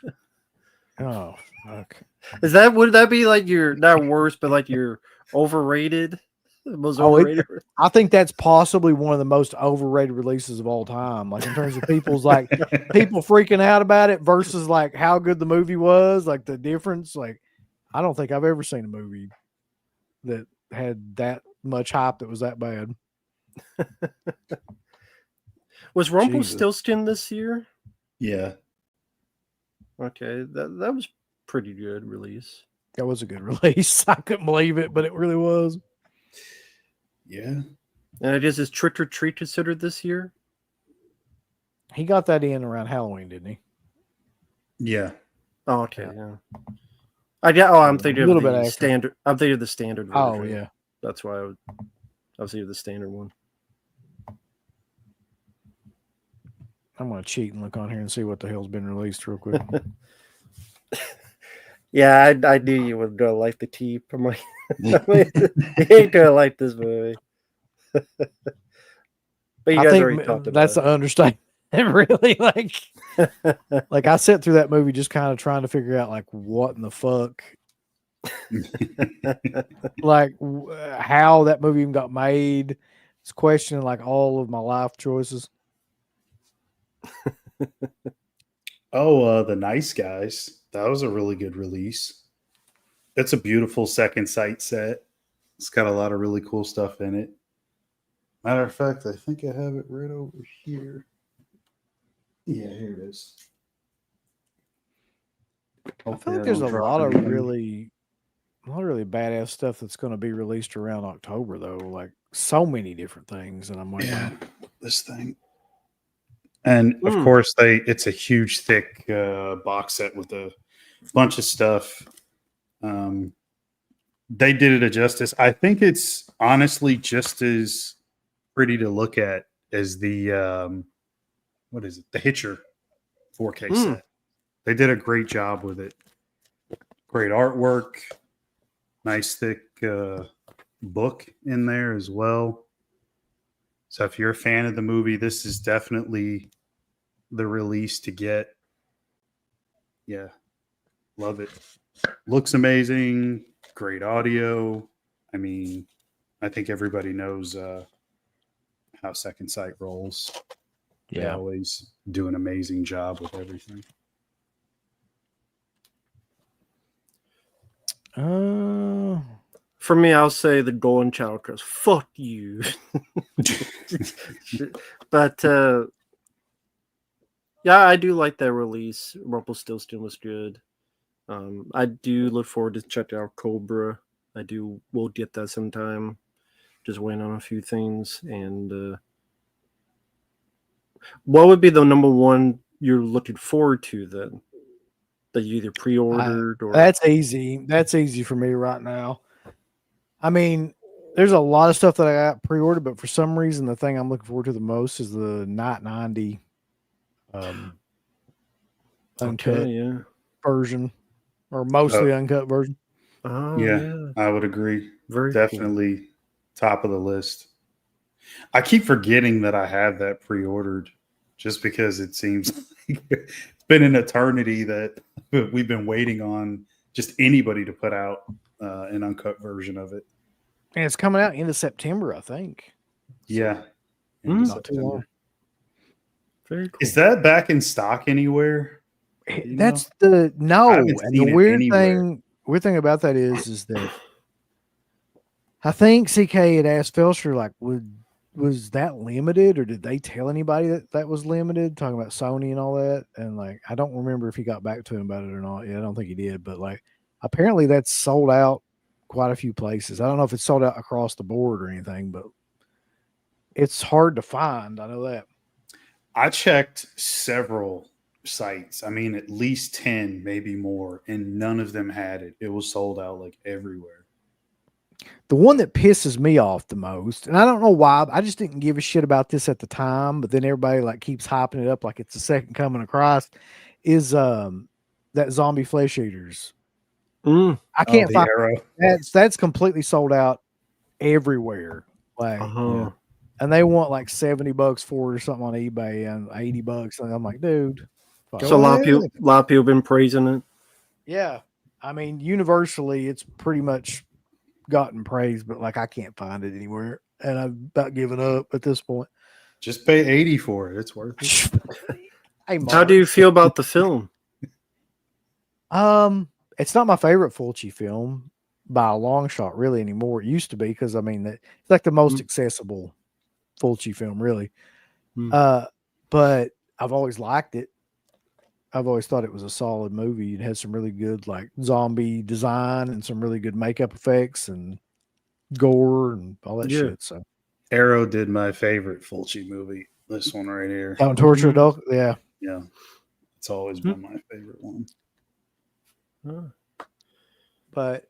Oh, fuck. Would that be like your not worst, but like your overrated? Most overrated. I think that's possibly one of the most overrated releases of all time. Like in terms of people's like people freaking out about it versus like how good the movie was, like the difference. Like I don't think I've ever seen a movie that had that much hype that was that bad. Was Jesus. Rumpelstiltskin this year? Yeah. Okay, that was pretty good release. That was a good release. I couldn't believe it, but it really was. Yeah. And it is Trick or Treat considered this year? He got that in around Halloween, didn't he? Yeah. Oh, okay, yeah. I'm thinking A of little bit the after. standard. I'm thinking of the standard version. Oh yeah. That's why I was thinking of the standard one. I'm gonna cheat and look on here and see what the hell's been released real quick. Yeah, I knew you would like the teep. I'm like, you ain't gonna like this movie. But you I guys think already talked about that's the understatement. Really, like I sat through that movie just kind of trying to figure out like what in the fuck, like how that movie even got made. It's questioning like all of my life choices. Oh, The Nice Guys. That was a really good release. It's a beautiful second sight set. It's got a lot of really cool stuff in it. Matter of fact, I think I have it right over here. Yeah, here it is. I feel like there's a lot of really badass stuff that's going to be released around October, though. Like so many different things, and I'm like, yeah, this thing. And of course, it's a huge, thick box set with a bunch of stuff. They did it a justice. I think it's honestly just as pretty to look at as the what is it? The Hitcher 4K set. They did a great job with it. Great artwork. Nice thick book in there as well. So if you're a fan of the movie, this is definitely the release to get. Yeah. Love it. Looks amazing. Great audio. I mean, I think everybody knows how Second Sight rolls. They always do an amazing job with everything. For me, I'll say the Golden Child because fuck you. But yeah, I do like that release. Rumpelstiltskin was good. I do look forward to checking out Cobra. We'll get that sometime. Just waiting on a few things. And what would be the number one you're looking forward to then? That you either pre-ordered or that's easy. That's easy for me right now. I mean, there's a lot of stuff that I got pre-ordered, but for some reason, the thing I'm looking forward to the most is the Night 90 uncut version, or mostly uncut version. Oh, yeah, I would agree. Very definitely cool. Top of the list. I keep forgetting that I have that pre-ordered, just because it seems like it's been an eternity that we've been waiting on just anybody to put out an uncut version of it. And it's coming out into September, I think. Yeah. Not too long. Very cool. Is that back in stock anywhere? That's the no. And the weird thing about that is that I think CK had asked Felcher, like, was that limited, or did they tell anybody that was limited? Talking about Sony and all that, and like, I don't remember if he got back to him about it or not. Yeah, I don't think he did, but like, apparently that's sold out quite a few places. I don't know if it's sold out across the board or anything, but it's hard to find. I know that. I checked several sites. I mean, at least 10, maybe more, and none of them had it. It was sold out like everywhere. The one that pisses me off the most, and I don't know why, I just didn't give a shit about this at the time, but then everybody like keeps hyping it up like it's the second coming of Christ, is that Zombie Flesh Eaters. I can't find that's completely sold out everywhere. Like, and they want like $70 for it or something on eBay and $80. And I'm like, dude. So a lot of people have been praising it. Yeah. I mean, universally, it's pretty much gotten praise, but like I can't find it anywhere. And I've about given up at this point. Just pay $80 for it. It's worth it. Hey, how do you feel about the film? It's not my favorite Fulci film by a long shot, really, anymore. It used to be, because I mean, it's like the most accessible Fulci film, really. But I've always liked it. I've always thought it was a solid movie. It had some really good like zombie design and some really good makeup effects and gore and all that Yeah. shit. So Arrow did my favorite Fulci movie. This one right here. Count Torture Adult, yeah. Yeah. It's always been my favorite one. But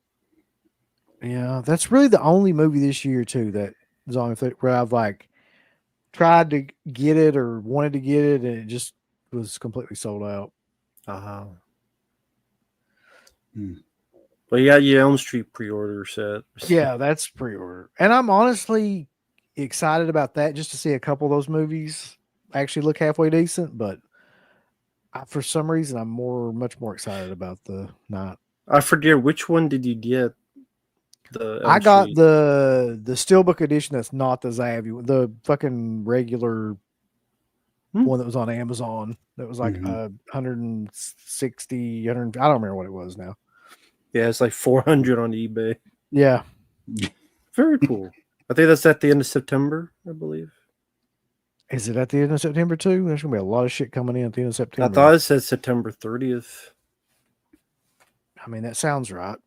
yeah, that's really the only movie this year too that zombie flick where I've like tried to get it or wanted to get it and it just was completely sold out. Well, you got your Elm Street pre-order set. Yeah, that's pre-order. And I'm honestly excited about that just to see a couple of those movies actually look halfway decent, but for some reason I'm much more excited about the Night. I forget which one did you get. I got the Steelbook edition that's not the Zavvi, the fucking regular one that was on Amazon. That was like 160, 100, I don't remember what it was now. Yeah, it's like 400 on eBay. Yeah. Very cool. I think that's at the end of September, I believe. Is it at the end of September too? There's gonna be a lot of shit coming in at the end of September. I thought it said September 30th. I mean, that sounds right.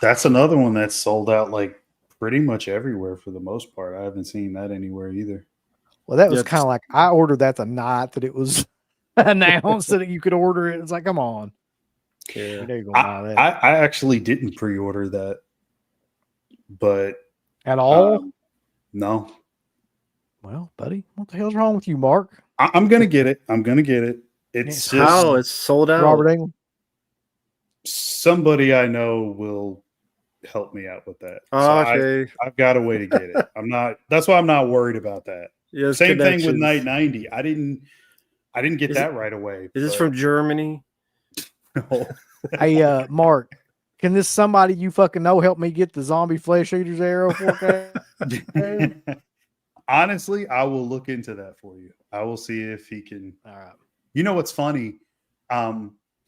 That's another one that's sold out like pretty much everywhere for the most part. I haven't seen that anywhere either. Well, that was kind of like I ordered that the night that it was announced that you could order it. It's like, come on. Yeah. I actually didn't pre-order that, but at all? No. Well, buddy, what the hell's wrong with you, Mark? I'm gonna get it. It's just it's sold out. Robert Englund. Somebody I know will help me out with that. Oh, okay. I've got a way to get it. That's why I'm not worried about that. Yeah, same thing with Night 90. I didn't get that right away. Is this from Germany? No. Hey, Mark, can this somebody you fucking know help me get the Zombie Flesh Eaters Arrow 4K? Honestly, I will look into that for you. I will see if he can. All right. You know what's funny?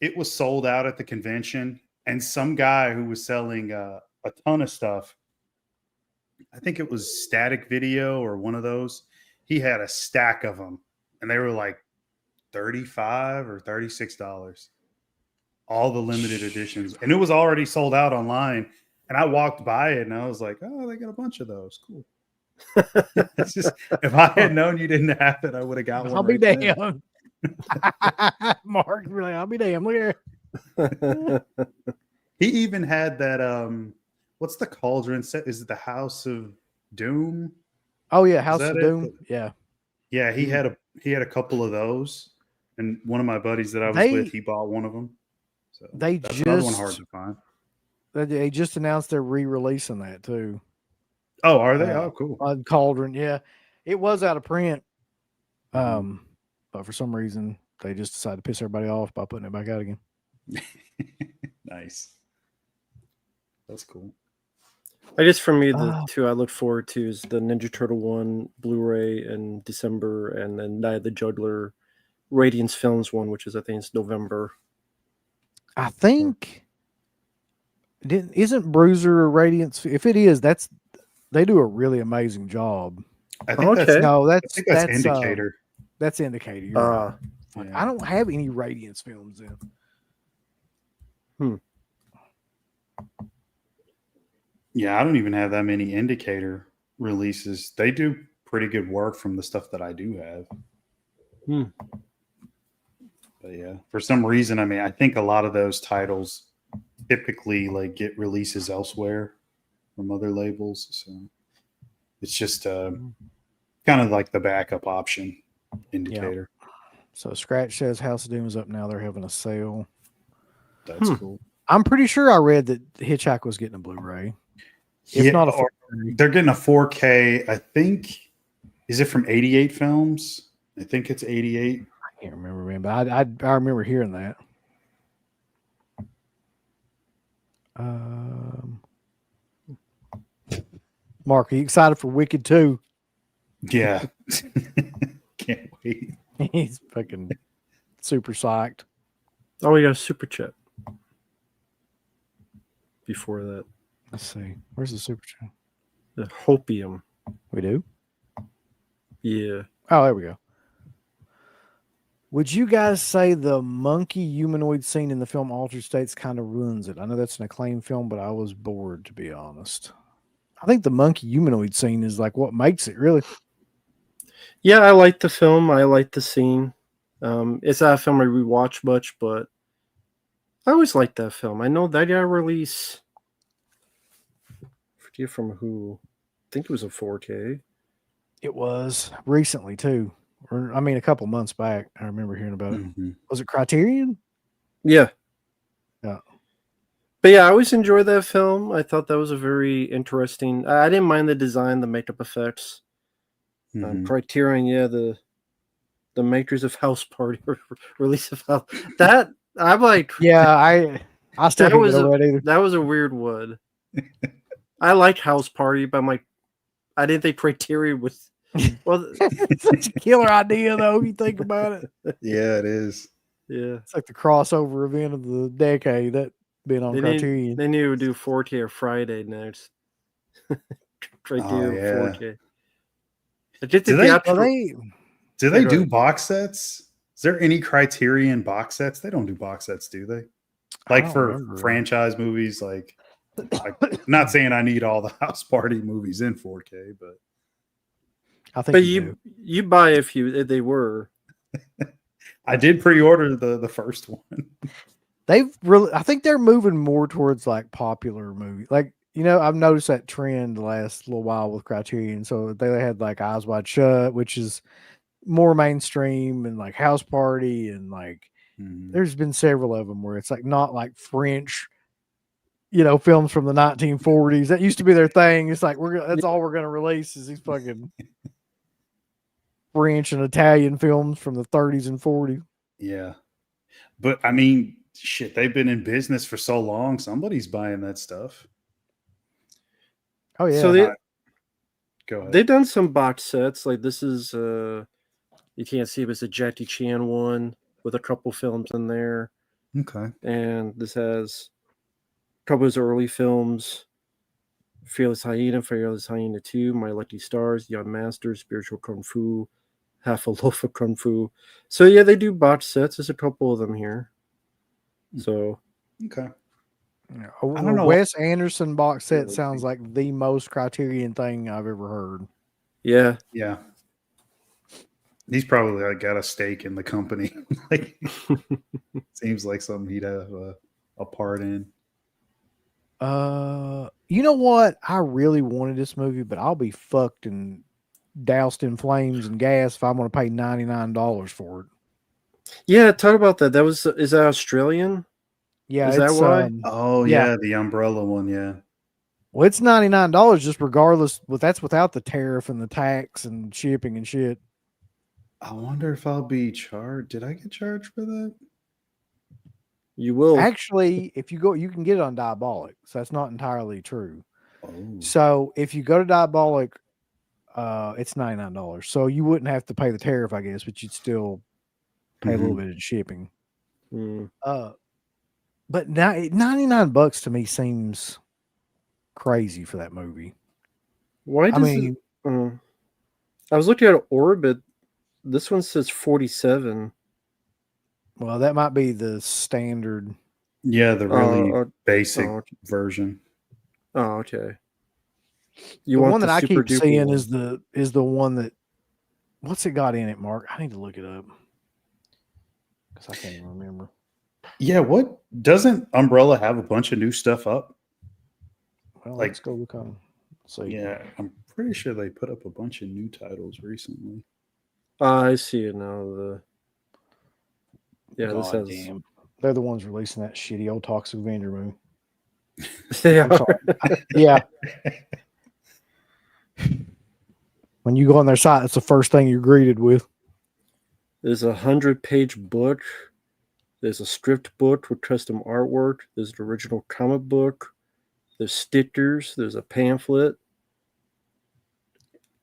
It was sold out at the convention, and some guy who was selling a ton of stuff, I think it was Static Video or one of those, he had a stack of them, and they were like $35 or $36. All the limited editions, and it was already sold out online. And I walked by it, and I was like, "Oh, they got a bunch of those. Cool." It's just, if I had known you didn't have it, I would have got one. I'll be damned. Mark, really, I'll be damned. Look here. He even had that. What's the cauldron set? Is it the House of Doom? Oh yeah, House of Doom. Yeah, yeah. He had a couple of those, and one of my buddies that I was with, he bought one of them. So that's another one hard to find. They just announced they're re-releasing that too. Oh, are they? Oh, cool. On Cauldron, yeah. It was out of print. But for some reason they just decided to piss everybody off by putting it back out again. Nice. That's cool. I guess for me, the two I look forward to is the Ninja Turtle one Blu-ray in December, and then Night of the Juggler Radiance Films one, which is I think it's November. I think isn't Bruiser or Radiance? If it is, they do a really amazing job. I think that's Indicator. That's Indicator. You're right. I don't have any Radiance films in. Yeah, I don't even have that many Indicator releases. They do pretty good work from the stuff that I do have. But yeah, for some reason, I mean, I think a lot of those titles typically like get releases elsewhere from other labels. So it's just kind of like the backup option, Indicator. Yeah. So Scratch says House of Doom is up now. They're having a sale. That's cool. I'm pretty sure I read that Hitchhike was getting a Blu-ray. If not a 4K. They're getting a 4K. I think, is it from 88 Films? I think it's 88. I can't remember, man, but I remember hearing that. Mark, are you excited for Wicked 2? Yeah. Can't wait. He's fucking super psyched. Oh, we got a super chat before that. Let's see. Where's the super chat? The Hopium. We do? Yeah. Oh, there we go. Would you guys say the monkey humanoid scene in the film Altered States kind of ruins it? I know that's an acclaimed film, but I was bored, to be honest. I think the monkey humanoid scene is like what makes it, really. Yeah, I like the film. I like the scene. It's not a film I rewatch much, but I always liked that film. I know that got a release. I forget from who. I think it was a 4K. It was recently, too. Or, I mean, a couple months back. I remember hearing about it. Mhm. Was it Criterion? Yeah. Yeah. But yeah, I always enjoyed that film. I thought that was a very interesting. I didn't mind the design, the makeup effects. Mhm. Criterion, yeah, the makers of House Party release of House. That I'm like, Yeah, I still that can't was get over that either. that was a weird one. I like House Party, but I'm like, I didn't think Criterion was. Well, It's such a killer idea, though, if you think about it. Yeah, it is. yeah, It's like the crossover event of the decade, that being on Criterion. they need to do 4K or Friday next. Criterion yeah. 4K. I just Do think they- Well, theatrical. Do they go do ahead. box sets? Is there any Criterion box sets? They don't do box sets, do they? I Like don't for remember. franchise movies, like not saying I need all the House Party movies in 4K, but I think But you you buy if they were. I did pre-order the first one. they've really, I think they're moving more towards like popular movies. Like, I've noticed that trend the last little while with Criterion. So they had like Eyes Wide Shut, which is more mainstream, and like House Party, and like Mhm. there's been several of them where it's like not like French, films from the 1940s. That used to be their thing. It's like that's all we're gonna release is these fucking French and Italian films from the 30s and 40s. Yeah. But I mean, shit, they've been in business for so long. Somebody's buying that stuff. Oh yeah. So Go ahead. they've done some box sets. Like this is you can't see, but it's a Jackie Chan one with a couple films in there. Okay. And this has a couple of his early films: Fearless Hyena 2, My Lucky Stars, Young Master, Spiritual Kung Fu, Half a Loaf of Kung Fu. So yeah, they do box sets. There's a couple of them here. So Okay. I don't know. Wes Anderson box set sounds like the most Criterion thing I've ever heard. yeah, Yeah. He's probably like got a stake in the company. Like seems like something he'd have a part in. You know what? I really wanted this movie, but I'll be fucked and doused in flames and gas if I'm going to pay $99 for it. yeah. Talk about that. Is that Australian? Yeah, Is that it's why? Oh Yeah. yeah, the umbrella one, yeah. well, it's $99 just regardless. But that's without the tariff and the tax and shipping and shit. I wonder if I'll be charged. Did I get charged for that? You will. Actually, if you go, you can get it on Diabolic, so that's not entirely true. Oh. So if you go to Diabolic, it's $99. So you wouldn't have to pay the tariff, I guess, but you'd still pay a little bit of shipping. Mm. But now $99 to me seems crazy for that movie. Why does mean- it? I was looking at Orbit. This one says 47. Well, that might be the standard. Yeah, the really Oh, basic okay. version. Oh, okay. The want one that I super keep duper seeing one. is the one that. What's it got in it, Mark? I need to look it up because I can't even remember. Yeah, what doesn't Umbrella have a bunch of new stuff up? Well, Like- let's go look on. See. Yeah, I'm pretty sure they put up a bunch of new titles recently. I see it now. This has. Goddamn. They're the ones releasing that shitty old Toxic Avenger movie. They I'm are. sorry. Yeah. When you go on their site, that's the first thing you're greeted with. There's a 100-page book. There's a script book with custom artwork. There's an original comic book. There's stickers. There's a pamphlet.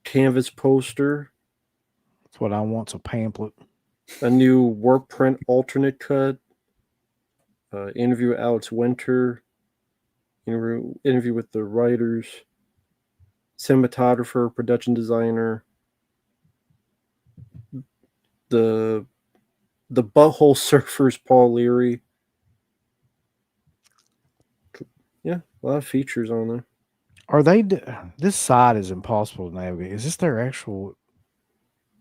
Canvas poster. That's what I want. It's a pamphlet. A new work print alternate cut. Interview with Alex Winter. Interview with the writers. Cinematographer, production designer. The The Butthole Surfers, Paul Leary. Yeah, a lot of features on there. Are they? This site is impossible to navigate. Is this their actual?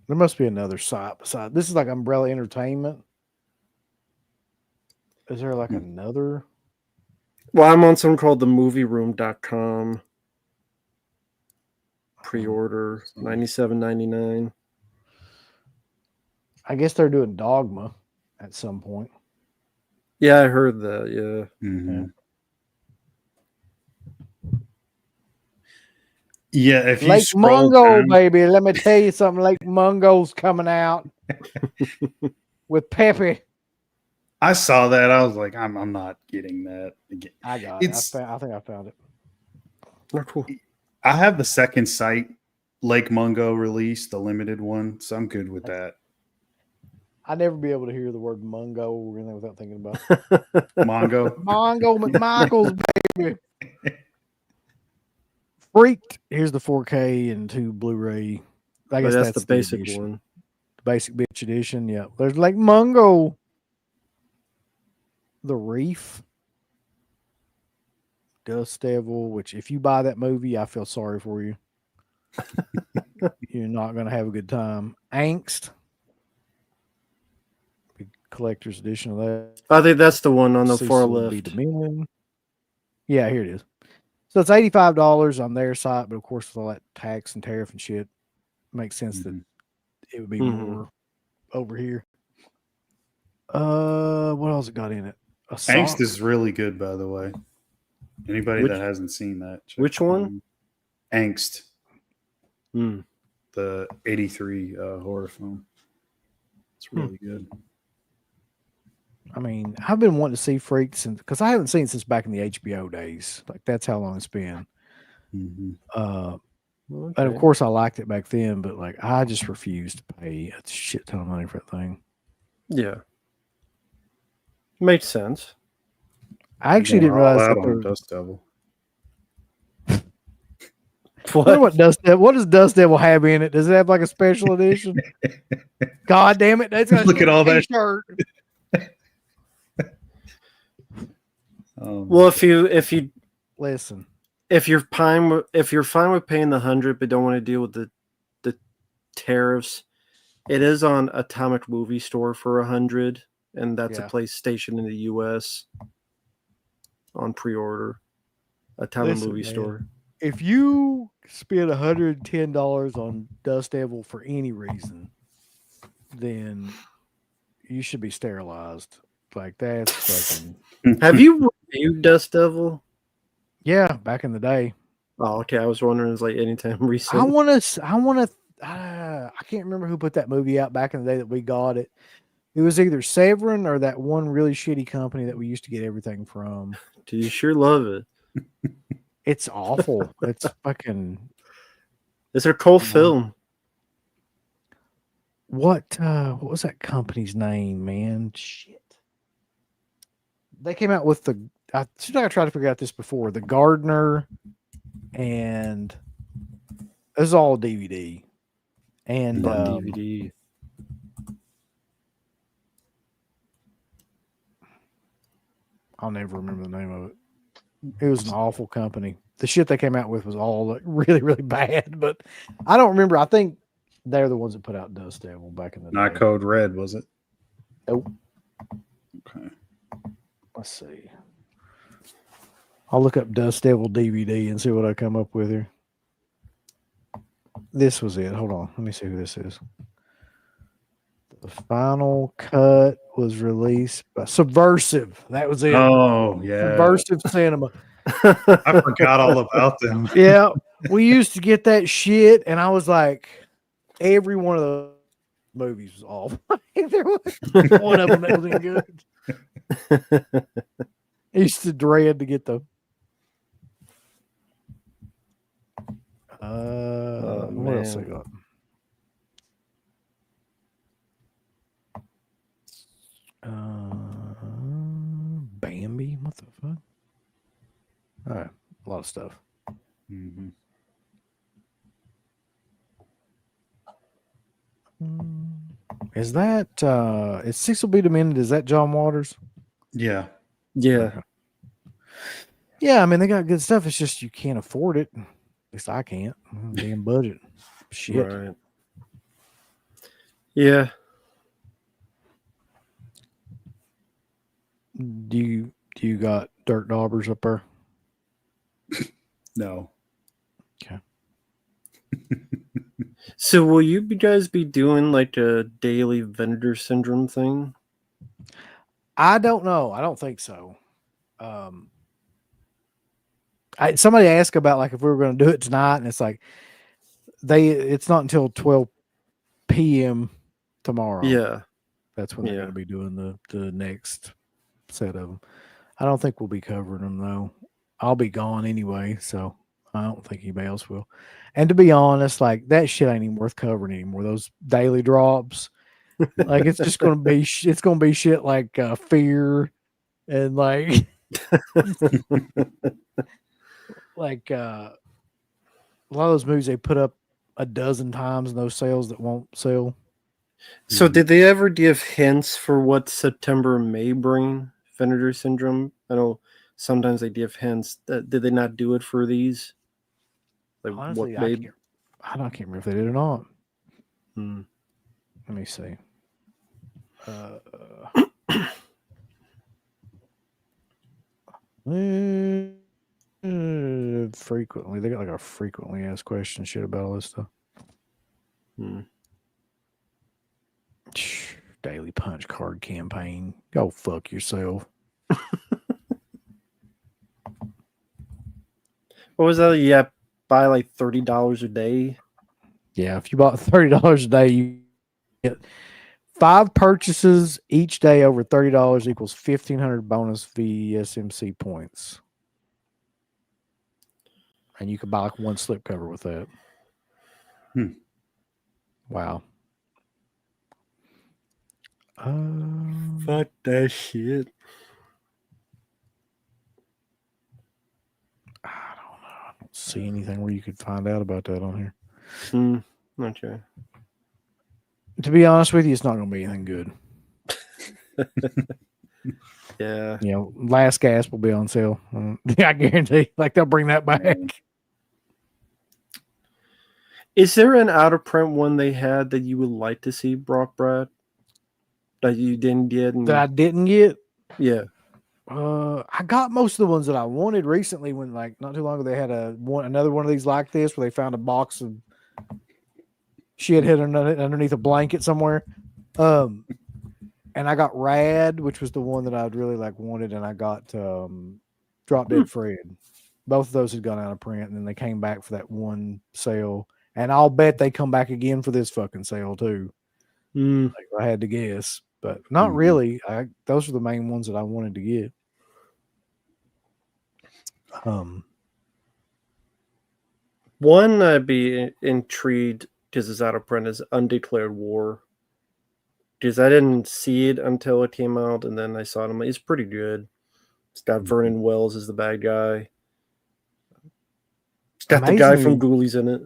There must be another site beside. This is like Umbrella Entertainment. Is there like another? Well, I'm on something called themovieroom.com. Pre-order $97.99. I guess they're doing Dogma at some point. Yeah, I heard that. Yeah. Mm-hmm. Yeah, if you Lake scroll Mungo, down, baby. Let me tell you something. Lake Mungo's coming out with Pepe. I saw that. I was like, I'm not getting that. I got It's it. I think I found it. Oh, cool. I have the second site, Lake Mungo release, the limited one, so I'm good with that. I'd never be able to hear the word Mungo or anything without thinking about Mongo. Mongo McMichael's, baby. Freaked. Here's the 4K and 2 Blu-ray. I guess that's the basic edition. one. The basic bitch edition. Yeah. There's Lake Mungo. The Reef. Dust Devil, which if you buy that movie, I feel sorry for you. You're not going to have a good time. Angst. Big collector's edition of that. I think that's the one on the far Cecil B. left. DeMille. Yeah, here it is. So it's $85 on their site, but of course with all that tax and tariff and shit, makes sense that it would be more over here. What else it got in it? A sock? Angst is really good, by the way. Anybody that hasn't seen that, check Which one? Angst, Hmm. the '83 horror film. It's really good. I mean, I've been wanting to see Freaks since because I haven't seen it since back in the HBO days. Like that's how long it's been. And of course, I liked it back then, but like I just refused to pay a shit ton of money for that thing. Yeah, makes sense. I actually didn't realize that on Dust Devil. What does Dust Devil have in it? Does it have like a special edition? God damn it! That's Look at all that shirt. Well, if you listen, if you're fine with paying the $100 but don't want to deal with the tariffs, it is on Atomic Movie Store for $100, and that's a place stationed in the U.S. on pre-order. Atomic Movie Store. If you spend $110 on Dust Devil for any reason, then you should be sterilized. Like that's fucking. Have you reviewed Dust Devil? Yeah, back in the day. Oh, okay. I was wondering, it's like anytime recent. I want to. I can't remember who put that movie out back in the day that we got it. It was either Severin or that one really shitty company that we used to get everything from. Do you sure love it? It's awful. It's fucking. It's a cult film. What was that company's name, man? Shit. They came out with the. I tried to figure out this before. The Gardener, and it was all DVD. And DVD. I'll never remember the name of it. It was an awful company. The shit they came out with was all like really, really bad. But I don't remember. I think they're the ones that put out Dust Devil back in the day. Not Code Red, was it? Nope. Okay. Let's see. I'll look up Dust Devil DVD and see what I come up with here. This was it. Hold on. Let me see who this is. The final cut was released by Subversive. That was it. Oh, yeah. Subversive Cinema. I forgot all about them. Yeah. We used to get that shit, and I was like, every one of the movies was awful. There was one of them that wasn't good. I used to dread to get the what else I got? Bambi, what the fuck? All right, a lot of stuff. Mm-hmm. Is that is Cecil B. Demented? Is that John Waters? Yeah. Yeah. Okay. Yeah, I mean they got good stuff. It's just you can't afford it. At least I can't. Damn budget. Shit. Right. Yeah. Do you got dirt daubers up there? No. Okay. So will you guys be doing like a daily Vinegar Syndrome thing? I don't know. I don't think so. Somebody asked about like if we were going to do it tonight, and it's like it's not until 12 p.m. tomorrow. Yeah. That's when they're going to be doing the next set of them. I don't think we'll be covering them though. I'll be gone anyway, so I don't think anybody else will. And to be honest, like that shit ain't even worth covering anymore. Those daily drops, like it's just going to be it's going to be shit like Fear and like like a lot of those movies they put up a dozen times and those sales that won't sell. So did they ever give hints for what September may bring? Vinegar Syndrome? I know sometimes they give hints. Did they not do it for these? Like Honestly, what I can't remember if they did or not. Let me see. Frequently, they got like a frequently asked question shit about all this stuff. Daily punch card campaign. Go fuck yourself. What was that? Yeah, buy like $30 a day. Yeah, if you bought $30 a day, you get 5 purchases each day over $30 equals 1,500 bonus VSMC points. And you could buy like 1 slipcover with that. Wow. Fuck that shit. I don't know. I don't see anything where you could find out about that on here. Okay. To be honest with you, it's not going to be anything good. Yeah. You know, Last Gasp will be on sale. I guarantee. Like they'll bring that back. Is there an out of print one they had that you would like to see, Brock Brad? That you didn't get? That I didn't get? Yeah. I got most of the ones that I wanted recently when like not too long ago they had another one of these like this where they found a box of shit hidden underneath a blanket somewhere. And I got Rad, which was the one that I'd really like wanted, and I got Drop Dead Fred. Both of those had gone out of print, and then they came back for that one sale. And I'll bet they come back again for this fucking sale too. Like I had to guess, but not really. Those are the main ones that I wanted to get. One I'd be intrigued because it's out of print is Undeclared War. Because I didn't see it until it came out, and then I saw it. It's pretty good. It's got Vernon Wells as the bad guy. It's got the guy from Ghoulies in it.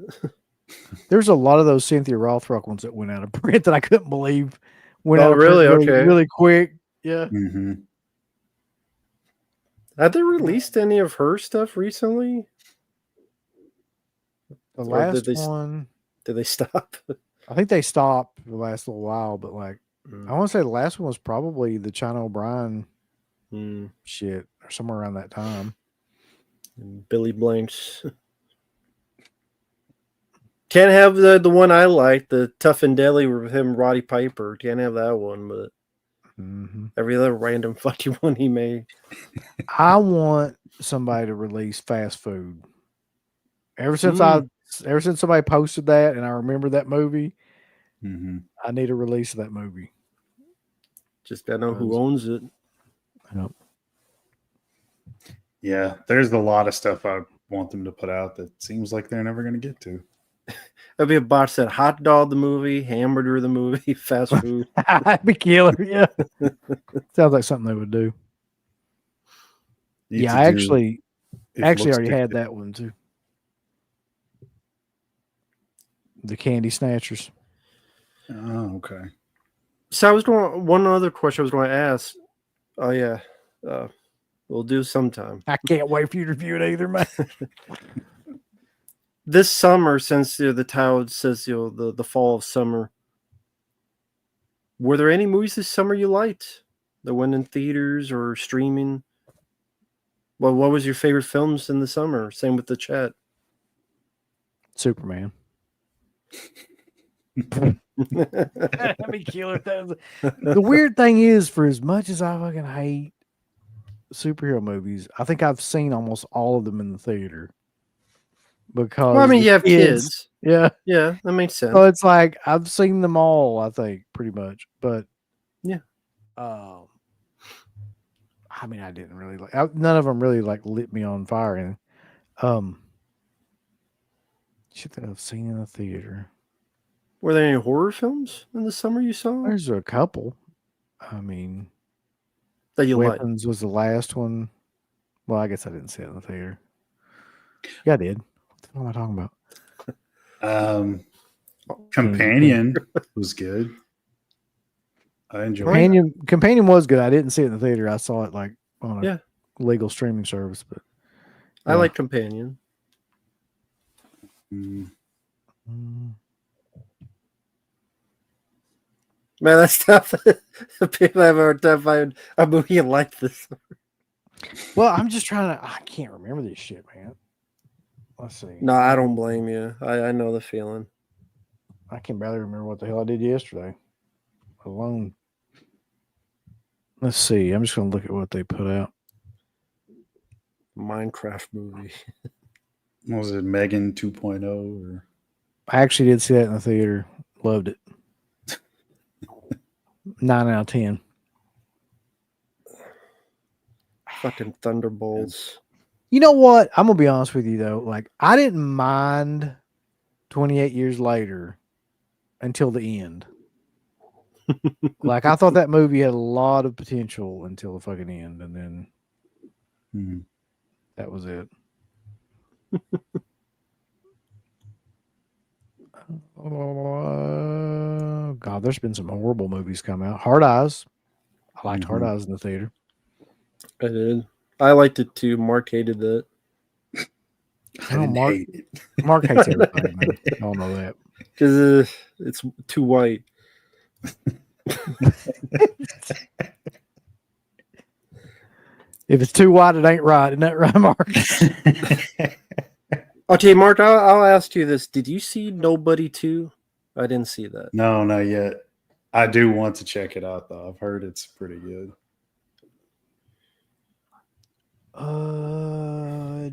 There's a lot of those Cynthia Rothrock ones that went out of print that I couldn't believe went out of really? print Okay. really quick. Yeah. Have they released any of her stuff recently? The last one. Did they stop? I think they stopped the last little while, but like I want to say the last one was probably the China O'Brien shit or somewhere around that time. Billy Blanks. Can't have the one I like, the Tough and Deadly with him, Roddy Piper. Can't have that one, but every other random fucking one he made. I want somebody to release Fast Food. Ever since somebody posted that and I remember that movie, I need a release of that movie. Just gotta know who owns it. Yep. Yeah, there's a lot of stuff I want them to put out that seems like they're never going to get to. That'd be a box set: hot dog the movie, hamburger the movie, fast food. That'd be killer. Yeah, sounds like something they would do. Yeah, I actually already had that one too. The Candy Snatchers. Oh, okay. So I was going. One other question I was going to ask. Oh yeah, we'll do sometime I can't wait for you to review it either, man. this summer. Since the title says the fall of summer. Were there any movies this summer you liked that went in theaters or streaming? Well, what was your favorite films in the summer? Same with the chat. Superman. That'd be killer. The weird thing is, for as much as I fucking hate superhero movies, I think I've seen almost all of them in the theater. Because Well, I mean, the you have kids. Yeah. Yeah, that makes sense. So it's like I've seen them all, I think, pretty much. But Yeah. I mean, I didn't really like none of them really like lit me on fire. And shit that I've seen in the theater. Were there any horror films in the summer you saw There's a couple. I mean, that you liked? Weapons was the last one. Well, I guess I didn't see it in the theater. Yeah, I did. What the hell am I talking about? Companion was good. I enjoyed it. Companion was good. I didn't see it in the theater. I saw it like on a Yeah. legal streaming service. But I like Companion. Mm. Man, that's tough. People have a hard time finding a movie you like this. Well, I'm just trying to. I can't remember this shit, man. Let's see. No, I don't blame you. I know the feeling. I can barely remember what the hell I did yesterday. Alone. Let's see. I'm just going to look at what they put out. Minecraft movie. What was it, Megan 2.0? Or I actually did see that in the theater. Loved it. 9 out of 10. Fucking Thunderbolts. You know what? I'm going to be honest with you, though. Like, I didn't mind 28 years later until the end. Like, I thought that movie had a lot of potential until the fucking end. And then that was it. God, there's been some horrible movies come out. Hard Eyes. I liked Hard Eyes in the theater. I did. I liked it too. Mark hated that. I didn't hate it. Mark hates everything, man. Y'all know that. Because it's too white. If it's too wide, it ain't right. Isn't that right, Mark? Okay, Mark, I'll ask you this. Did you see Nobody 2? I didn't see that. No, not yet. I do want to check it out, though. I've heard it's pretty good.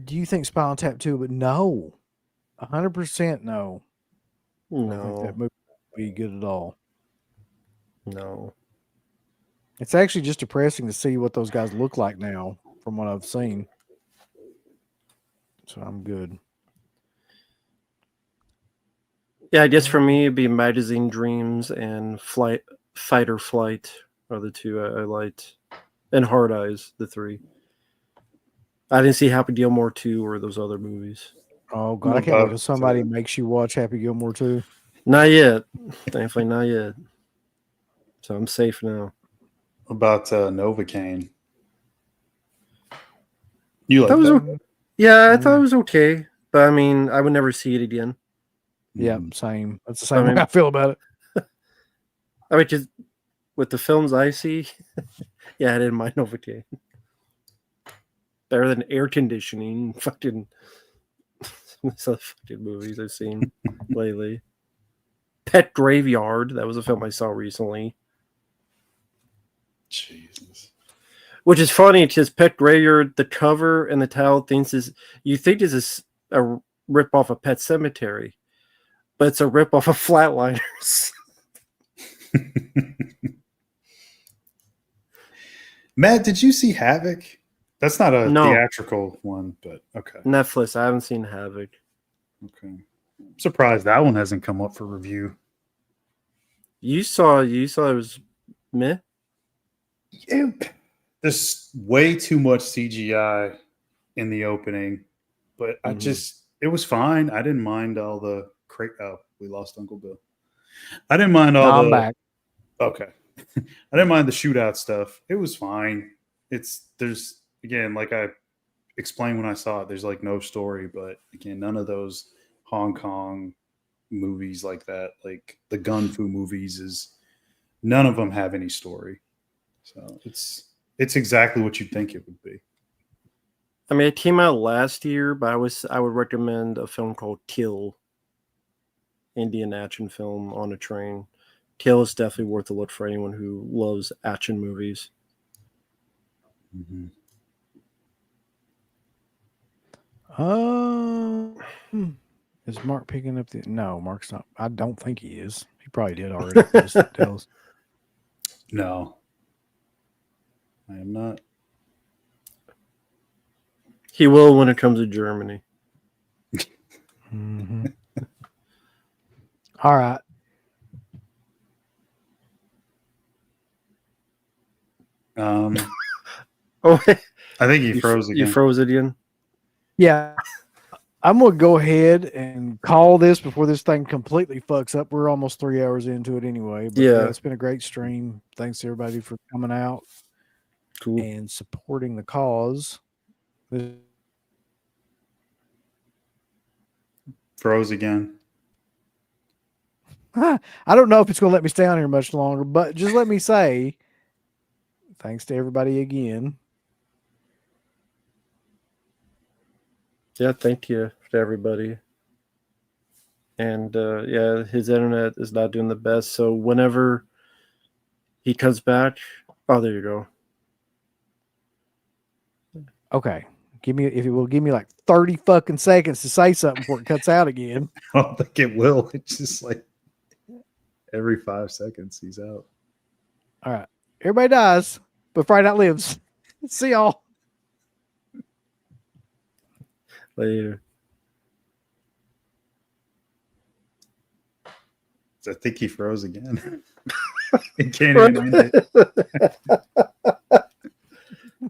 Do you think Spinal Tap 2? But no. 100% no. I don't think that movie would be good at all. No. It's actually just depressing to see what those guys look like now from what I've seen. So I'm good. Yeah, I guess for me it'd be Magazine Dreams and Fight or Flight are the two I liked. And Hard Eyes, the three. I didn't see Happy Gilmore 2 or those other movies. Oh God, I can't believe somebody makes you watch Happy Gilmore 2. Not yet. Thankfully not yet. So I'm safe now. What about Novocaine? You like that? Yeah, I thought it was okay. But I mean, I would never see it again. Yeah, same. That's the same way I feel about it. I mean, just with the films I see, yeah, I didn't mind Novocaine. Better than Air Conditioning. Fucking some of the fucking movies I've seen lately. Pet Graveyard. That was a film I saw recently. Jesus. Which is funny because Pet Graveyard, the cover and the title you think this is a rip off of Pet Cemetery, but it's a rip off of Flatliners. Matt, did you see Havoc? That's not a theatrical one, but okay. Netflix. I haven't seen Havoc. Okay. I'm surprised that one hasn't come up for review. You saw it was meh? Yeah. There's way too much CGI in the opening, but it was fine. I didn't mind all the we lost Uncle Bill. I didn't mind all I'm back. Okay. I didn't mind the shootout stuff. It was fine. There's again, like I explained when I saw it, there's like no story, but again, none of those Hong Kong movies like that, like the gun fu movies, none of them have any story. So it's exactly what you'd think it would be. I mean, it came out last year, but I would recommend a film called Kill, Indian action film on a train. Kill is definitely worth a look for anyone who loves action movies. Mm-hmm. Is Mark picking up the? No, Mark's not. I don't think he is. He probably did already. Just tell us. No, I am not. He will when it comes to Germany. Mm-hmm. All right. Oh, I think he froze again. You froze it again? Yeah. I'm going to go ahead and call this before this thing completely fucks up. We're almost 3 hours into it anyway. But Yeah. It's been a great stream. Thanks to everybody for coming out Cool. and supporting the cause. Froze again. I don't know if it's going to let me stay on here much longer, but just let me say thanks to everybody again. Yeah, thank you to everybody. And yeah, his internet is not doing the best. So whenever he comes back, oh, there you go. Okay. If it will give me like 30 fucking seconds to say something before it cuts out again. I don't think it will. It's just like every 5 seconds he's out. All right. Everybody dies, but Friday Night lives. See y'all. Later. I think he froze again. He can't even end it.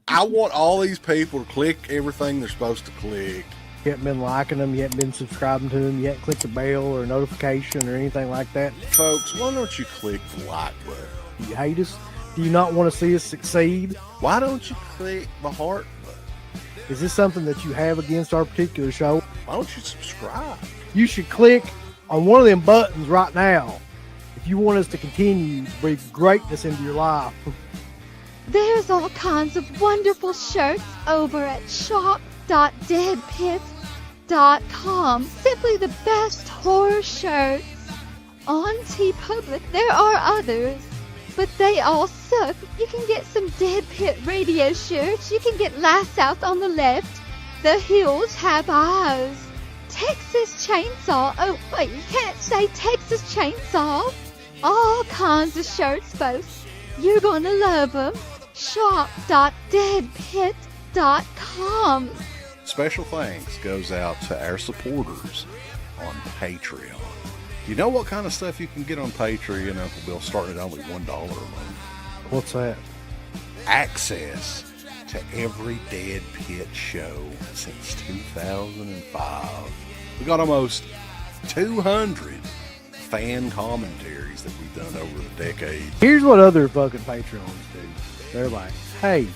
I want all these people to click everything they're supposed to click. You haven't been liking them, you haven't been subscribing to them, you haven't clicked the bell or notification or anything like that. Folks, why don't you click the like button? Do you hate us? Do you not want to see us succeed? Why don't you click the heart button? Is this something that you have against our particular show? Why don't you subscribe? You should click on one of them buttons right now if you want us to continue to bring greatness into your life. There's all kinds of wonderful shirts over at shop.deadpit.com. Simply the best horror shirts. On TeePublic, there are others, but they all suck. You can get some Dead Pit radio shirts. You can get Last South on the left. The Hills Have Eyes. Texas Chainsaw. Oh, wait, you can't say Texas Chainsaw. All kinds of shirts, folks. You're gonna love them. Shop.deadpit.com. Special thanks goes out to our supporters on Patreon. You know what kind of stuff you can get on Patreon, Uncle Bill, starting at only $1 a month? What's that? Access to every Dead Pit show since 2005. We got almost 200 fan commentaries that we've done over the decade. Here's what other fucking Patreons do. They're like, hey,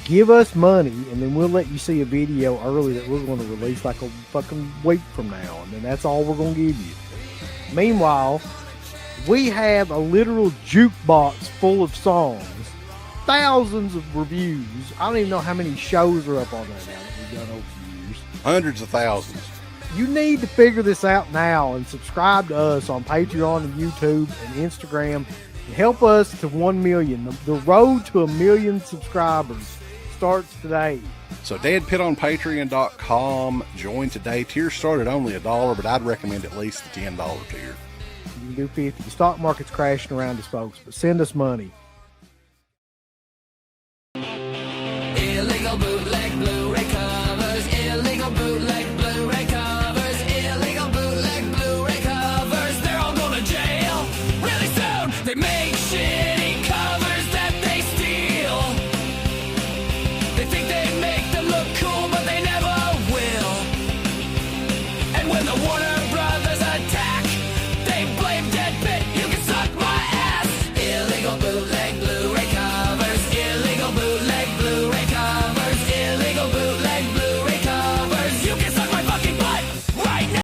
give us money and then we'll let you see a video early that we're going to release like a fucking week from now, and then that's all we're going to give you. Meanwhile, we have a literal jukebox full of songs, thousands of reviews. I don't even know how many shows are up on that now that we've done over the years. Hundreds of thousands. You need to figure this out now and subscribe to us on Patreon and YouTube and Instagram. And help us to 1 million. The road to 1 million subscribers starts today. So Deadpit on Patreon.com. Join today. Tiers start at only $1, but I'd recommend at least the $10 tier. You can do 50. The stock market's crashing around us, folks, but send us money.